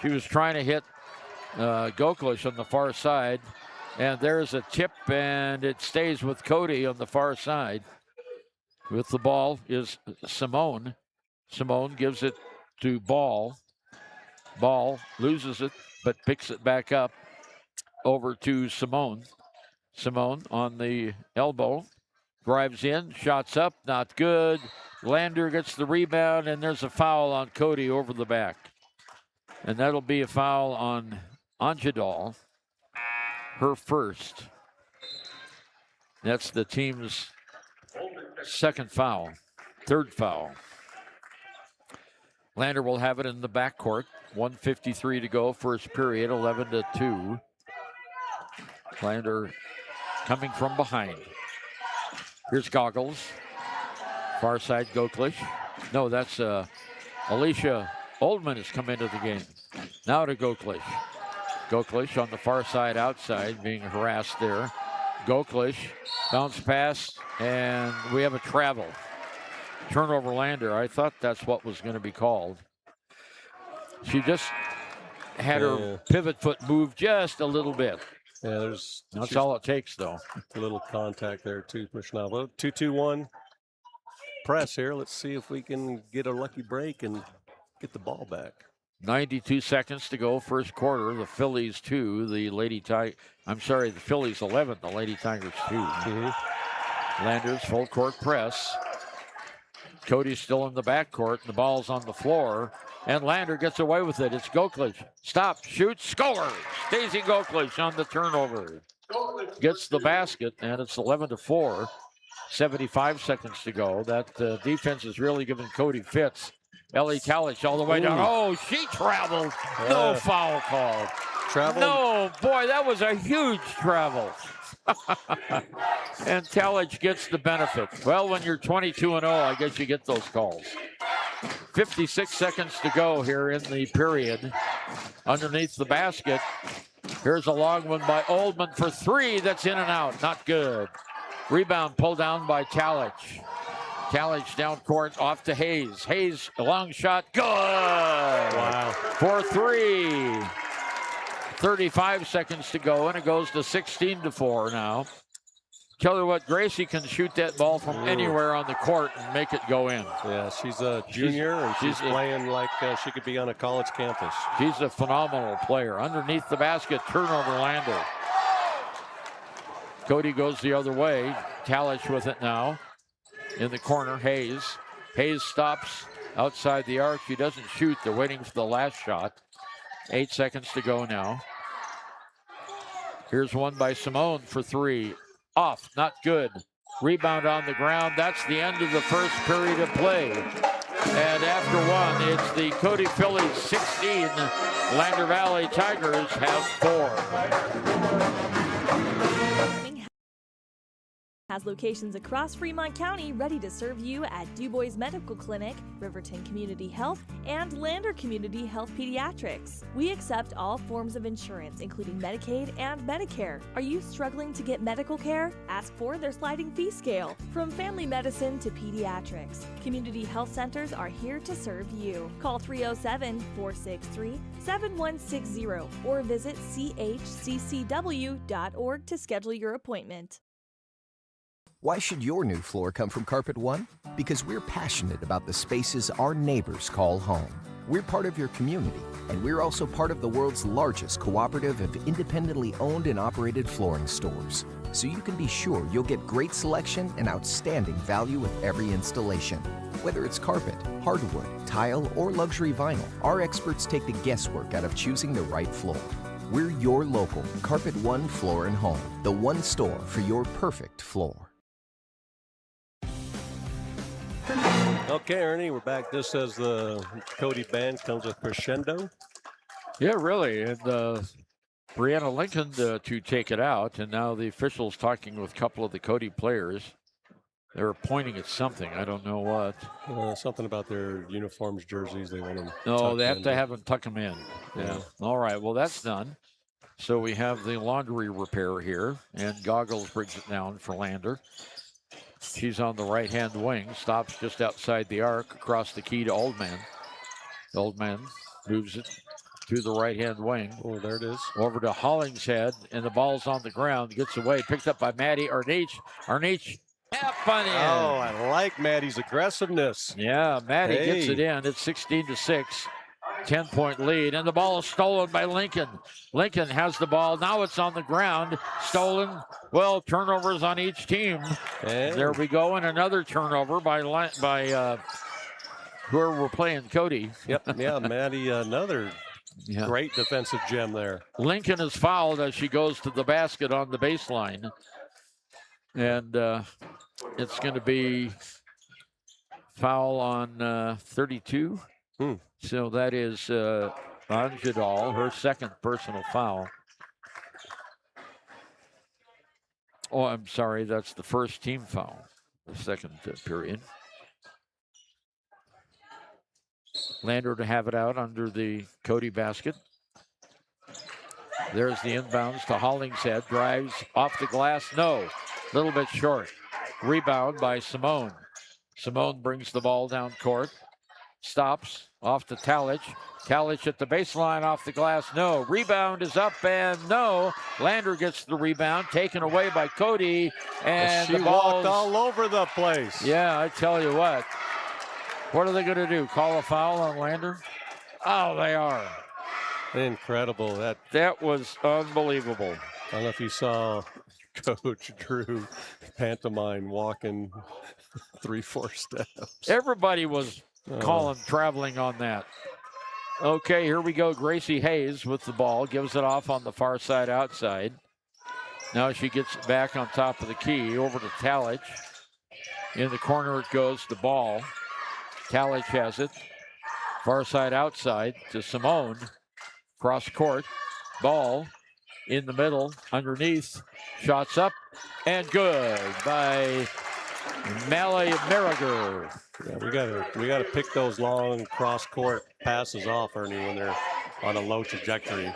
She was trying to hit Goklish on the far side, and there's a tip, and it stays with Cody on the far side. With the ball is Simone. Simone gives it to Ball. Ball loses it, but picks it back up over to Simone. Simone on the elbow, drives in, shots up, not good. Lander gets the rebound, and there's a foul on Cody over the back. And that'll be a foul on Anjadal, her first. That's the team's second foul, third foul. Lander will have it in the backcourt. 1:53 to go, first period, 11-2. Lander coming from behind. Here's Goggles. Far side, Goklish. No, that's Alicia Oldman has come into the game. Now to Goklish. Goklish on the far side outside, being harassed there. Goklish, bounce pass, and we have a travel. Turnover Lander. I thought that's what was going to be called. She just had her pivot foot move just a little bit. Yeah, that's all it takes, though. A little contact there, too, Mishnava. 2-2-1 press here. Let's see if we can get a lucky break and get the ball back. 92 seconds to go, first quarter. The Phillies 2, the Phillies 11, the Lady Tigers 2. Landers full court press. Cody's still in the backcourt, and the ball's on the floor. And Lander gets away with it. It's Goklich. Stop, shoots, scores. Daisy Goklich on the turnover. Gets the basket, and it's 11-4. 75 seconds to go. That defense is really giving Cody fits. Ellie Talich all the way down. Oh, she traveled. No foul called. Travel? No, boy, that was a huge travel. And Talich gets the benefit. Well, when you're 22-0, I guess you get those calls. 56 seconds to go here in the period. Underneath the basket. Here's a long one by Oldman for three. That's in and out. Not good. Rebound pulled down by Talich. Talich down court off to Hayes. Hayes, a long shot. Good. Wow. For three. 35 seconds to go, and it goes to 16-4 now. Tell you what, Gracie can shoot that ball from anywhere on the court and make it go in. Yeah, she's a junior, and she's playing like she could be on a college campus. She's a phenomenal player. Underneath the basket, turnover Lander. Cody goes the other way. Talich with it now. In the corner, Hayes. Hayes stops outside the arc. She doesn't shoot. They're waiting for the last shot. 8 seconds to go now. Here's one by Simone for three. Off, not good. Rebound on the ground. That's the end of the first period of play. And after one, it's the Cody Phillies 16. Lander Valley Tigers have 4. Has locations across Fremont County ready to serve you at DuBois Medical Clinic, Riverton Community Health, and Lander Community Health Pediatrics. We accept all forms of insurance, including Medicaid and Medicare. Are you struggling to get medical care? Ask for their sliding fee scale. From family medicine to pediatrics, community health centers are here to serve you. Call 307-463-7160 or visit chccw.org to schedule your appointment. Why should your new floor come from Carpet One? Because we're passionate about the spaces our neighbors call home. We're part of your community, and we're also part of the world's largest cooperative of independently owned and operated flooring stores. So you can be sure you'll get great selection and outstanding value with every installation. Whether it's carpet, hardwood, tile, or luxury vinyl, our experts take the guesswork out of choosing the right floor. We're your local Carpet One Floor and Home, the one store for your perfect floor. Okay, Ernie, we're back just as the Cody band comes with crescendo. Yeah, really. And Brianna Lincoln to take it out. And now the officials talking with a couple of the Cody players. They're pointing at something. I don't know what. Something about their uniforms, jerseys. They want them. No, they have to have them tuck them in. Yeah. All right. Well, that's done. So we have the laundry repair here. And Goggles brings it down for Lander. She's on the right-hand wing, stops just outside the arc, across the key to Oldman. Oldman moves it to the right-hand wing. Oh, there it is. Over to Hollingshead, and the ball's on the ground. Gets away, picked up by Maddie Arnich. Arnich, tap on in. Oh, I like Maddie's aggressiveness. Yeah, Maddie gets it in. It's 16-6. 10-point lead, and the ball is stolen by Lincoln. Lincoln has the ball. Now it's on the ground. Stolen. Well, turnovers on each team. And there we go, and another turnover by whoever we're playing, Cody. Yep, yeah, Maddie, another great defensive gem there. Lincoln is fouled as she goes to the basket on the baseline. And it's going to be foul on 32. So that is Anjadal, her second personal foul. Oh, I'm sorry, that's the first team foul, the second period. Lander to have it out under the Cody basket. There's the inbounds to Hollingshead, drives off the glass, no, a little bit short. Rebound by Simone. Simone brings the ball down court. Stops off to Talich. Talich at the baseline off the glass. No. Rebound is up and no. Lander gets the rebound. Taken away by Cody. And she walked all over the place. Yeah, I tell you what. What are they going to do? Call a foul on Lander? Oh, they are. Incredible. That was unbelievable. I don't know if you saw Coach Drew pantomime walking 3-4 steps. Everybody was calling traveling on that. Okay, here we go. Gracie Hayes with the ball. Gives it off on the far side outside. Now she gets it back on top of the key. Over to Talich. In the corner it goes. The ball. Talich has it. Far side outside to Simone. Cross court. Ball in the middle. Underneath. Shots up. And good by Mally Merriger. Yeah, we gotta pick those long cross court passes off, Ernie, when they're on a low trajectory.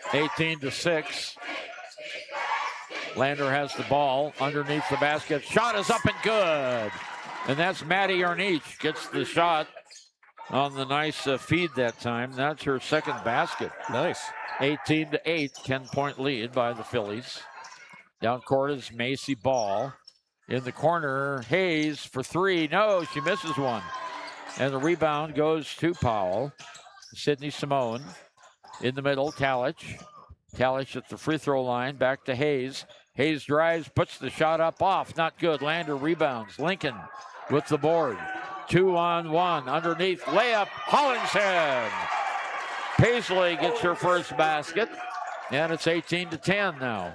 18-6. Lander has the ball underneath the basket. Shot is up and good. And that's Maddie Arnich gets the shot on the nice feed that time. That's her second basket. Nice. 18-8, 10-point lead by the Phillies. Down court is Macy Ball. In the corner, Hayes for three. No, she misses one. And the rebound goes to Powell. Sydney Simone. In the middle, Talich. Talich at the free throw line. Back to Hayes. Hayes drives, puts the shot up off. Not good. Lander rebounds. Lincoln with the board. 2-on-1. Underneath. Layup. Hollingshead. Paisley gets her first basket. And it's 18-10 now.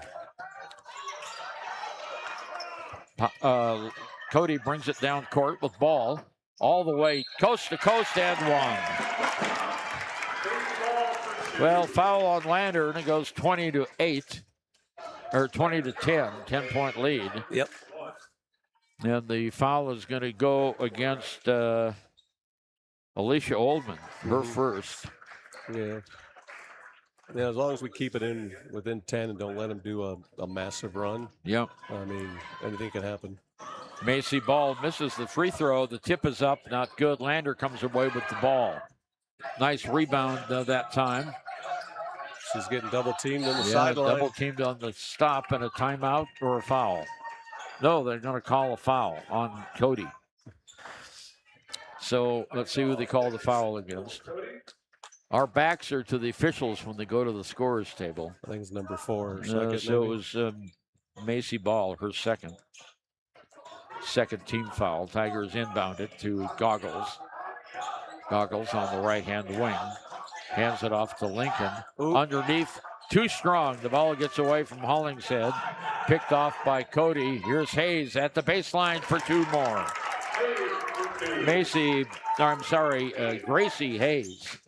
Cody brings it down court with ball all the way coast to coast and one. Well, foul on Lander and it goes 20-8 or 20-10, 10-point lead. Yep. And the foul is going to go against Alicia Oldman, her first. Yeah. Yeah, as long as we keep it in within 10 and don't let them do a massive run. Yep. I mean, anything can happen. Macy Ball misses the free throw. The tip is up, not good. Lander comes away with the ball. Nice rebound that time. She's getting double teamed on the sideline. Double teamed on the stop and a timeout or a foul. No, they're going to call a foul on Cody. So let's see who they call the foul against. Our backs are to the officials when they go to the scorer's table. I think it's number 4. So it was Macy Ball, her second team foul. Tigers inbound it to Goggles. Goggles on the right-hand wing. Hands it off to Lincoln. Ooh. Underneath, too strong. The ball gets away from Hollingshead. Picked off by Cody. Here's Hayes at the baseline for two more. Gracie Hayes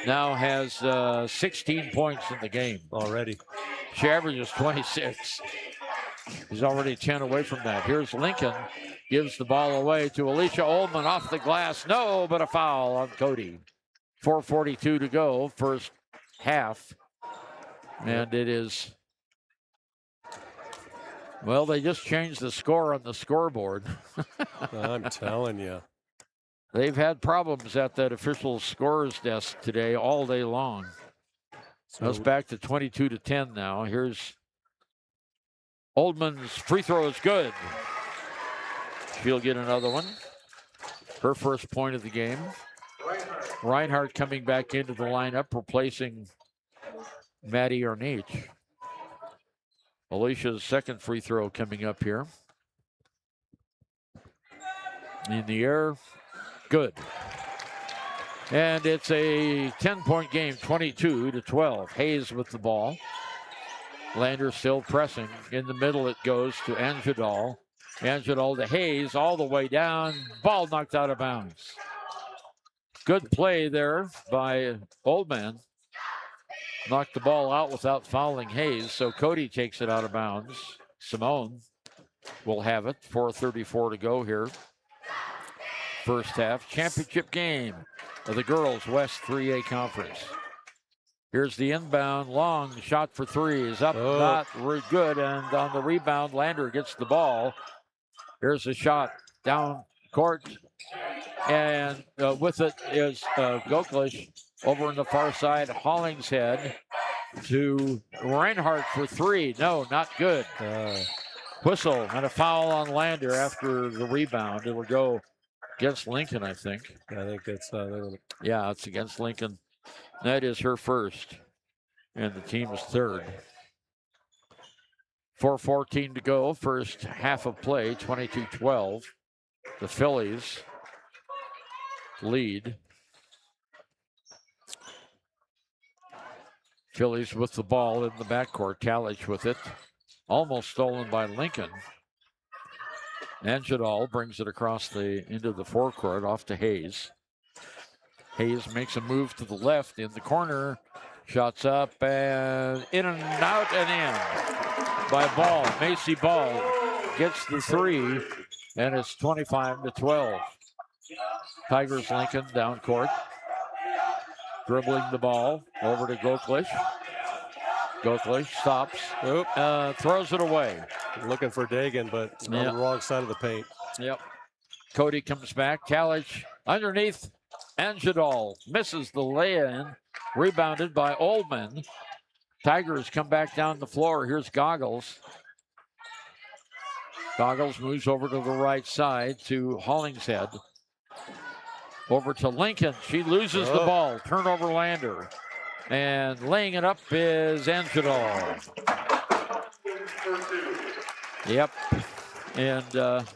now has 16 points in the game. Already. She averages 26. He's already 10 away from that. Here's Lincoln. Gives the ball away to Alicia Oldman off the glass. No, but a foul on Cody. 4:42 to go, first half. And it is, well, they just changed the score on the scoreboard. I'm telling you. They've had problems at that official scorer's desk today all day long. So it's back to 22-10 now. Here's Oldman's free throw is good. She'll get another one. Her first point of the game. Reinhardt coming back into the lineup, replacing Maddie Arnich. Alicia's second free throw coming up here. In the air, good. And it's a 10-point game, 22-12. Hayes with the ball. Lander still pressing. In the middle it goes to Anjadal. Anjadal to Hayes all the way down. Ball knocked out of bounds. Good play there by Oldman. Knocked the ball out without fouling Hayes, so Cody takes it out of bounds. Simone will have it. 4:34 to go here. First half. Championship game of the girls' West 3A Conference. Here's the inbound. Long shot for three is up. Not good. And on the rebound, Lander gets the ball. Here's a shot down court. And with it is Goklish over on the far side. Hollingshead to Reinhardt for three. No, not good. Whistle and a foul on Lander after the rebound. It will go against Lincoln, I think. I think that's yeah, it's against Lincoln. That is her first, and the team is third. 4:14 to go, first half of play, 22-12. The Phillies lead. Phillies with the ball in the backcourt. Talich with it. Almost stolen by Lincoln. Anjadal brings it across into the forecourt off to Hayes. Hayes makes a move to the left in the corner. Shots up and in and out and in by Ball. Macy Ball gets the three, and it's 25-12. Tigers Lincoln down court. Dribbling the ball over to Goklish. Goklish stops, throws it away. Looking for Dagan, but it's on the wrong side of the paint. Yep. Cody comes back. Talich underneath. Anjadal misses the lay-in. Rebounded by Oldman. Tigers come back down the floor. Here's Goggles. Goggles moves over to the right side to Hollingshead. Over to Lincoln. She loses the ball. Turnover Lander. And laying it up is Anjadal. Yep. And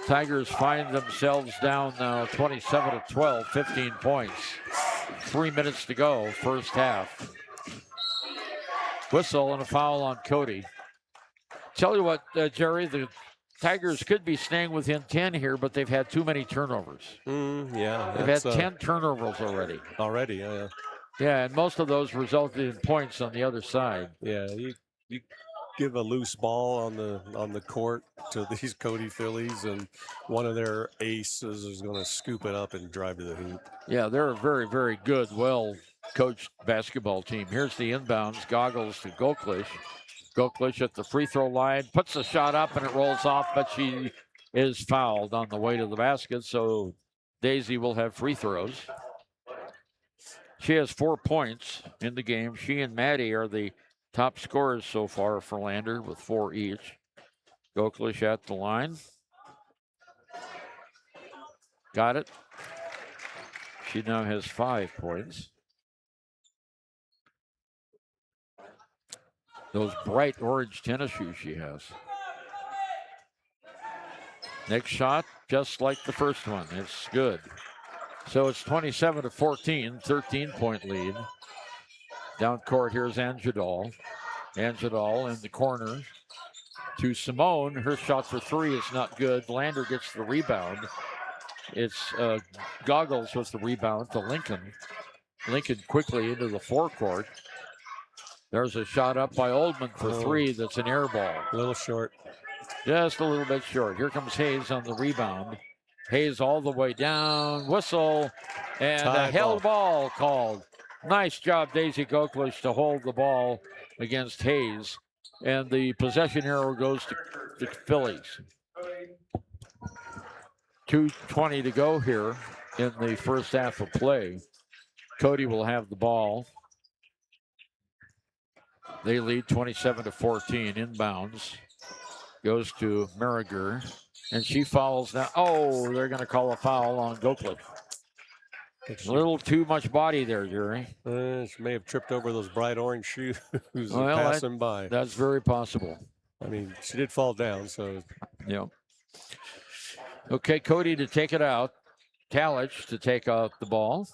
Tigers find themselves down now 27-12, 15 points. 3 minutes to go, first half. Whistle and a foul on Cody. Tell you what, Jerry, the Tigers could be staying within 10 here, but they've had too many turnovers. Yeah. They've had 10 turnovers already. Yeah, and most of those resulted in points on the other side. Yeah, you give a loose ball on the court to these Cody Phillies, and one of their aces is going to scoop it up and drive to the hoop. Yeah, they're a very, very good, well-coached basketball team. Here's the inbounds. Goggles to Goklish. Goklish at the free throw line, puts the shot up, and it rolls off, but she is fouled on the way to the basket, so Daisy will have free throws. She has 4 points in the game. She and Maddie are the top scorers so far for Lander with 4 each. Goklish at the line. Got it. She now has 5 points. Those bright orange tennis shoes she has. Next shot, just like the first one. It's good. So it's 27-14, 13-point lead. Down court, here's Anjadal. Anjadal in the corner to Simone. Her shot for three is not good. Lander gets the rebound. It's Goggles with the rebound to Lincoln. Lincoln quickly into the forecourt. There's a shot up by Oldman for three. That's an air ball. A little short. Just a little bit short. Here comes Hayes on the rebound. Hayes all the way down. Whistle. And a held ball called. Nice job, Daisy Goklish, to hold the ball against Hayes. And the possession arrow goes to the Phillies. 2:20 to go here in the first half of play. Cody will have the ball. They lead 27-14. Inbounds. Goes to Merriger. And she fouls now. Oh, they're going to call a foul on Goklish. A little too much body there, Jerry. She may have tripped over those bright orange shoes passing by. That's very possible. I mean, she did fall down, so. Yeah. Okay, Cody to take it out. Talich to take out the ball.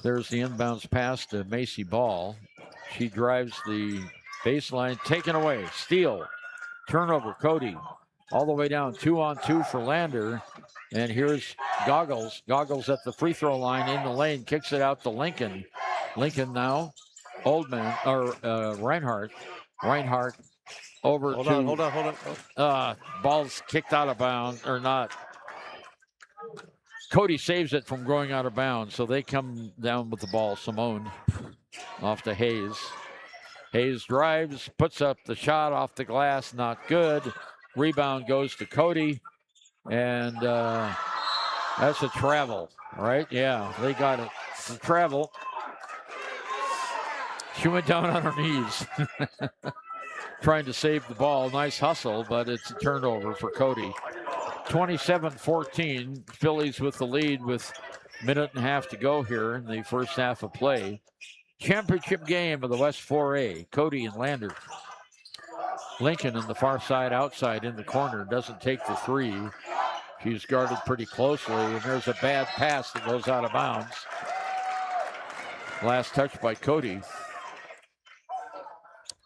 There's the inbounds pass to Macy Ball. She drives the baseline, taken away. Steal. Turnover, Cody. All the way down, 2-on-2 for Lander. And here's Goggles. Goggles at the free throw line in the lane. Kicks it out to Lincoln. Lincoln now. Oldman, or Reinhardt. Reinhardt over hold to. Hold on. Ball's kicked out of bounds, or not. Cody saves it from going out of bounds, so they come down with the ball. Simone off to Hayes. Hayes drives, puts up the shot off the glass, not good. Rebound goes to Cody, and that's a travel, right? Yeah, they got it. It's a travel. She went down on her knees trying to save the ball. Nice hustle, but it's a turnover for Cody. 27-14, Phillies with the lead with a minute and a half to go here in the first half of play. Championship game of the West 4A, Cody and Lander. Lincoln in the far side outside in the corner, doesn't take the three. She's guarded pretty closely, and there's a bad pass that goes out of bounds. Last touch by Cody.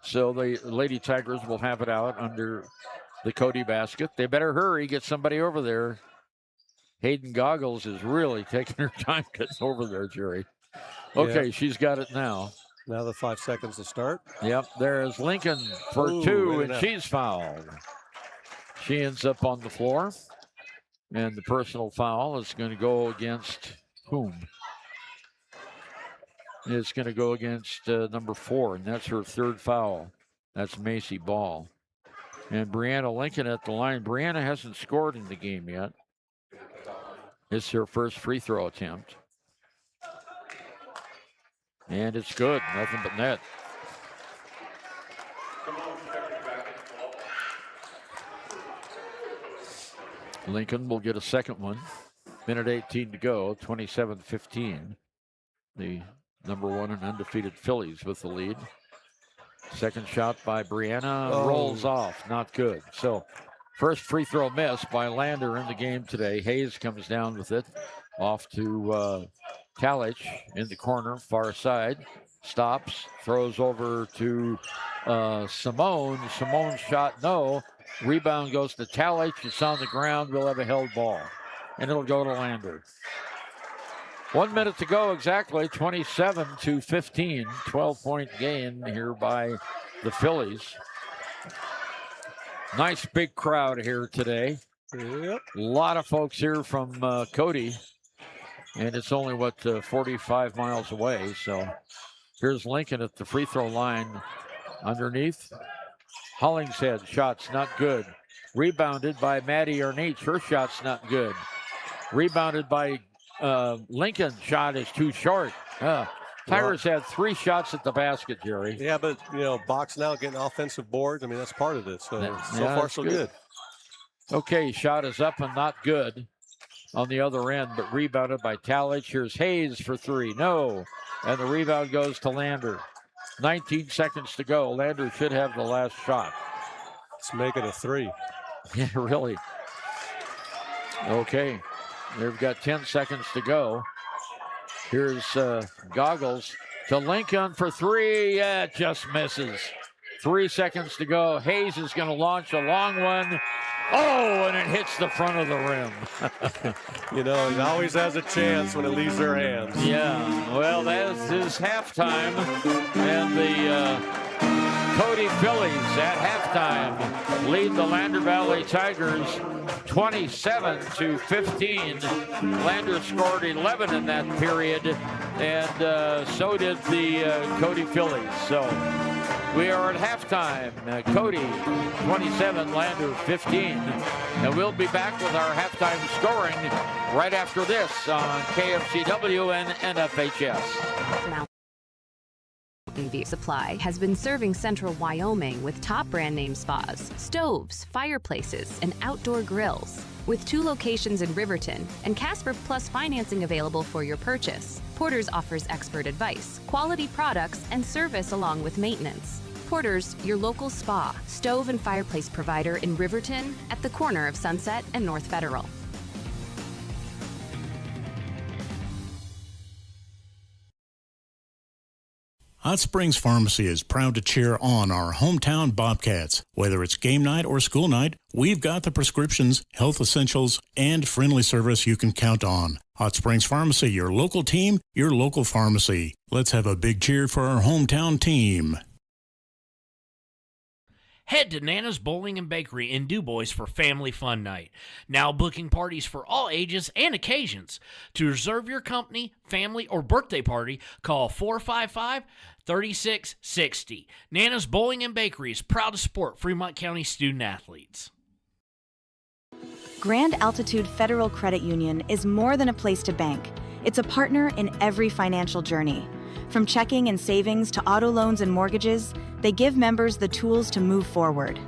So the Lady Tigers will have it out under the Cody basket. They better hurry, get somebody over there. Hayden Goggles is really taking her time getting over there, Jerry. Okay, she's got it now. Now the 5 seconds to start. Yep, there's Lincoln for two, and she's fouled. She ends up on the floor, and the personal foul is going to go against whom? It's going to go against number 4, and that's her third foul. That's Macy Ball. And Brianna Lincoln at the line. Brianna hasn't scored in the game yet. It's her first free throw attempt. And it's good, nothing but net. Lincoln will get a second one. Minute 18 to go, 27-15. The number 1 and undefeated Phillies with the lead. Second shot by Brianna rolls off, not good. So first free throw miss by Lander in the game today. Hayes comes down with it off to Talich in the corner, far side. Stops, throws over to Simone. Simone's shot, no. Rebound goes to Talich. It's on the ground. We'll have a held ball. And it'll go to Lander. 1 minute to go exactly, 27-15. 12-point gain here by the Phillies. Nice big crowd here today. Yep. A lot of folks here from Cody. And it's only, 45 miles away. So here's Lincoln at the free throw line underneath. Hollingshead, shot's not good. Rebounded by Maddie Arnich. Her shot's not good. Rebounded by Lincoln. Shot is too short. Tigers had 3 shots at the basket, Jerry. Yeah, but, box now getting offensive boards. I mean, that's part of it. So far, so good. Okay, shot is up and not good on the other end, but rebounded by Talich. Here's Hayes for 3. No. And the rebound goes to Lander. 19 seconds to go. Lander should have the last shot. Let's make it a 3. Yeah, really. Okay. They've got 10 seconds to go. Here's Goggles to Lincoln for 3. Yeah, it just misses. 3 seconds to go. Hayes is going to launch a long one. Oh, and it hits the front of the rim. It always has a chance when it leaves their hands. Yeah, well, that is halftime. And the Cody Phillies at halftime lead the Lander Valley Tigers 27-15. Lander scored 11 in that period, and so did the Cody Phillies. So we are at halftime. Cody 27, Lander 15. And we'll be back with our halftime scoring right after this on KFCW and NFHS. Mountain View Supply has been serving central Wyoming with top brand name spas, stoves, fireplaces, and outdoor grills. With 2 locations in Riverton and Casper Plus financing available for your purchase, Porter's offers expert advice, quality products, and service along with maintenance. Porter's, your local spa, stove, and fireplace provider in Riverton at the corner of Sunset and North Federal. Hot Springs Pharmacy is proud to cheer on our hometown Bobcats. Whether it's game night or school night, we've got the prescriptions, health essentials, and friendly service you can count on. Hot Springs Pharmacy, your local team, your local pharmacy. Let's have a big cheer for our hometown team. Head to Nana's Bowling and Bakery in DuBois for family fun night. Now booking parties for all ages and occasions. To reserve your company, family, or birthday party, call 455-3660. Nana's Bowling and Bakery is proud to support Fremont County student athletes. Grand Altitude Federal Credit Union is more than a place to bank. It's a partner in every financial journey. From checking and savings to auto loans and mortgages, they give members the tools to move forward.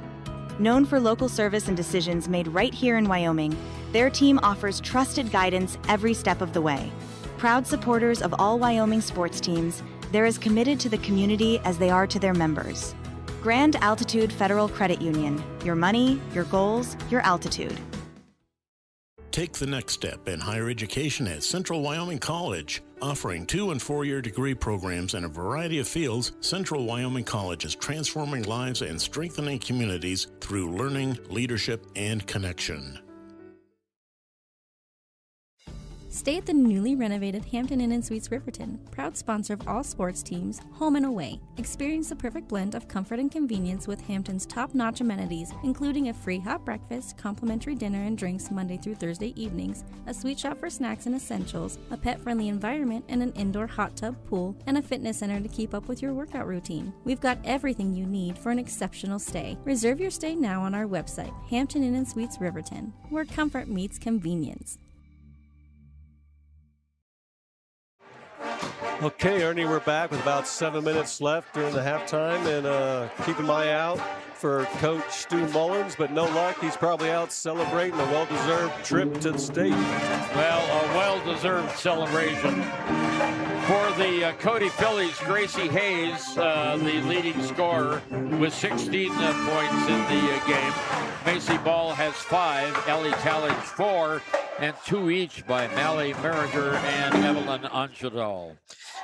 Known for local service and decisions made right here in Wyoming, their team offers trusted guidance every step of the way. Proud supporters of all Wyoming sports teams, they're as committed to the community as they are to their members. Grand Altitude Federal Credit Union. Your money, your goals, your altitude. Take the next step in higher education at Central Wyoming College. Offering 2- and 4-year degree programs in a variety of fields, Central Wyoming College is transforming lives and strengthening communities through learning, leadership, and connection. Stay at the newly renovated Hampton Inn & Suites Riverton, proud sponsor of all sports teams, home and away. Experience the perfect blend of comfort and convenience with Hampton's top-notch amenities, including a free hot breakfast, complimentary dinner and drinks Monday through Thursday evenings, a sweet shop for snacks and essentials, a pet-friendly environment and an indoor hot tub pool, and a fitness center to keep up with your workout routine. We've got everything you need for an exceptional stay. Reserve your stay now on our website, Hampton Inn & Suites Riverton, where comfort meets convenience. Okay, Ernie, we're back with about 7 minutes left during the halftime, and keeping my eye out for Coach Stu Mullins, but no luck. He's probably out celebrating a well-deserved trip to the state. Well, a well-deserved celebration. For the Cody Phillies, Gracie Hayes, the leading scorer, with 16 points in the game. Macy Ball has 5, Ellie Talladge 4, and 2 each by Mally Merriger and Evelyn Anchadal.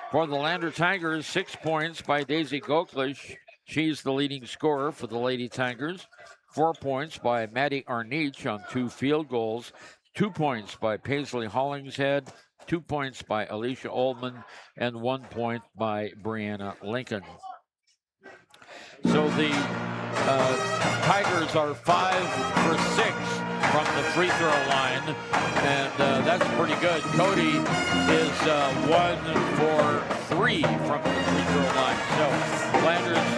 For the Lander Tigers, 6 points by Daisy Goklish. She's the leading scorer for the Lady Tigers. 4 points by Maddie Arnich on 2 field goals. 2 points by Paisley Hollingshead. 2 points by Alicia Oldman. And 1 point by Brianna Lincoln. So the Tigers are 5 for 6 from the free throw line, and that's pretty good. Cody is 1 for 3 from the free throw line. So Landers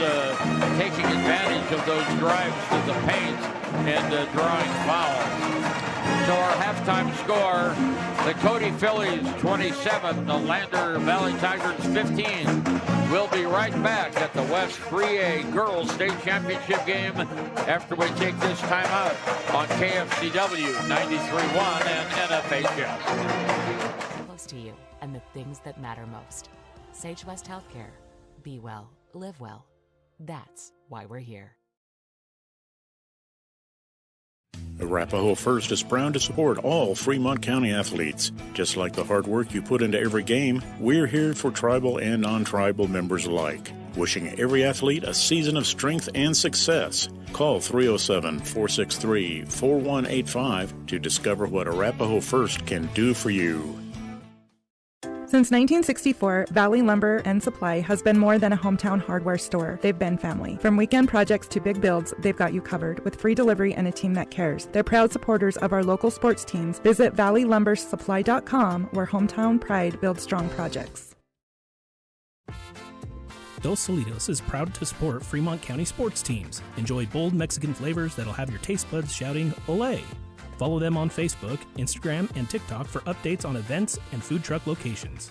taking advantage of those drives to the paint and drawing fouls. So our halftime score, the Cody Phillies 27, the Lander Valley Tigers 15. We'll be right back at the West 3A Girls State Championship game after we take this time out on KFCW 93.1 and NFHS. Close to you and the things that matter most. Sage West Healthcare. Be well, live well. That's why we're here. Arapahoe First is proud to support all Fremont County athletes. Just like the hard work you put into every game, we're here for tribal and non-tribal members alike. Wishing every athlete a season of strength and success. Call 307-463-4185 to discover what Arapahoe First can do for you. Since 1964, Valley Lumber and Supply has been more than a hometown hardware store. They've been family. From weekend projects to big builds, they've got you covered with free delivery and a team that cares. They're proud supporters of our local sports teams. Visit valleylumbersupply.com, where hometown pride builds strong projects. Dos Solitos is proud to support Fremont County sports teams. Enjoy bold Mexican flavors that'll have your taste buds shouting, "Olé!" Follow them on Facebook, Instagram, and TikTok for updates on events and food truck locations.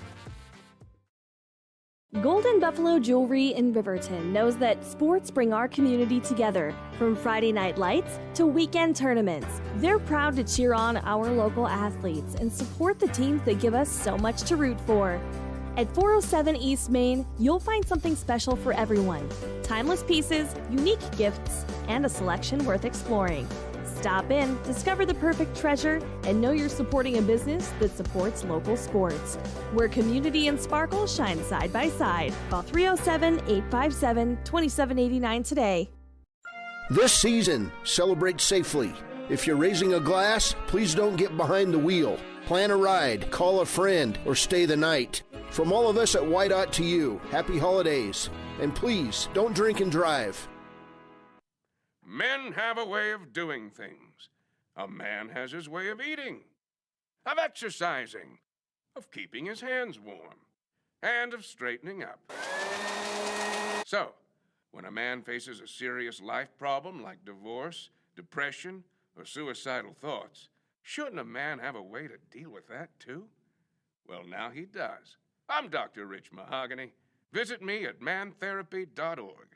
Golden Buffalo Jewelry in Riverton knows that sports bring our community together. From Friday night lights to weekend tournaments, they're proud to cheer on our local athletes and support the teams that give us so much to root for. At 407 East Main, you'll find something special for everyone. Timeless pieces, unique gifts, and a selection worth exploring. Stop in, discover the perfect treasure, and know you're supporting a business that supports local sports. Where community and sparkle shine side by side. Call 307-857-2789 today. This season, celebrate safely. If you're raising a glass, please don't get behind the wheel. Plan a ride, call a friend, or stay the night. From all of us at White to you, happy holidays. And please, don't drink and drive. Men have a way of doing things. A man has his way of eating, of exercising, of keeping his hands warm, and of straightening up. So, when a man faces a serious life problem like divorce, depression, or suicidal thoughts, shouldn't a man have a way to deal with that too? Well, now he does. I'm Dr. Rich Mahogany. Visit me at mantherapy.org.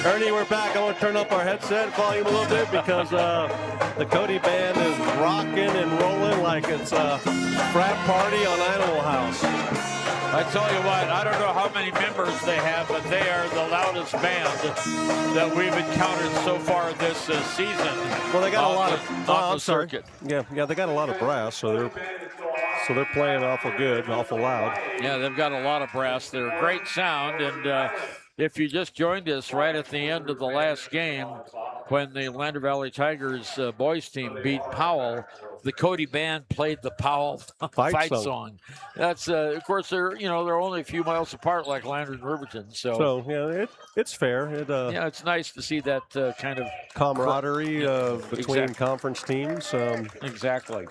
Ernie, we're back. I want to turn up our headset volume a little bit because the Cody band is rocking and rolling like it's a frat party on Animal House. I tell you what, I don't know how many members they have, but they are the loudest band that we've encountered so far this season. Well, they got a lot of on the circuit. Yeah, they got a lot of brass, so they're playing awful good, awful loud. Yeah, they've got a lot of brass. They're a great sound, and if you just joined us right at the end of the last game, when the Lander Valley Tigers boys team beat Powell, the Cody band played the Powell fight song. That's of course they're only a few miles apart, like Lander and Riverton. So yeah, it's fair. Yeah, it's nice to see that kind of camaraderie between Exactly. conference teams. Exactly.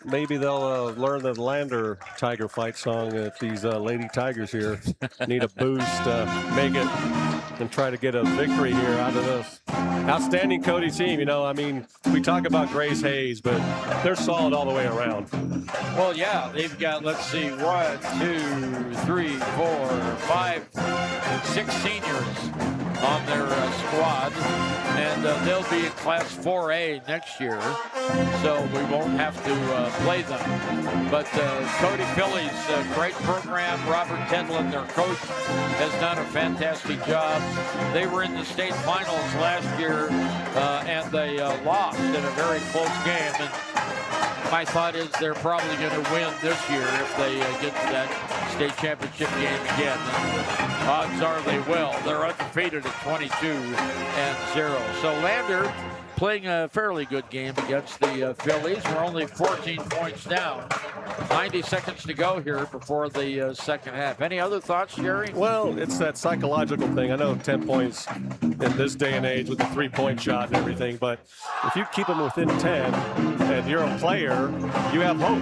Maybe they'll learn the Lander Tiger fight song if these Lady Tigers here need a boost, make it, and try to get a victory here out of this outstanding Cody team. We talk about Grace Hayes, but they're solid all the way around. Well, yeah, they've got, let's see, 1, 2, 3, 4, 5, 6 seniors on their squad, and they'll be in Class 4A next year, so we won't have to play them. But Cody Phillies, great program. Robert Tedlin, their coach, has done a fantastic job. They were in the state finals last year, and they lost in a very close game. And my thought is they're probably going to win this year if they get to that state championship game again. And odds are they will. They're undefeated at 22-0. So Lander playing a fairly good game against the Phillies. We're only 14 points down. 90 seconds to go here before the second half. Any other thoughts, Jerry? Well, it's that psychological thing. I know 10 points in this day and age with the three-point shot and everything, but if you keep them within 10 and you're a player, you have hope.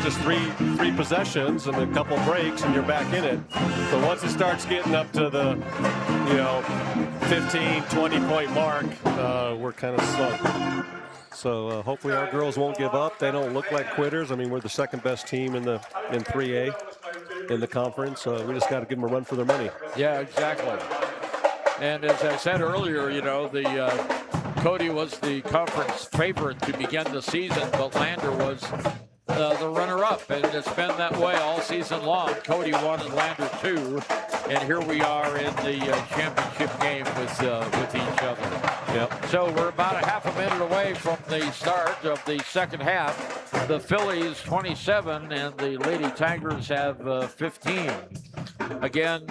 Just three possessions and a couple breaks and you're back in it. But once it starts getting up to the, 15, 20-point mark, we're kind of stuck. So hopefully our girls won't give up. They don't look like quitters. We're the second best team in 3A in the conference. We just got to give them a run for their money. Yeah, exactly. And as I said earlier, the Cody was the conference favorite to begin the season, but Lander was the runner-up, and it's been that way all season long. Cody wanted Lander too, and here we are in the championship game with each other. Yep. So we're about a half a minute away from the start of the second half. The Phillies 27 and the Lady Tigers have 15. Again,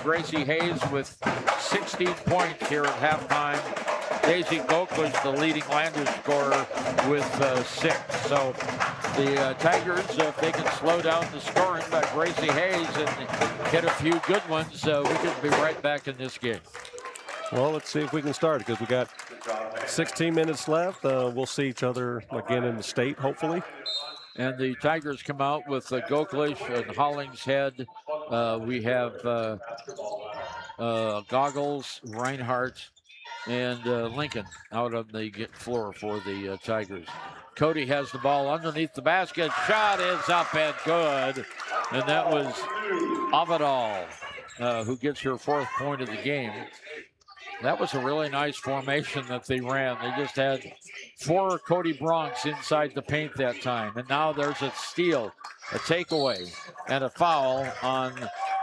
Gracie Hayes with 16 points here at halftime. Daisy Gokless, the leading Lander scorer, with 6. So the Tigers, if they can slow down the scoring by Gracie Hayes and get a few good ones, we could be right back in this game. Well, let's see if we can start because we got 16 minutes left. We'll see each other again in the state, hopefully. And the Tigers come out with Gokless and Hollingshead. We have Goggles, Reinhardt, and Lincoln out on the floor for the Tigers. Cody has the ball underneath the basket. Shot is up and good. And that was Avidal, who gets her 4th point of the game. That was a really nice formation that they ran. They just had 4 Cody Bronx inside the paint that time. And now there's a steal, a takeaway, and a foul on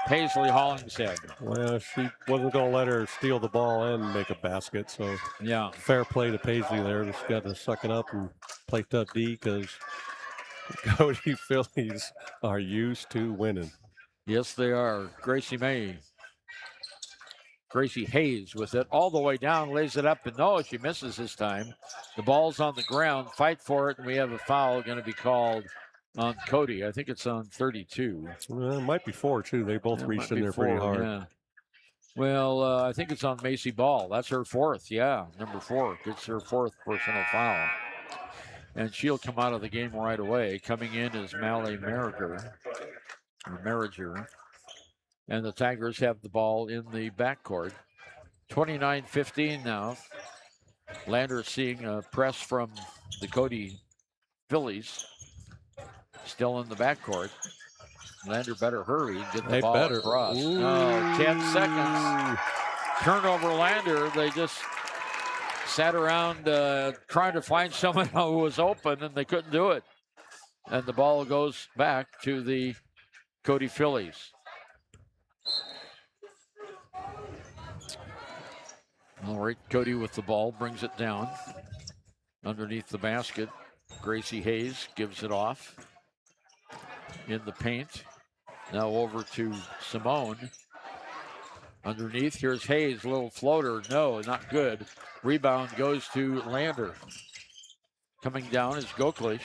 Paisley Hollingshead. Well, she wasn't going to let her steal the ball and make a basket. So yeah, fair play to Paisley there. Just got to suck it up and play tough D because Cody Phillies are used to winning. Yes, they are. Gracie Hayes with it all the way down, lays it up, and no, she misses this time. The ball's on the ground, fight for it, and we have a foul going to be called on Cody. I think it's on 32. Well, it might be 4 too. They both reached in there pretty hard. Yeah. Well, I think it's on Macy Ball. That's her fourth. Yeah, number 4 gets her 4th personal foul. And she'll come out of the game right away. Coming in is Mallie Merriger. And the Tigers have the ball in the backcourt. 29-15 now. Lander seeing a press from the Cody Phillies. Still in the backcourt. Lander better hurry and get the ball across. Oh, 10 seconds. Turnover Lander. They just sat around trying to find someone who was open, and they couldn't do it. And the ball goes back to the Cody Phillies. All right, Cody with the ball, brings it down underneath the basket. Gracie Hayes gives it off in the paint. Now over to Simone. Underneath, here's Hayes, little floater. No, not good. Rebound goes to Lander. Coming down is Goklish.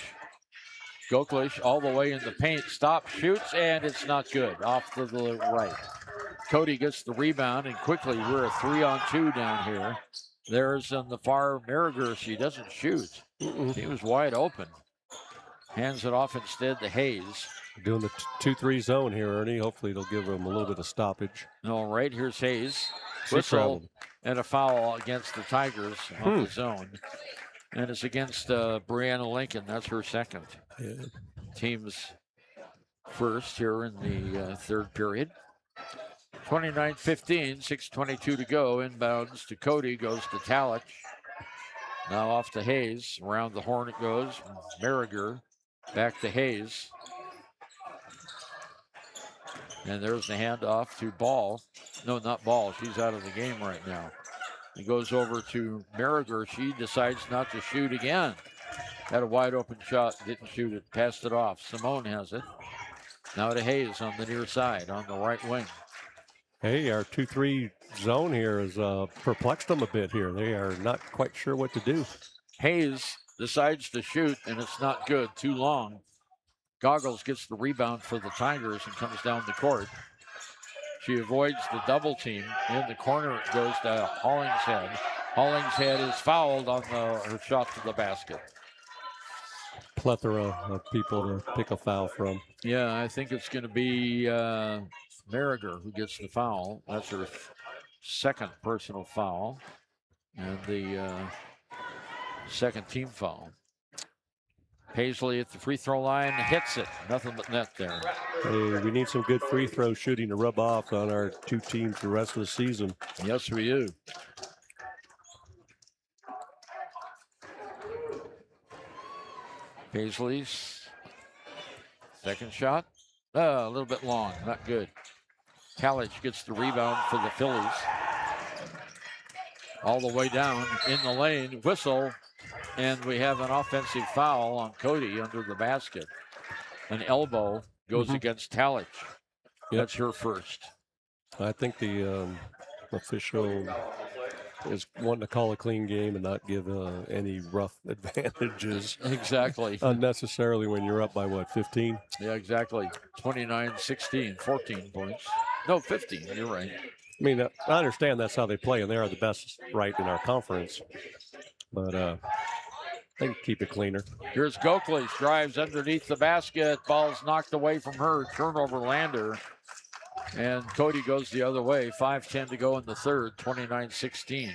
Goklish all the way in the paint. Stops, shoots, and it's not good. Off to the right. Cody gets the rebound, and quickly we're a 3-on-2 down here. There's on the far Merriger. She doesn't shoot. He was wide open. Hands it off instead to Hayes. Doing the 2-3 zone here, Ernie. Hopefully it'll give him a little bit of stoppage. All right, here's Hayes. Whistle and a foul against the Tigers on the zone. And it's against Brianna Lincoln. That's her second. Yeah. Team's first here in the third period. 29-15, 6:22 to go. Inbounds to Cody, goes to Talich. Now off to Hayes. Around the horn it goes. Merriger back to Hayes. And there's the handoff to Ball. No, not Ball. She's out of the game right now. It goes over to Merriger. She decides not to shoot again. Had a wide open shot, didn't shoot it, passed it off. Simone has it. Now to Hayes on the near side, on the right wing. Hey, our 2-3 zone here has perplexed them a bit here. They are not quite sure what to do. Hayes decides to shoot, and it's not good. Too long. Goggles gets the rebound for the Tigers and comes down the court. She avoids the double team. In the corner, it goes to Hollingshead. Hollingshead is fouled on her shot to the basket. Plethora of people to pick a foul from. Yeah, I think it's going to be Merriger who gets the foul. That's her second personal foul and the second team foul. Paisley at the free throw line hits it. Nothing but net there. Hey, we need some good free throw shooting to rub off on our two teams the rest of the season. Yes, we do. Paisley's second shot. A little bit long, not good. Talich gets the rebound for the Phillies. All the way down in the lane, whistle, and we have an offensive foul on Cody under the basket. An elbow goes against Talich. That's her first. I think the official is wanting to call a clean game and not give any rough advantages. Exactly. Unnecessarily when you're up by, 15? Yeah, exactly. 29-16, 14 points. No, 15, you're right. I mean, I understand that's how they play, and they are the best right in our conference. But they can keep it cleaner. Here's Goklish, drives underneath the basket. Ball's knocked away from her. Turnover Lander. And Cody goes the other way. 5:10 to go in the third, 29-16.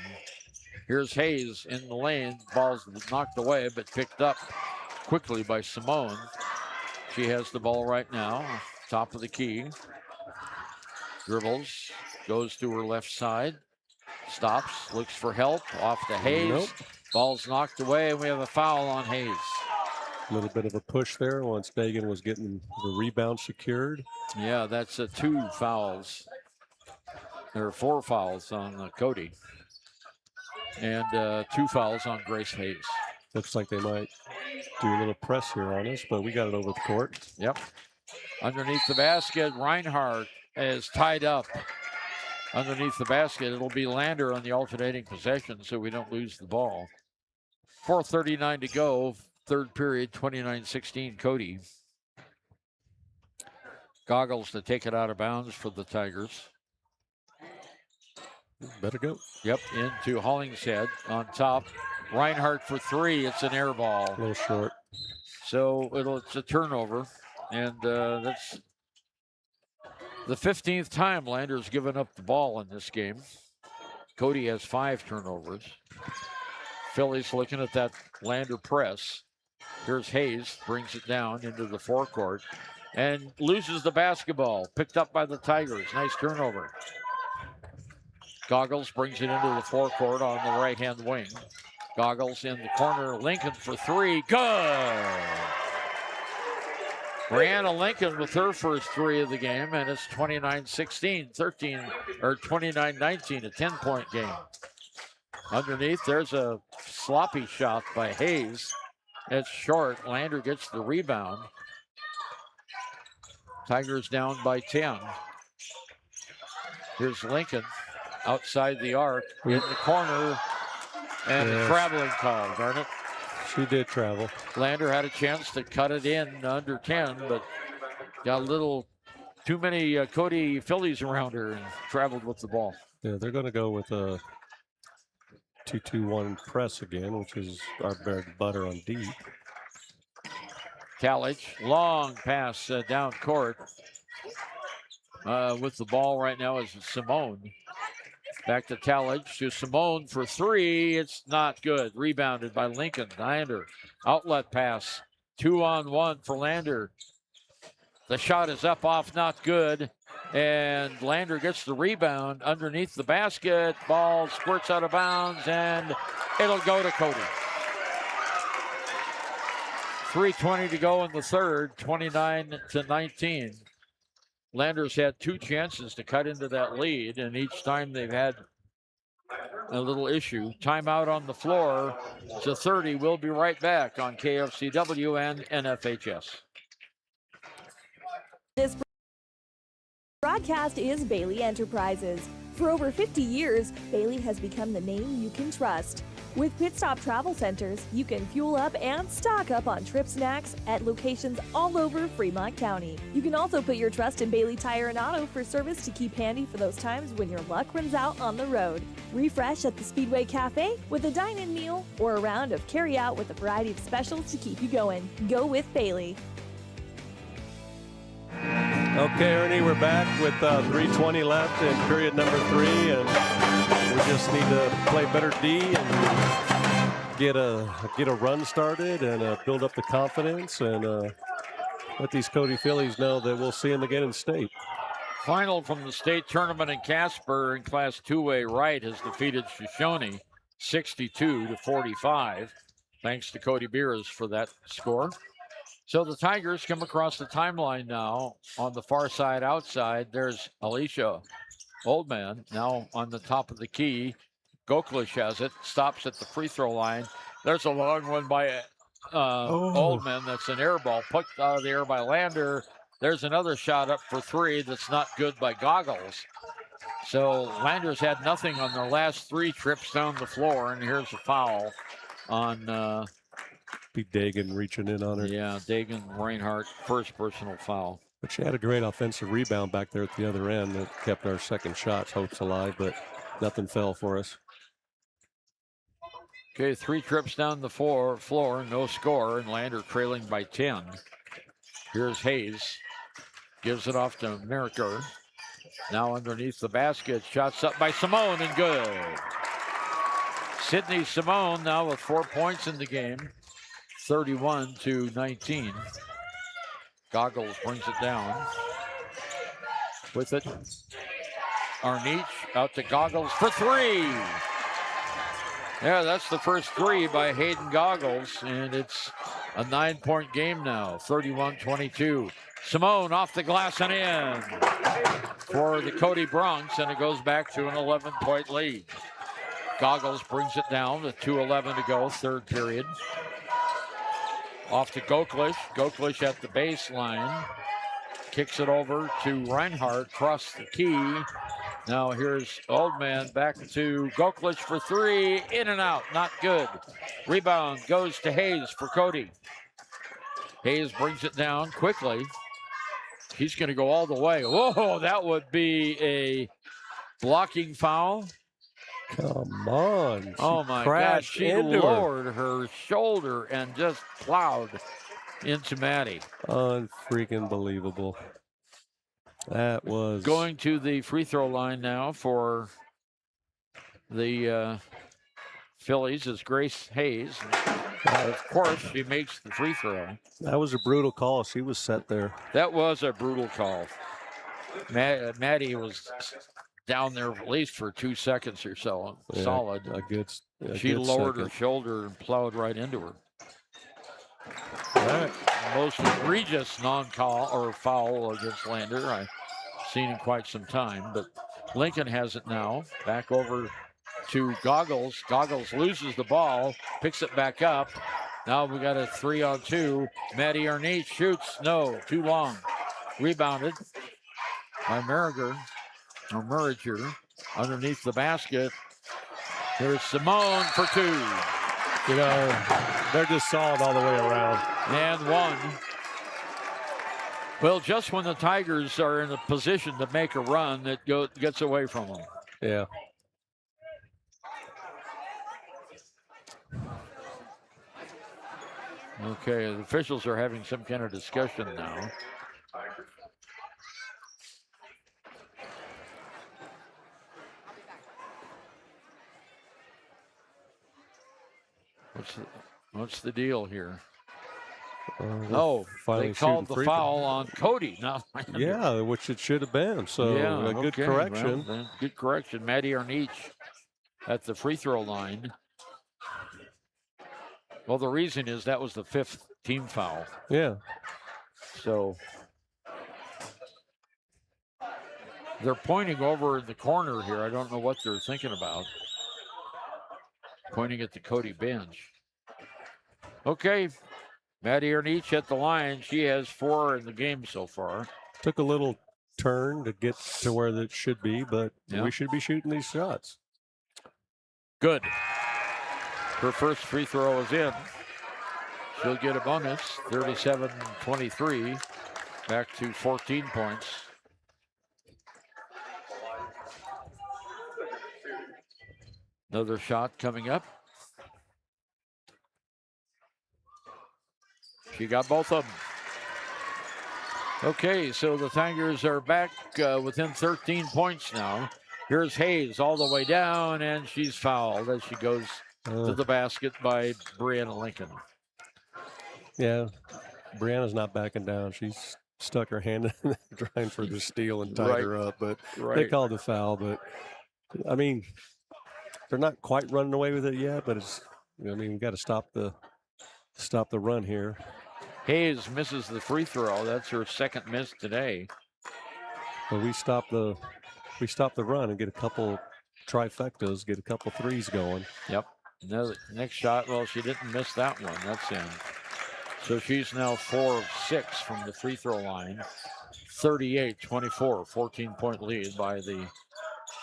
Here's Hayes in the lane. Ball's knocked away, but picked up quickly by Simone. She has the ball right now, top of the key. Dribbles, goes to her left side. Stops, looks for help, off to Hayes. Nope. Ball's knocked away, and we have a foul on Hayes. A little bit of a push there once Dagan was getting the rebound secured. Yeah, that's 2 fouls. There are 4 fouls on Cody. And 2 fouls on Grace Hayes. Looks like they might do a little press here on us, but we got it over the court. Yep. Underneath the basket, Reinhardt is tied up. Underneath the basket, it'll be Lander on the alternating possession so we don't lose the ball. 4:39 to go. Third period, 29-16, Cody. Goggles to take it out of bounds for the Tigers. Better go. Yep, into Hollingshead on top. Reinhardt for three. It's an air ball. A little short. So it's a turnover. And that's the 15th time Lander's given up the ball in this game. Cody has 5 turnovers. Phillies looking at that Lander press. Here's Hayes, brings it down into the forecourt and loses the basketball. Picked up by the Tigers. Nice turnover. Goggles brings it into the forecourt on the right-hand wing. Goggles in the corner. Lincoln for three. Good. Brianna Lincoln with her first three of the game, and it's 29-16, 29-19, a 10-point game. Underneath, there's a sloppy shot by Hayes. It's short. Lander gets the rebound. Tigers down by 10. Here's Lincoln outside the arc in the corner, and a traveling call, darn it. She did travel. Lander had a chance to cut it in under 10, but got a little too many Cody Phillies around her and traveled with the ball. Yeah, they're going to go with a 2-2-1 press again, which is our bread and butter on D. Kalich, long pass down court. With the ball right now is Simone. Back to Kalich, to Simone for three. It's not good. Rebounded by Lincoln. Lander, outlet pass. 2-on-1 for Lander. The shot is up off, not good. And Lander gets the rebound underneath the basket. Ball squirts out of bounds, and it'll go to Cody. 3:20 to go in the third, 29-19. Lander's had 2 chances to cut into that lead, and each time they've had a little issue. Timeout on the floor. It's a 30. We'll be right back on KFCW and NFHS. This broadcast is Bailey Enterprises. For over 50 years, Bailey has become the name you can trust. With Pit Stop Travel Centers, you can fuel up and stock up on trip snacks at locations all over Fremont County. You can also put your trust in Bailey Tire and Auto for service to keep handy for those times when your luck runs out on the road. Refresh at the Speedway Cafe with a dine-in meal or a round of carry-out with a variety of specials to keep you going. Go with Bailey. Okay, Ernie, we're back with 3:20 left in period number 3, and we just need to play better D and get a run started and build up the confidence and let these Cody Phillies know that we'll see them again in state. Final from the state tournament in Casper in Class 2A. Wright has defeated Shoshone 62-45. Thanks to Cody Beers for that score. So the Tigers come across the timeline now on the far side outside. There's Alicia Oldman now on the top of the key. Goklish has it, stops at the free throw line. There's a long one by Oldman. That's an air ball, put out of the air by Lander. There's another shot up for three that's not good by Goggles. So Lander's had nothing on their last 3 trips down the floor, and here's a foul on Be Dagan reaching in on her. Yeah, Dagan Reinhardt, first personal foul. But she had a great offensive rebound back there at the other end that kept our second shot's hopes alive, but nothing fell for us. Okay, 3 trips down the floor, no score, and Lander trailing by 10. Here's Hayes. Gives it off to Merricker. Now underneath the basket. Shots up by Simone and good. Sydney Simone now with 4 points in the game. 31-19. Goggles brings it down. With it. Arnich out to Goggles for 3. Yeah, that's the first 3 by Hayden Goggles, and it's a 9-point game now, 31-22. Simone off the glass and in for the Cody Bronx, and it goes back to an 11-point lead. Goggles brings it down with 2:11 to go, third period. Off to Goklish. Goklish at the baseline. Kicks it over to Reinhardt, across the key. Now here's Oldman back to Goklish for 3. In and out, not good. Rebound goes to Hayes for Cody. Hayes brings it down quickly. He's going to go all the way. Whoa, that would be a blocking foul. Come on. Oh, my God. She lowered her shoulder and just plowed into Maddie. Unfreaking believable. That was... Going to the free throw line now for the Phillies is Grace Hayes. Of course, she makes the free throw. That was a brutal call. She was set there. That was a brutal call. Maddie was down there at least for 2 seconds or so, solid. She lowered her shoulder and plowed right into her. All right. Most egregious non-call or foul against Lander I've seen in quite some time, but Lincoln has it now. Back over to Goggles. Goggles loses the ball, picks it back up. Now we got a 3-on-2. Maddie Arnett shoots. No, too long. Rebounded by Merriger underneath the basket. Here's Simone for 2. You know, they're just solid all the way around. And 1. Well, just when the Tigers are in a position to make a run, it gets away from them. Yeah. Okay, the officials are having some kind of discussion now. What's the deal here? They called the foul on Cody. Now, yeah, which it should have been. So a good correction. Well, good correction. Maddie Arnett at the free throw line. Well, the reason is that was the 5th team foul. Yeah. So they're pointing over in the corner here. I don't know what they're thinking about. Pointing at the Cody bench. Okay. Maddie Arnett at the line. She has 4 in the game so far. Took a little turn to get to where that should be, but we should be shooting these shots. Good. Her first free throw is in. She'll get a bonus, 37-23, back to 14 points. Another shot coming up. She got both of them. Okay, so the Tigers are back within 13 points now. Here's Hayes all the way down, and she's fouled as she goes to the basket by Brianna Lincoln. Yeah, Brianna's not backing down. She's stuck her hand in there trying for the steal and tied her up, but they called the foul. But, I mean, they're not quite running away with it yet, but it's, I mean, we got to stop the run here. Hayes misses the free throw. That's her second miss today. But we stop the run and get a couple trifectas, get a couple threes going. Yep. Next shot, well, she didn't miss that one. That's in. So she's now 4 of 6 from the free throw line. 38-24, 14-point lead by the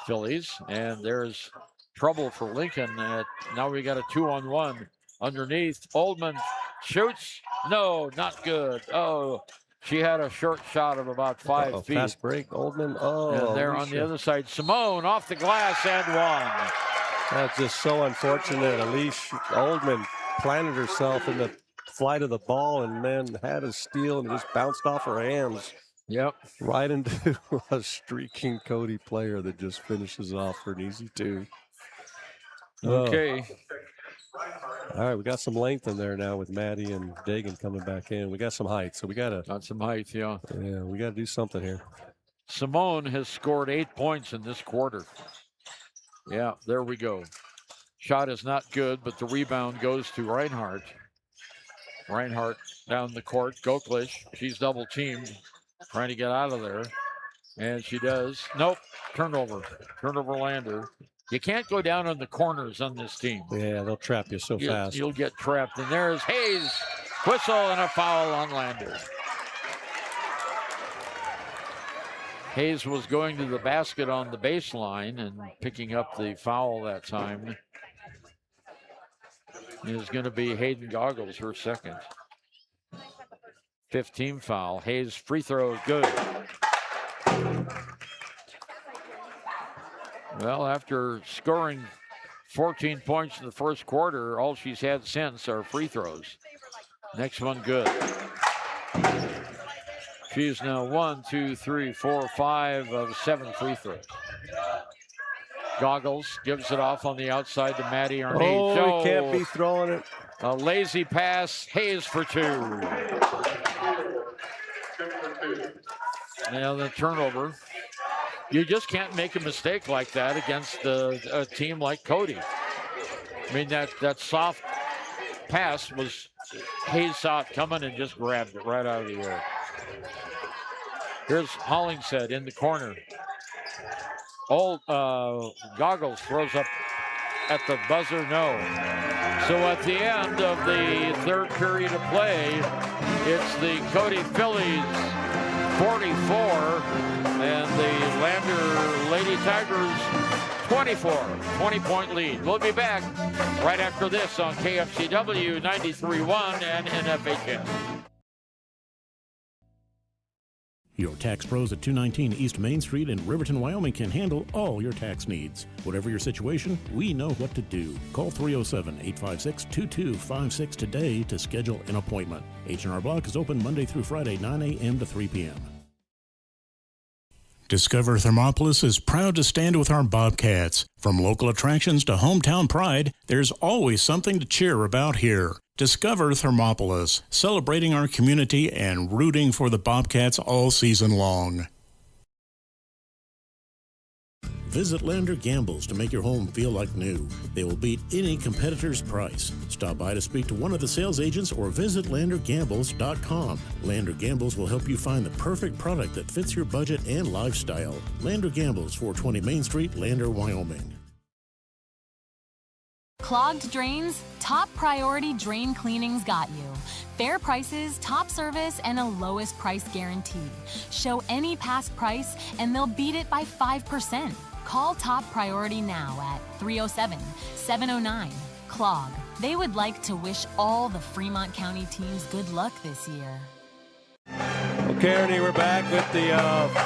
Phillies. And there's trouble for Lincoln. Now we got a 2-on-1 underneath. Oldman shoots. No, not good. Oh, she had a short shot of about 5 feet. Fast break, Oldman. Oh, and there on the other side, Simone off the glass and 1. That's just so unfortunate. Alicia Oldman planted herself in the flight of the ball and then had a steal and just bounced off her hands. Yep. Right into a streaking Cody player that just finishes off for an easy 2. Okay. All right, we got some length in there now with Maddie and Dagan coming back in. We got some height, so we got some height, yeah. Yeah, we got to do something here. Simone has scored 8 points in this quarter. Yeah, there we go. Shot is not good, but the rebound goes to Reinhardt. Reinhardt down the court. Goklish, she's double teamed, trying to get out of there. And she does. Nope, turnover. Turnover Lander. You can't go down on the corners on this team. Yeah, they'll trap you so fast. You'll get trapped. And there's Hayes. Whistle and a foul on Lander. Hayes was going to the basket on the baseline and picking up the foul that time. It is going to be Hayden Goggles, her second. 15 foul. Hayes free throw is good. Well, after scoring 14 points in the first quarter, all she's had since are free throws. Next one good. She's now 1, 2, 3, 4, 5 of 7 free throws. Goggles gives it off on the outside to Maddie Arnage. Oh, he can't be throwing it. A lazy pass. Hayes for 2. Now the turnover. You just can't make a mistake like that against a team like Cody. I mean, that soft pass was Hayes saw it coming and just grabbed it right out of the air. Here's Hollingshead in the corner. Goggles throws up at the buzzer, no. So at the end of the third period of play, it's the Cody Phillies 44 and the Lander Lady Tigers 24. 20-point lead. We'll be back right after this on KFCW 93.1 and NFHN. Your tax pros at 219 East Main Street in Riverton, Wyoming can handle all your tax needs. Whatever your situation, we know what to do. Call 307-856-2256 today to schedule an appointment. H&R Block is open Monday through Friday, 9 a.m. to 3 p.m. Discover Thermopolis is proud to stand with our Bobcats. From local attractions to hometown pride, there's always something to cheer about here. Discover Thermopolis, celebrating our community and rooting for the Bobcats all season long. Visit Lander Gambles to make your home feel like new. They will beat any competitor's price. Stop by to speak to one of the sales agents or visit LanderGambles.com. Lander Gambles will help you find the perfect product that fits your budget and lifestyle. Lander Gambles, 420 Main Street, Lander, Wyoming. Clogged drains? Top Priority Drain Cleaning's got you. Fair prices, top service, and a lowest price guarantee. Show any past price, and they'll beat it by 5%. Call Top Priority now at 307-709-CLOG. They would like to wish all the Fremont County teams good luck this year. Okay, Ernie, we're back with the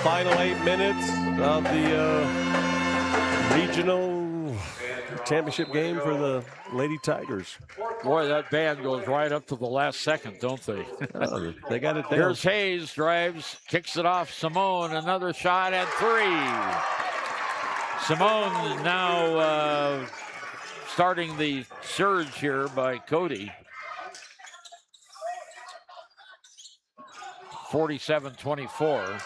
final 8 minutes of the regional championship game for the Lady Tigers. Boy, that band goes right up to the last second, don't they? They got it down. Here's Hayes, drives, kicks it off. Simone, another shot at 3. Simone now starting the surge here by Cody. 47-24.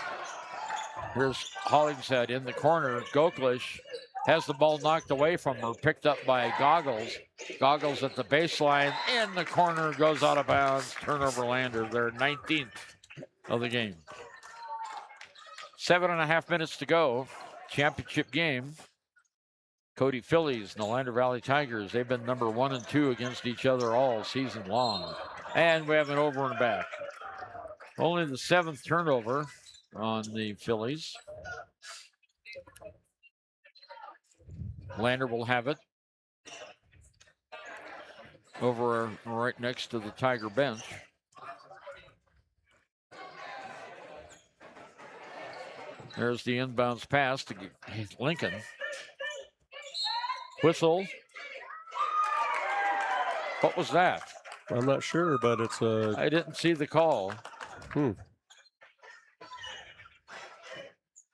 Here's Hollingshead in the corner. Goklish has the ball knocked away from her, picked up by Goggles. Goggles at the baseline, in the corner, goes out of bounds. Turnover Lander, their 19th of the game. 7.5 minutes to go. Championship game. Cody Phillies and the Lander Valley Tigers, they've been number 1 and 2 against each other all season long. And we have an over and back. Only the 7th turnover on the Phillies. Lander will have it over right next to the Tiger bench. There's the inbounds pass to Lincoln. Whistle. What was that? I'm not sure, but it's a... I didn't see the call.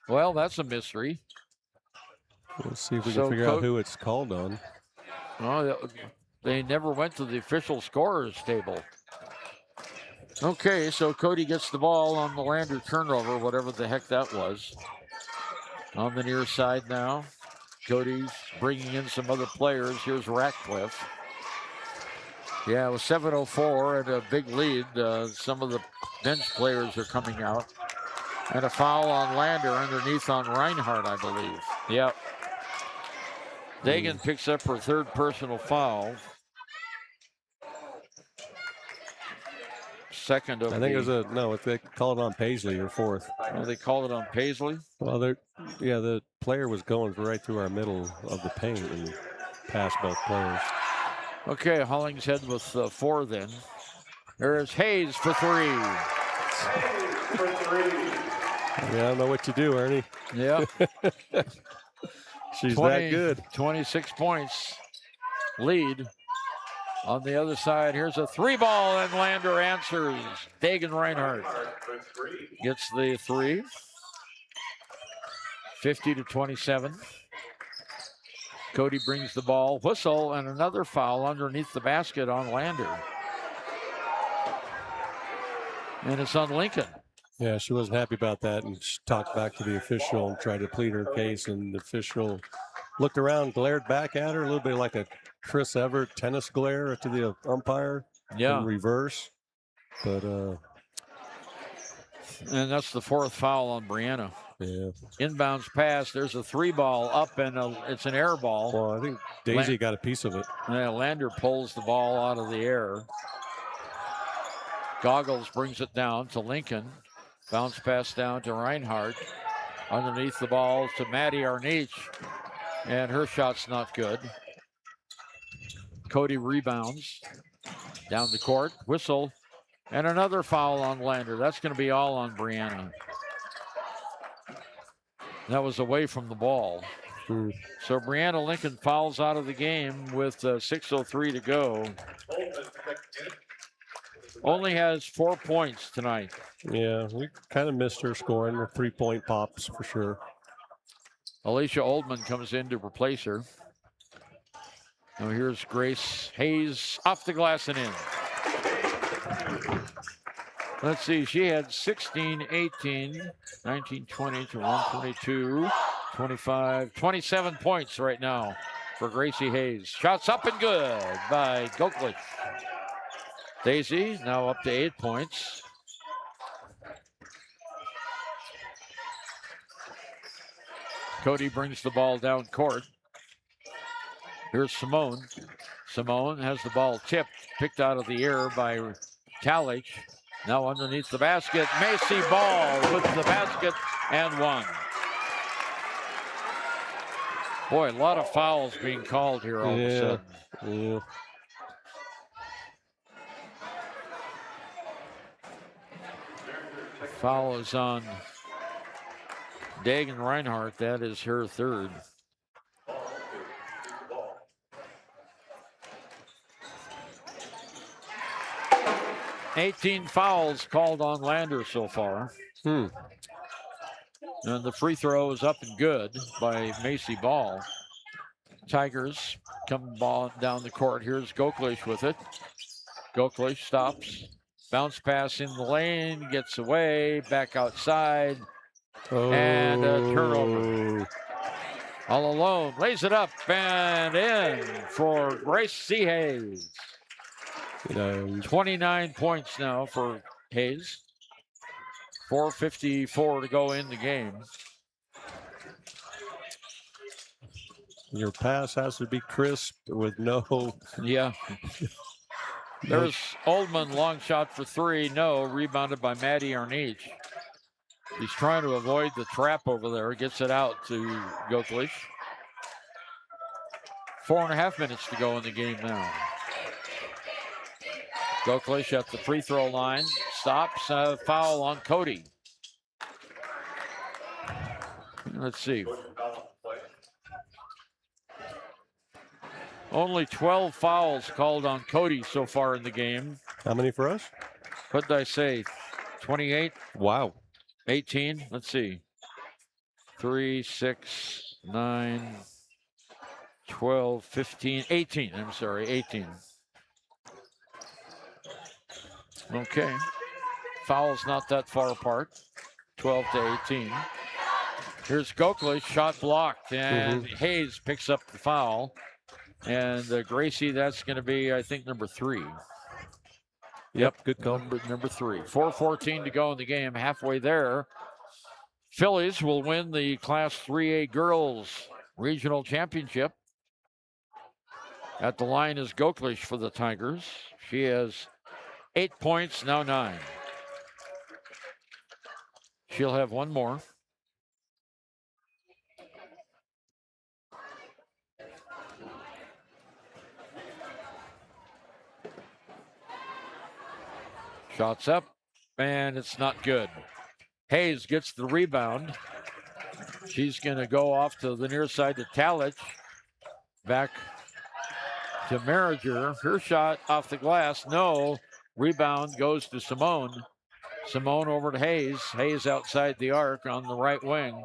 Well, that's a mystery. Let's see if we can figure out who it's called on. Oh, they never went to the official scorers table. Okay, so Cody gets the ball on the Lander turnover, whatever the heck that was. On the near side now. Cody's bringing in some other players. Here's Ratcliffe. Yeah, with 7:04 and a big lead, some of the bench players are coming out. And a foul on Lander underneath on Reinhardt, I believe. Yep. Dagan picks up her 3rd personal foul. Second of I think it was they called it on Paisley or 4th. Oh, they called it on Paisley? Well, the player was going right through our middle of the paint and passed both players. Okay, Hollingshead with 4 then. There's Hayes for 3. Yeah, I don't know what you do, Ernie. Yeah. She's that good. 26 points lead. On the other side, here's a 3-ball, and Lander answers. Dagan Reinhardt gets the 3. 50-27. Cody brings the ball. Whistle, and another foul underneath the basket on Lander. And it's on Lincoln. Yeah, she wasn't happy about that, and she talked back to the official and tried to plead her case, and the official looked around, glared back at her, a little bit like a Chris Evert tennis glare to the umpire. Yeah. In reverse. But and that's the 4th foul on Brianna. Yeah. Inbounds pass. There's a 3-ball up, and it's an air ball. Well, I think Daisy got a piece of it. Yeah, Lander pulls the ball out of the air. Goggles brings it down to Lincoln. Bounce pass down to Reinhardt. Underneath the ball to Maddie Arnich. And her shot's not good. Cody rebounds. Down the court. Whistle. And another foul on Lander. That's going to be all on Brianna. That was away from the ball. So Brianna Lincoln fouls out of the game with 6:03 to go. Only has 4 points tonight. Yeah, we kind of missed her scoring her 3-point pops for sure. Alicia Oldman comes in to replace her. Now here's Grace Hayes off the glass and in. Let's see, she had 16, 18, 19, 20, 21, 22, 25, 27 points right now for Gracie Hayes. Shots up and good by Goklich. Daisy now up to 8 points. Cody brings the ball down court. Here's Simone. Simone has the ball tipped, picked out of the air by Talich. Now underneath the basket, Macy Ball with the basket and 1. Boy, a lot of fouls being called here all of a sudden. Yeah. Foul is on Dagan Reinhardt. That is her 3rd. $18 fouls called on Lander so far. And the free throw is up and good by Macy Ball. Tigers come ball down the court. Here's Goklich with it. Goklich stops. Bounce pass in the lane, gets away, back outside, and a turnover. All alone, lays it up and in for Grace C. Hayes. 29 points now for Hayes. 4:54 to go in the game. Your pass has to be crisp with no... Yeah. There's Oldman, long shot for 3. No, rebounded by Maddie Arnich. He's trying to avoid the trap over there. Gets it out to Goklich. 4.5 minutes to go in the game now. Goklich at the free throw line. Stops. Foul on Cody. Let's see. Only 12 fouls called on Cody so far in the game. How many for us? What did I say? 28? Wow. 18? Let's see. 3, 6, 9, 12, 15, 18. I'm sorry, 18. Okay. Fouls not that far apart. 12 to 18. Here's Goklich, shot blocked, and Hayes picks up the foul. And Gracie, that's going to be, I think, number 3. Yep, good call. Number 3. 4:14 to go in the game, halfway there. Phillies will win the Class 3A Girls Regional Championship. At the line is Goklich for the Tigers. She has 8 points, now 9. She'll have 1 more. Shots up, and it's not good. Hayes gets the rebound. She's going to go off to the near side to Talich. Back to Merriger. Her shot off the glass. No. Rebound goes to Simone. Simone over to Hayes. Hayes outside the arc on the right wing.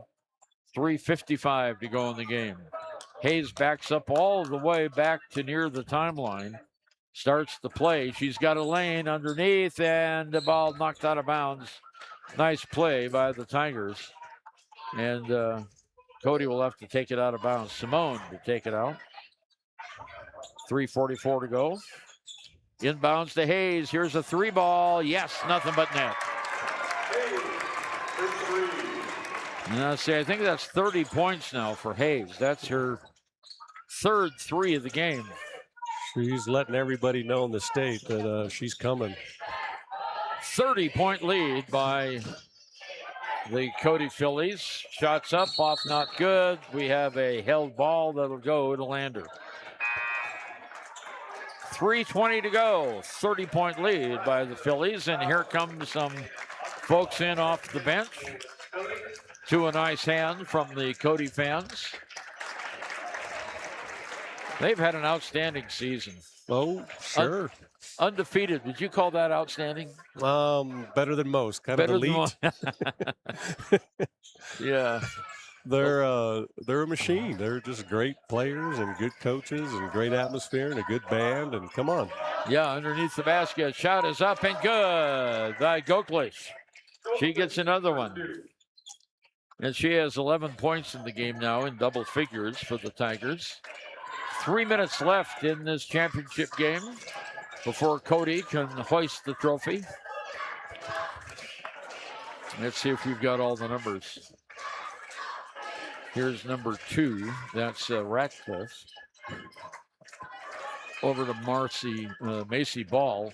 3:55 to go in the game. Hayes backs up all the way back to near the timeline. Starts the play. She's got a lane underneath, and the ball knocked out of bounds. Nice play by the Tigers. And Cody will have to take it out of bounds. Simone to take it out. 3:44 to go. Inbounds to Hayes. Here's a 3 ball. Yes, nothing but net. And I think that's 30 points now for Hayes. That's her third 3 of the game. She's letting everybody know in the state that she's coming. 30-point lead by the Cody Phillies. Shots up, off not good. We have a held ball that'll go to Lander. 3:20 to go. 30-point lead by the Phillies. And here come some folks in off the bench. To a nice hand from the Cody fans. They've had an outstanding season. Oh, sure. Undefeated. Would you call that outstanding? Better than most. Kind Better of elite. Yeah. They're a machine. They're just great players and good coaches and great atmosphere and a good band. And come on. Yeah, underneath the basket. Shot is up and good by Goklish. She gets another one. And she has 11 points in the game now in double figures for the Tigers. 3 minutes left in this championship game before Cody can hoist the trophy. Let's see if we've got all the numbers. Here's number 2. That's Ratcliffe. Over to Macy Ball.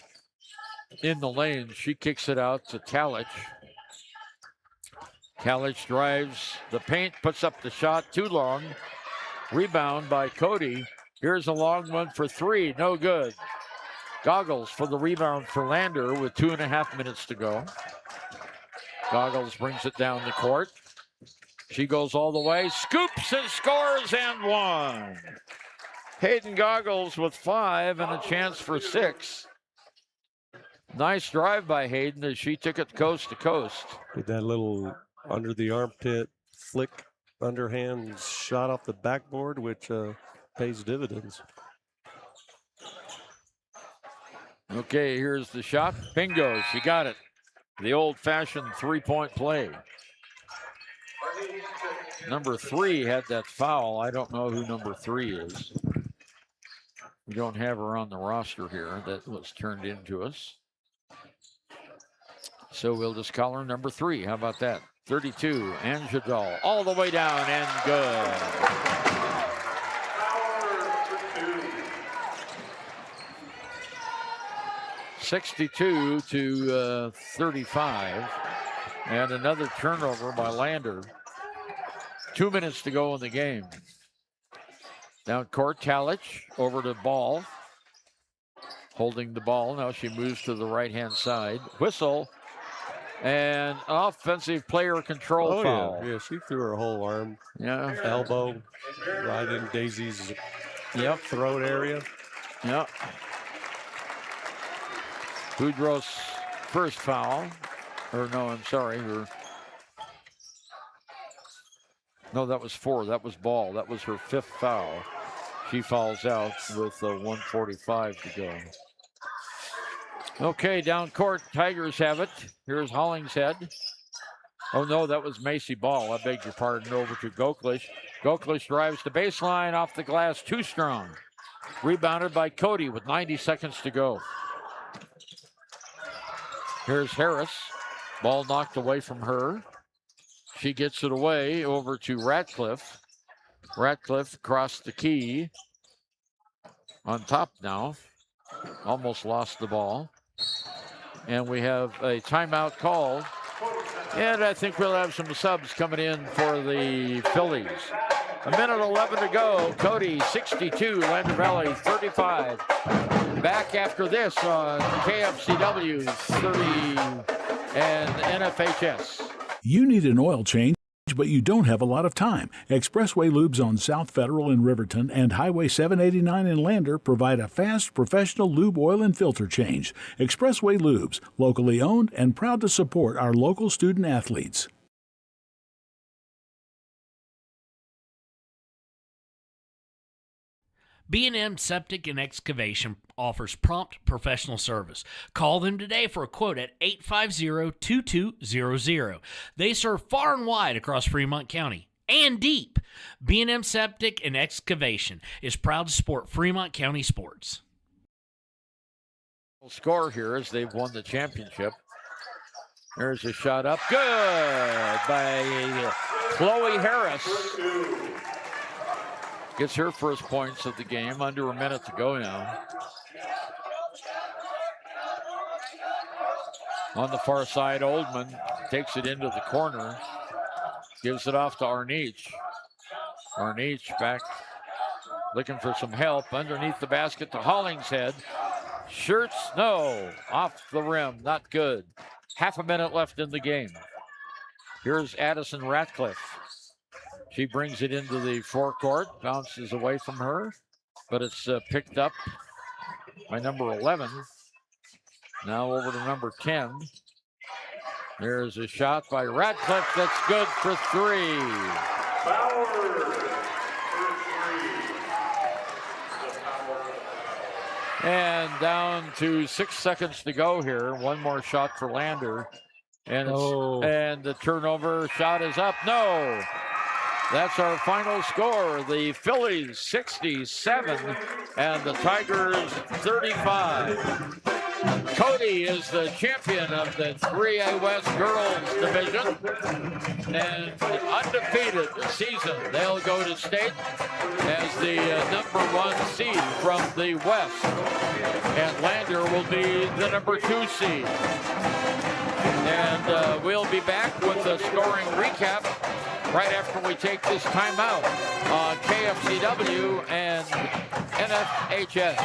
In the lane, she kicks it out to Talich. Talich drives the paint, puts up the shot, too long. Rebound by Cody. Here's a long one for 3, no good. Goggles for the rebound for Lander with 2.5 minutes to go. Goggles brings it down the court. She goes all the way, scoops and scores and 1. Hayden Goggles with 5 and a chance for 6. Nice drive by Hayden as she took it coast to coast. Did that little under the armpit flick, underhand shot off the backboard, which pays dividends. Okay, here's the shot. Bingo, she got it. The old-fashioned three-point play. Number 3 had that foul. I don't know who number 3 is. We don't have her on the roster here. That was turned into us. So we'll just call her number 3. How about that? 32, Anjadal, all the way down and good. (62 to 35), and another turnover by Lander. 2 minutes to go in the game. Down court, Talich over to Ball, holding the ball. Now she moves to the right-hand side. Whistle. And offensive player control foul. Yeah, she threw her whole arm. Yeah. Elbow right in Daisy's throat area. Yep. Boudreaux's first foul. Or no, I'm sorry. No, that was 4. That was Ball. That was her 5th foul. She fouls out with 1:45 to go. Okay, down court, Tigers have it. Here's Hollingshead. Oh, no, that was Macy Ball. I beg your pardon. Over to Goklish. Goklish drives the baseline off the glass, too strong. Rebounded by Cody with 90 seconds to go. Here's Harris. Ball knocked away from her. She gets it away over to Ratcliffe. Ratcliffe across the key. On top now. Almost lost the ball. And we have a timeout called. And I think we'll have some subs coming in for the Phillies. 1:11 to go. Cody 62, Lander Valley 35. Back after this on KFCW 30 and NFHS. You need an oil change, but you don't have a lot of time. Expressway Lubes on South Federal in Riverton and Highway 789 in Lander provide a fast, professional lube, oil, and filter change. Expressway Lubes, locally owned and proud to support our local student athletes. B&M Septic and Excavation offers prompt professional service. Call them today for a quote at 850-2200. They serve far and wide across Fremont County and deep. B&M Septic and Excavation is proud to support Fremont County sports. Score here as they've won the championship. There's a shot up. Good by Chloe Harris. Gets her first points of the game. Under a minute to go now. On the far side, Oldman takes it into the corner. Gives it off to Arnich. Arnich back looking for some help. Underneath the basket to Hollingshead. Shirts, no. Off the rim, not good. Half a minute left in the game. Here's Addison Ratcliffe. She brings it into the forecourt, bounces away from her, but it's picked up by number 11. Now over to number 10. There's a shot by Ratcliffe that's good for three. And down to 6 seconds to go here. One more shot for Lander. And, and the turnover shot is up. No. That's our final score. The Phillies 67 and the Tigers 35. Cody is the champion of the 3A West Girls Division and undefeated this season. They'll go to state as the number 1 seed from the West. And Lander will be the number 2 seed. And we'll be back with a scoring recap right after we take this timeout on KFCW and LVHS.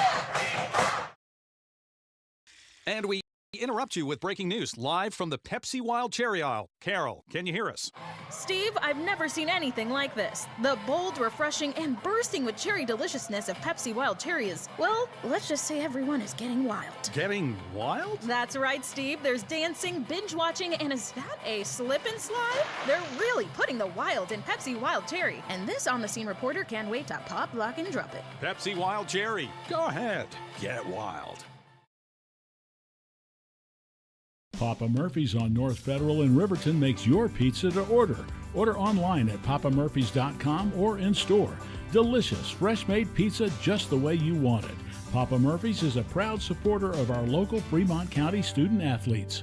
And we interrupt you with breaking news live from the Pepsi Wild Cherry Aisle. Carol, can you hear us? Steve, I've never seen anything like this. The bold, refreshing, and bursting with cherry deliciousness of Pepsi Wild Cherry is, well, let's just say everyone is getting wild. Getting wild? That's right, Steve. There's dancing, binge-watching, and is that a slip and slide? They're really putting the wild in Pepsi Wild Cherry, and this on-the-scene reporter can't wait to pop, lock, and drop it. Pepsi Wild Cherry. Go ahead. Get wild. Papa Murphy's on North Federal in Riverton makes your pizza to order. Order online at papamurphys.com or in store. Delicious, fresh-made pizza just the way you want it. Papa Murphy's is a proud supporter of our local Fremont County student athletes.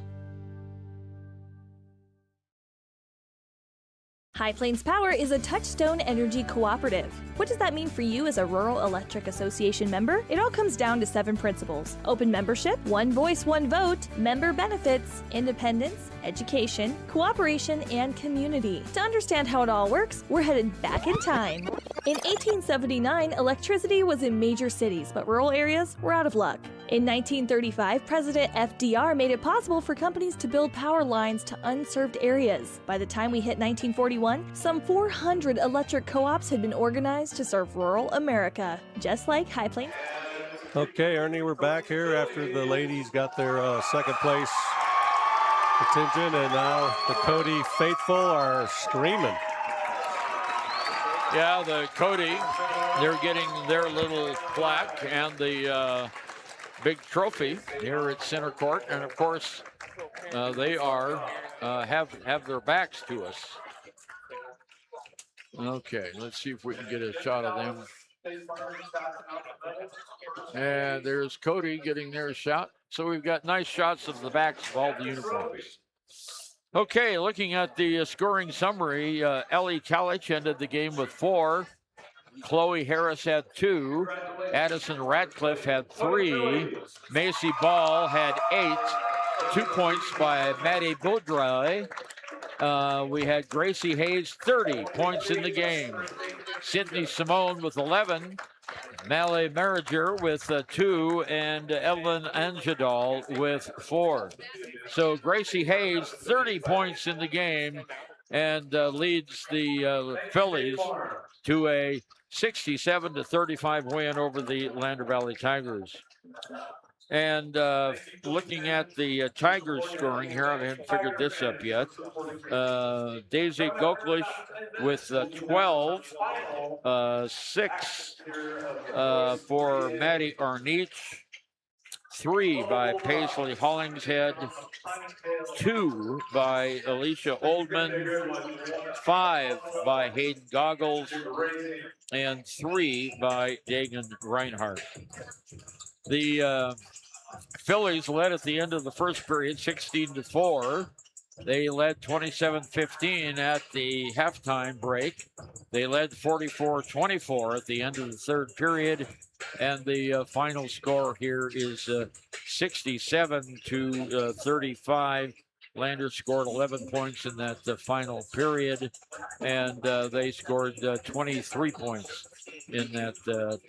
High Plains Power is a Touchstone Energy cooperative. What does that mean for you as a Rural Electric Association member? It all comes down to 7 principles: open membership, one voice, one vote, member benefits, independence, education, cooperation, and community. To understand how it all works, we're headed back in time. In 1879, electricity was in major cities, but rural areas were out of luck. In 1935, President FDR made it possible for companies to build power lines to unserved areas. By the time we hit 1941, some 400 electric co-ops had been organized to serve rural America, just like High Plains. Okay, Ernie, we're back here after the ladies got their second place contingent, and now the Cody faithful are screaming. Yeah, the Cody, they're getting their little plaque and the big trophy here at center court, and of course they are have their backs to us. Okay, let's see if we can get a shot of them. And there's Cody getting their shot. So we've got nice shots of the backs of all the uniforms. Okay, looking at the scoring summary, Ellie Talich ended the game with 4. Chloe Harris had 2. Addison Ratcliffe had 3. Macy Ball had 8. 2 points by Maddie Baudry. We had Gracie Hayes, 30 points in the game. Sydney Simone with 11. Mallory Merriger with 2, and Evelyn Anjadal with 4. So Gracie Hayes, 30 points in the game, and leads the Phillies to a 67-35 win over the Lander Valley Tigers. And looking at the Tigers scoring here, I haven't figured this up yet. Daisy Goklish with 12, 6 for Maddie Arnich, 3 by Paisley Hollingshead, 2 by Alicia Oldman, 5 by Hayden Goggles, and 3 by Dagan Reinhardt. The Phillies led at the end of the first period 16-4. They led 27-15 at the halftime break. They led 44-24 at the end of the third period. And the final score here is 67-35. Lander scored 11 points in that final period, and they scored 23 points in that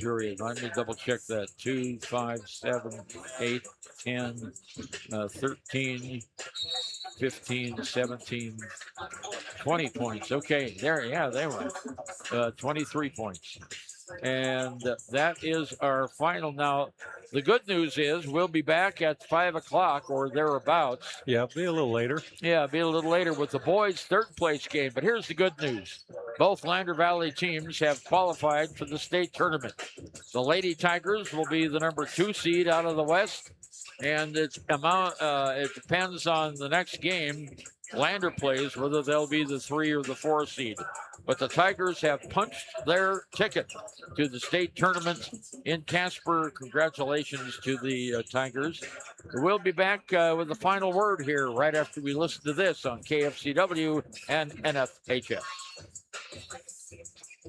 period. Let me double check that. 2, 5, 7, 8, 10, 13, 15, 17, 20 points. Okay, there, yeah, they were 23 points. And that is our final. Now, the good news is we'll be back at 5 o'clock or thereabouts. Yeah, be a little later. Yeah, be a little later with the boys' third place game. But here's the good news. Both Lander Valley teams have qualified for the state tournament. The Lady Tigers will be the number 2 seed out of the West. And it depends on the next game Lander plays, whether they'll be the 3 or the 4 seed. But the Tigers have punched their ticket to the state tournament in Casper. Congratulations to the Tigers. We'll be back with the final word here right after we listen to this on KFCW and NFHS.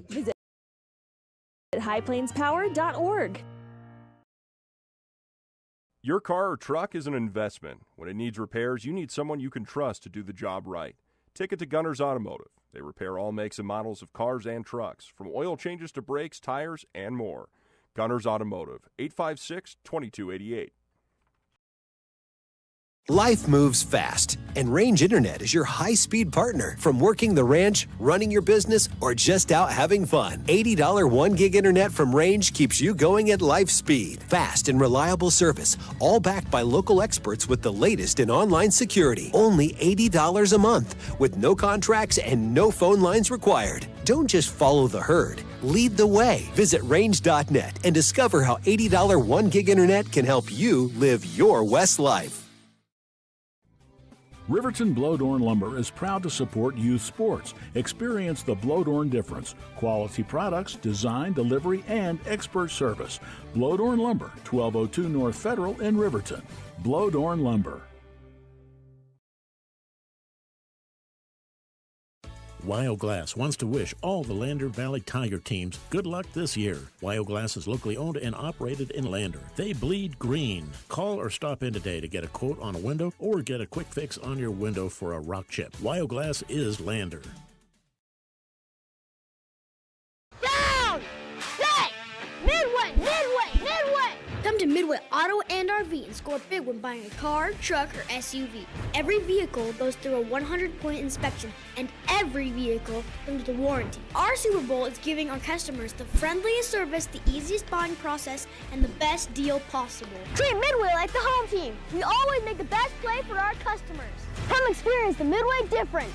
Visit highplainspower.org. Your car or truck is an investment. When it needs repairs, you need someone you can trust to do the job right. Take it to Gunners Automotive. They repair all makes and models of cars and trucks, from oil changes to brakes, tires, and more. Gunners Automotive, 856-2288. Life moves fast, and Range Internet is your high-speed partner. From working the ranch, running your business, or just out having fun. $80 1 gig internet from Range keeps you going at life speed. Fast and reliable service, all backed by local experts with the latest in online security. Only $80 a month, with no contracts and no phone lines required. Don't just follow the herd. Lead the way. Visit range.net and discover how $80 1 gig internet can help you live your West life. Riverton Blodorn Lumber is proud to support youth sports. Experience the Blodorn difference. Quality products, design, delivery, and expert service. Blodorn Lumber, 1202 North Federal in Riverton. Blodorn Lumber. Wyoglass wants to wish all the Lander Valley Tiger teams good luck this year. Wyoglass is locally owned and operated in Lander. They bleed green. Call or stop in today to get a quote on a window or get a quick fix on your window for a rock chip. Wyoglass is Lander. Down! Set! Midway! Midway! Midway! Come to Midway Auto and RV and score big when buying a car, truck, or SUV. Every vehicle goes through a 100-point inspection, and every vehicle comes with a warranty. Our Super Bowl is giving our customers the friendliest service, the easiest buying process, and the best deal possible. Treat Midway like the home team. We always make the best play for our customers. Come experience the Midway difference.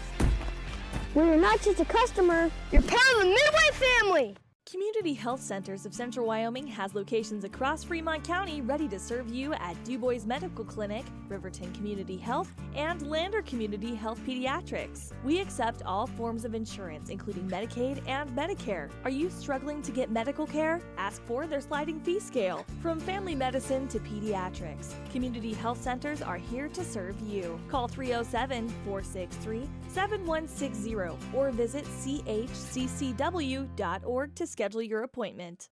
Where you're not just a customer, you're part of the Midway family. Community Health Centers of Central Wyoming has locations across Fremont County ready to serve you at DuBois Medical Clinic, Riverton Community Health, and Lander Community Health Pediatrics. We accept all forms of insurance, including Medicaid and Medicare. Are you struggling to get medical care? Ask for their sliding fee scale. From family medicine to pediatrics, Community Health Centers are here to serve you. Call 307-463-7160 or visit chccw.org to schedule your appointment.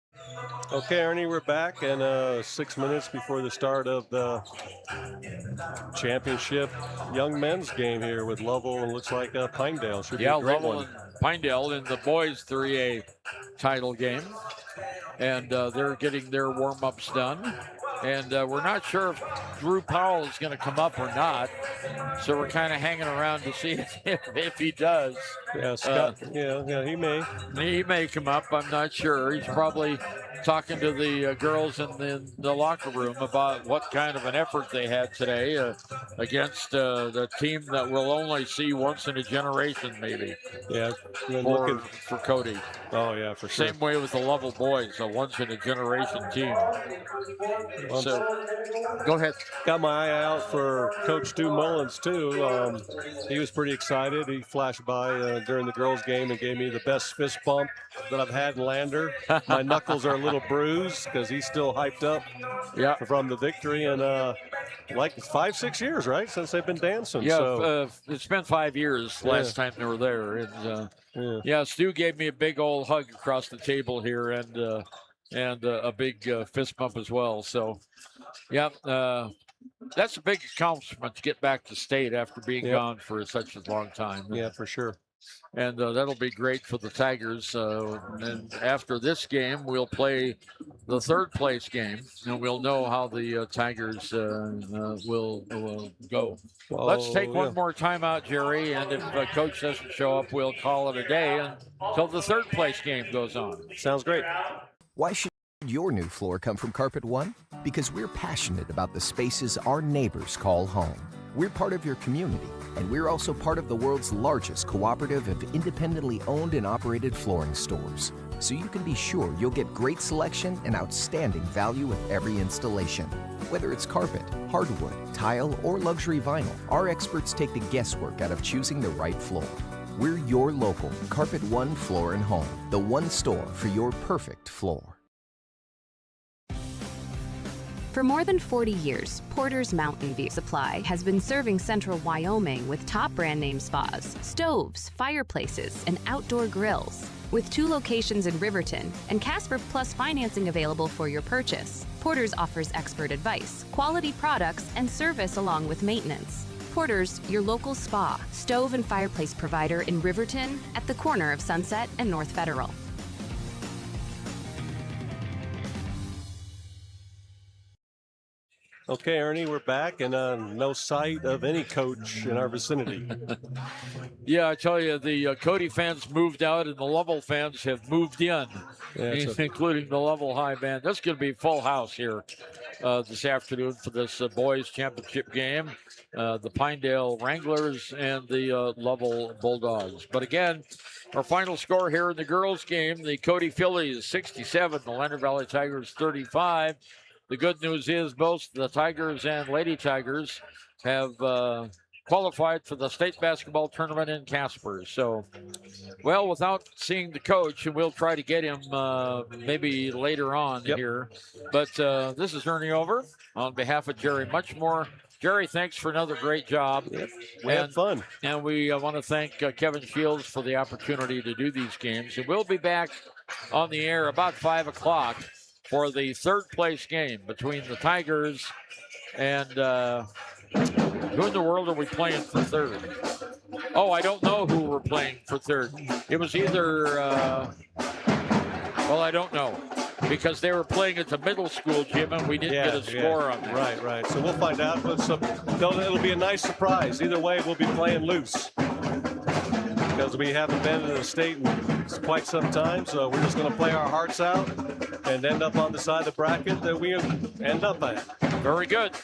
Okay, Ernie, we're back, and 6 minutes before the start of the championship young men's game here with Lovell and looks like Pinedale. Should be a great Lovell one. and Pinedale in the boys 3A title game, and they're getting their warm-ups done. And we're not sure if Drew Powell is going to come up or not. So we're kind of hanging around to see if he does. Yeah, Scott. He may. He may come up. I'm not sure. He's probably talking to the girls in the locker room about what kind of an effort they had today against the team that we'll only see once in a generation, maybe. Yeah, for Cody. Oh yeah, for sure. Same way with the Lovell boys, a once in a generation team. So, go ahead. Got my eye out for Coach Stu Mullins too. He was pretty excited. He flashed by during the girls' game and gave me the best fist bump that I've had in Lander. My knuckles are a little bruised because he's still hyped up from the victory. And like 5-6 years, right, since they've been dancing. Yeah, so. It's been 5 years last time they were there. And, Stu gave me a big old hug across the table here and a big fist bump as well. So, that's a big accomplishment to get back to state after being gone for such a long time. Yeah, for sure. And that'll be great for the Tigers. And after this game, we'll play the third place game, and we'll know how the Tigers will go. Let's take one more time out, Jerry, and if Coach doesn't show up, we'll call it a day until the third place game goes on. Sounds great. Why should your new floor come from Carpet One? Because we're passionate about the spaces our neighbors call home. We're part of your community, and we're also part of the world's largest cooperative of independently owned and operated flooring stores. So you can be sure you'll get great selection and outstanding value with every installation. Whether it's carpet, hardwood, tile, or luxury vinyl, our experts take the guesswork out of choosing the right floor. We're your local Carpet One Floor and Home, the one store for your perfect floor. For more than 40 years, Porter's Mountain View Supply has been serving central Wyoming with top brand name spas, stoves, fireplaces, and outdoor grills. With 2 locations in Riverton and Casper Plus financing available for your purchase, Porter's offers expert advice, quality products, and service along with maintenance. Porter's, your local spa, stove, and fireplace provider in Riverton at the corner of Sunset and North Federal. Okay, Ernie, we're back, and no sight of any coach in our vicinity. Yeah, I tell you, the Cody fans moved out, and the Lovell fans have moved in, including the Lovell High Band. That's going to be full house here this afternoon for this boys' championship game. The Pinedale Wranglers and the Lovell Bulldogs. But again, our final score here in the girls' game, the Cody Phillies 67, the Lander Valley Tigers 35. The good news is both the Tigers and Lady Tigers have qualified for the state basketball tournament in Casper. So, well, without seeing the coach, and we'll try to get him maybe later on here. But this is Ernie Over on behalf of Jerry Muchmore. Jerry, thanks for another great job. We had fun. And we want to thank Kevin Shields for the opportunity to do these games. And we'll be back on the air about 5 o'clock for the third place game between the Tigers and who in the world are we playing for third? Oh, I don't know who we're playing for third. It was either, well, I don't know, because they were playing at the middle school gym and we didn't get a score on it. Right. So we'll find out. But it'll be a nice surprise. Either way, we'll be playing loose because we haven't been in the state in quite some time. So we're just going to play our hearts out and end up on the side of the bracket that we end up at. Very good.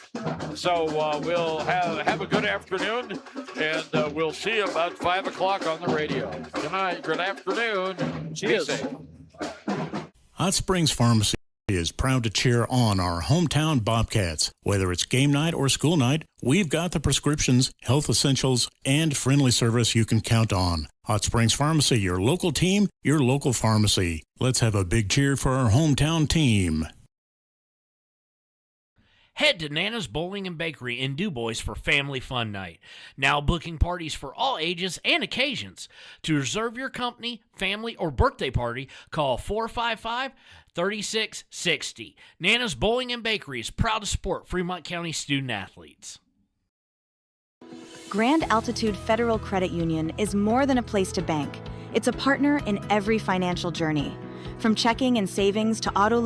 So we'll have a good afternoon, and we'll see you about 5 o'clock on the radio. Good night. Good afternoon. Cheers. Be safe. Hot Springs Pharmacy is proud to cheer on our hometown Bobcats. Whether it's game night or school night, we've got the prescriptions, health essentials, and friendly service you can count on. Hot Springs Pharmacy, your local team, your local pharmacy. Let's have a big cheer for our hometown team. Head to Nana's Bowling and Bakery in DuBois for Family Fun Night. Now booking parties for all ages and occasions. To reserve your company, family, or birthday party, call 455-3660. Nana's Bowling and Bakery is proud to support Fremont County student athletes. Grand Altitude Federal Credit Union is more than a place to bank. It's a partner in every financial journey. From checking and savings to auto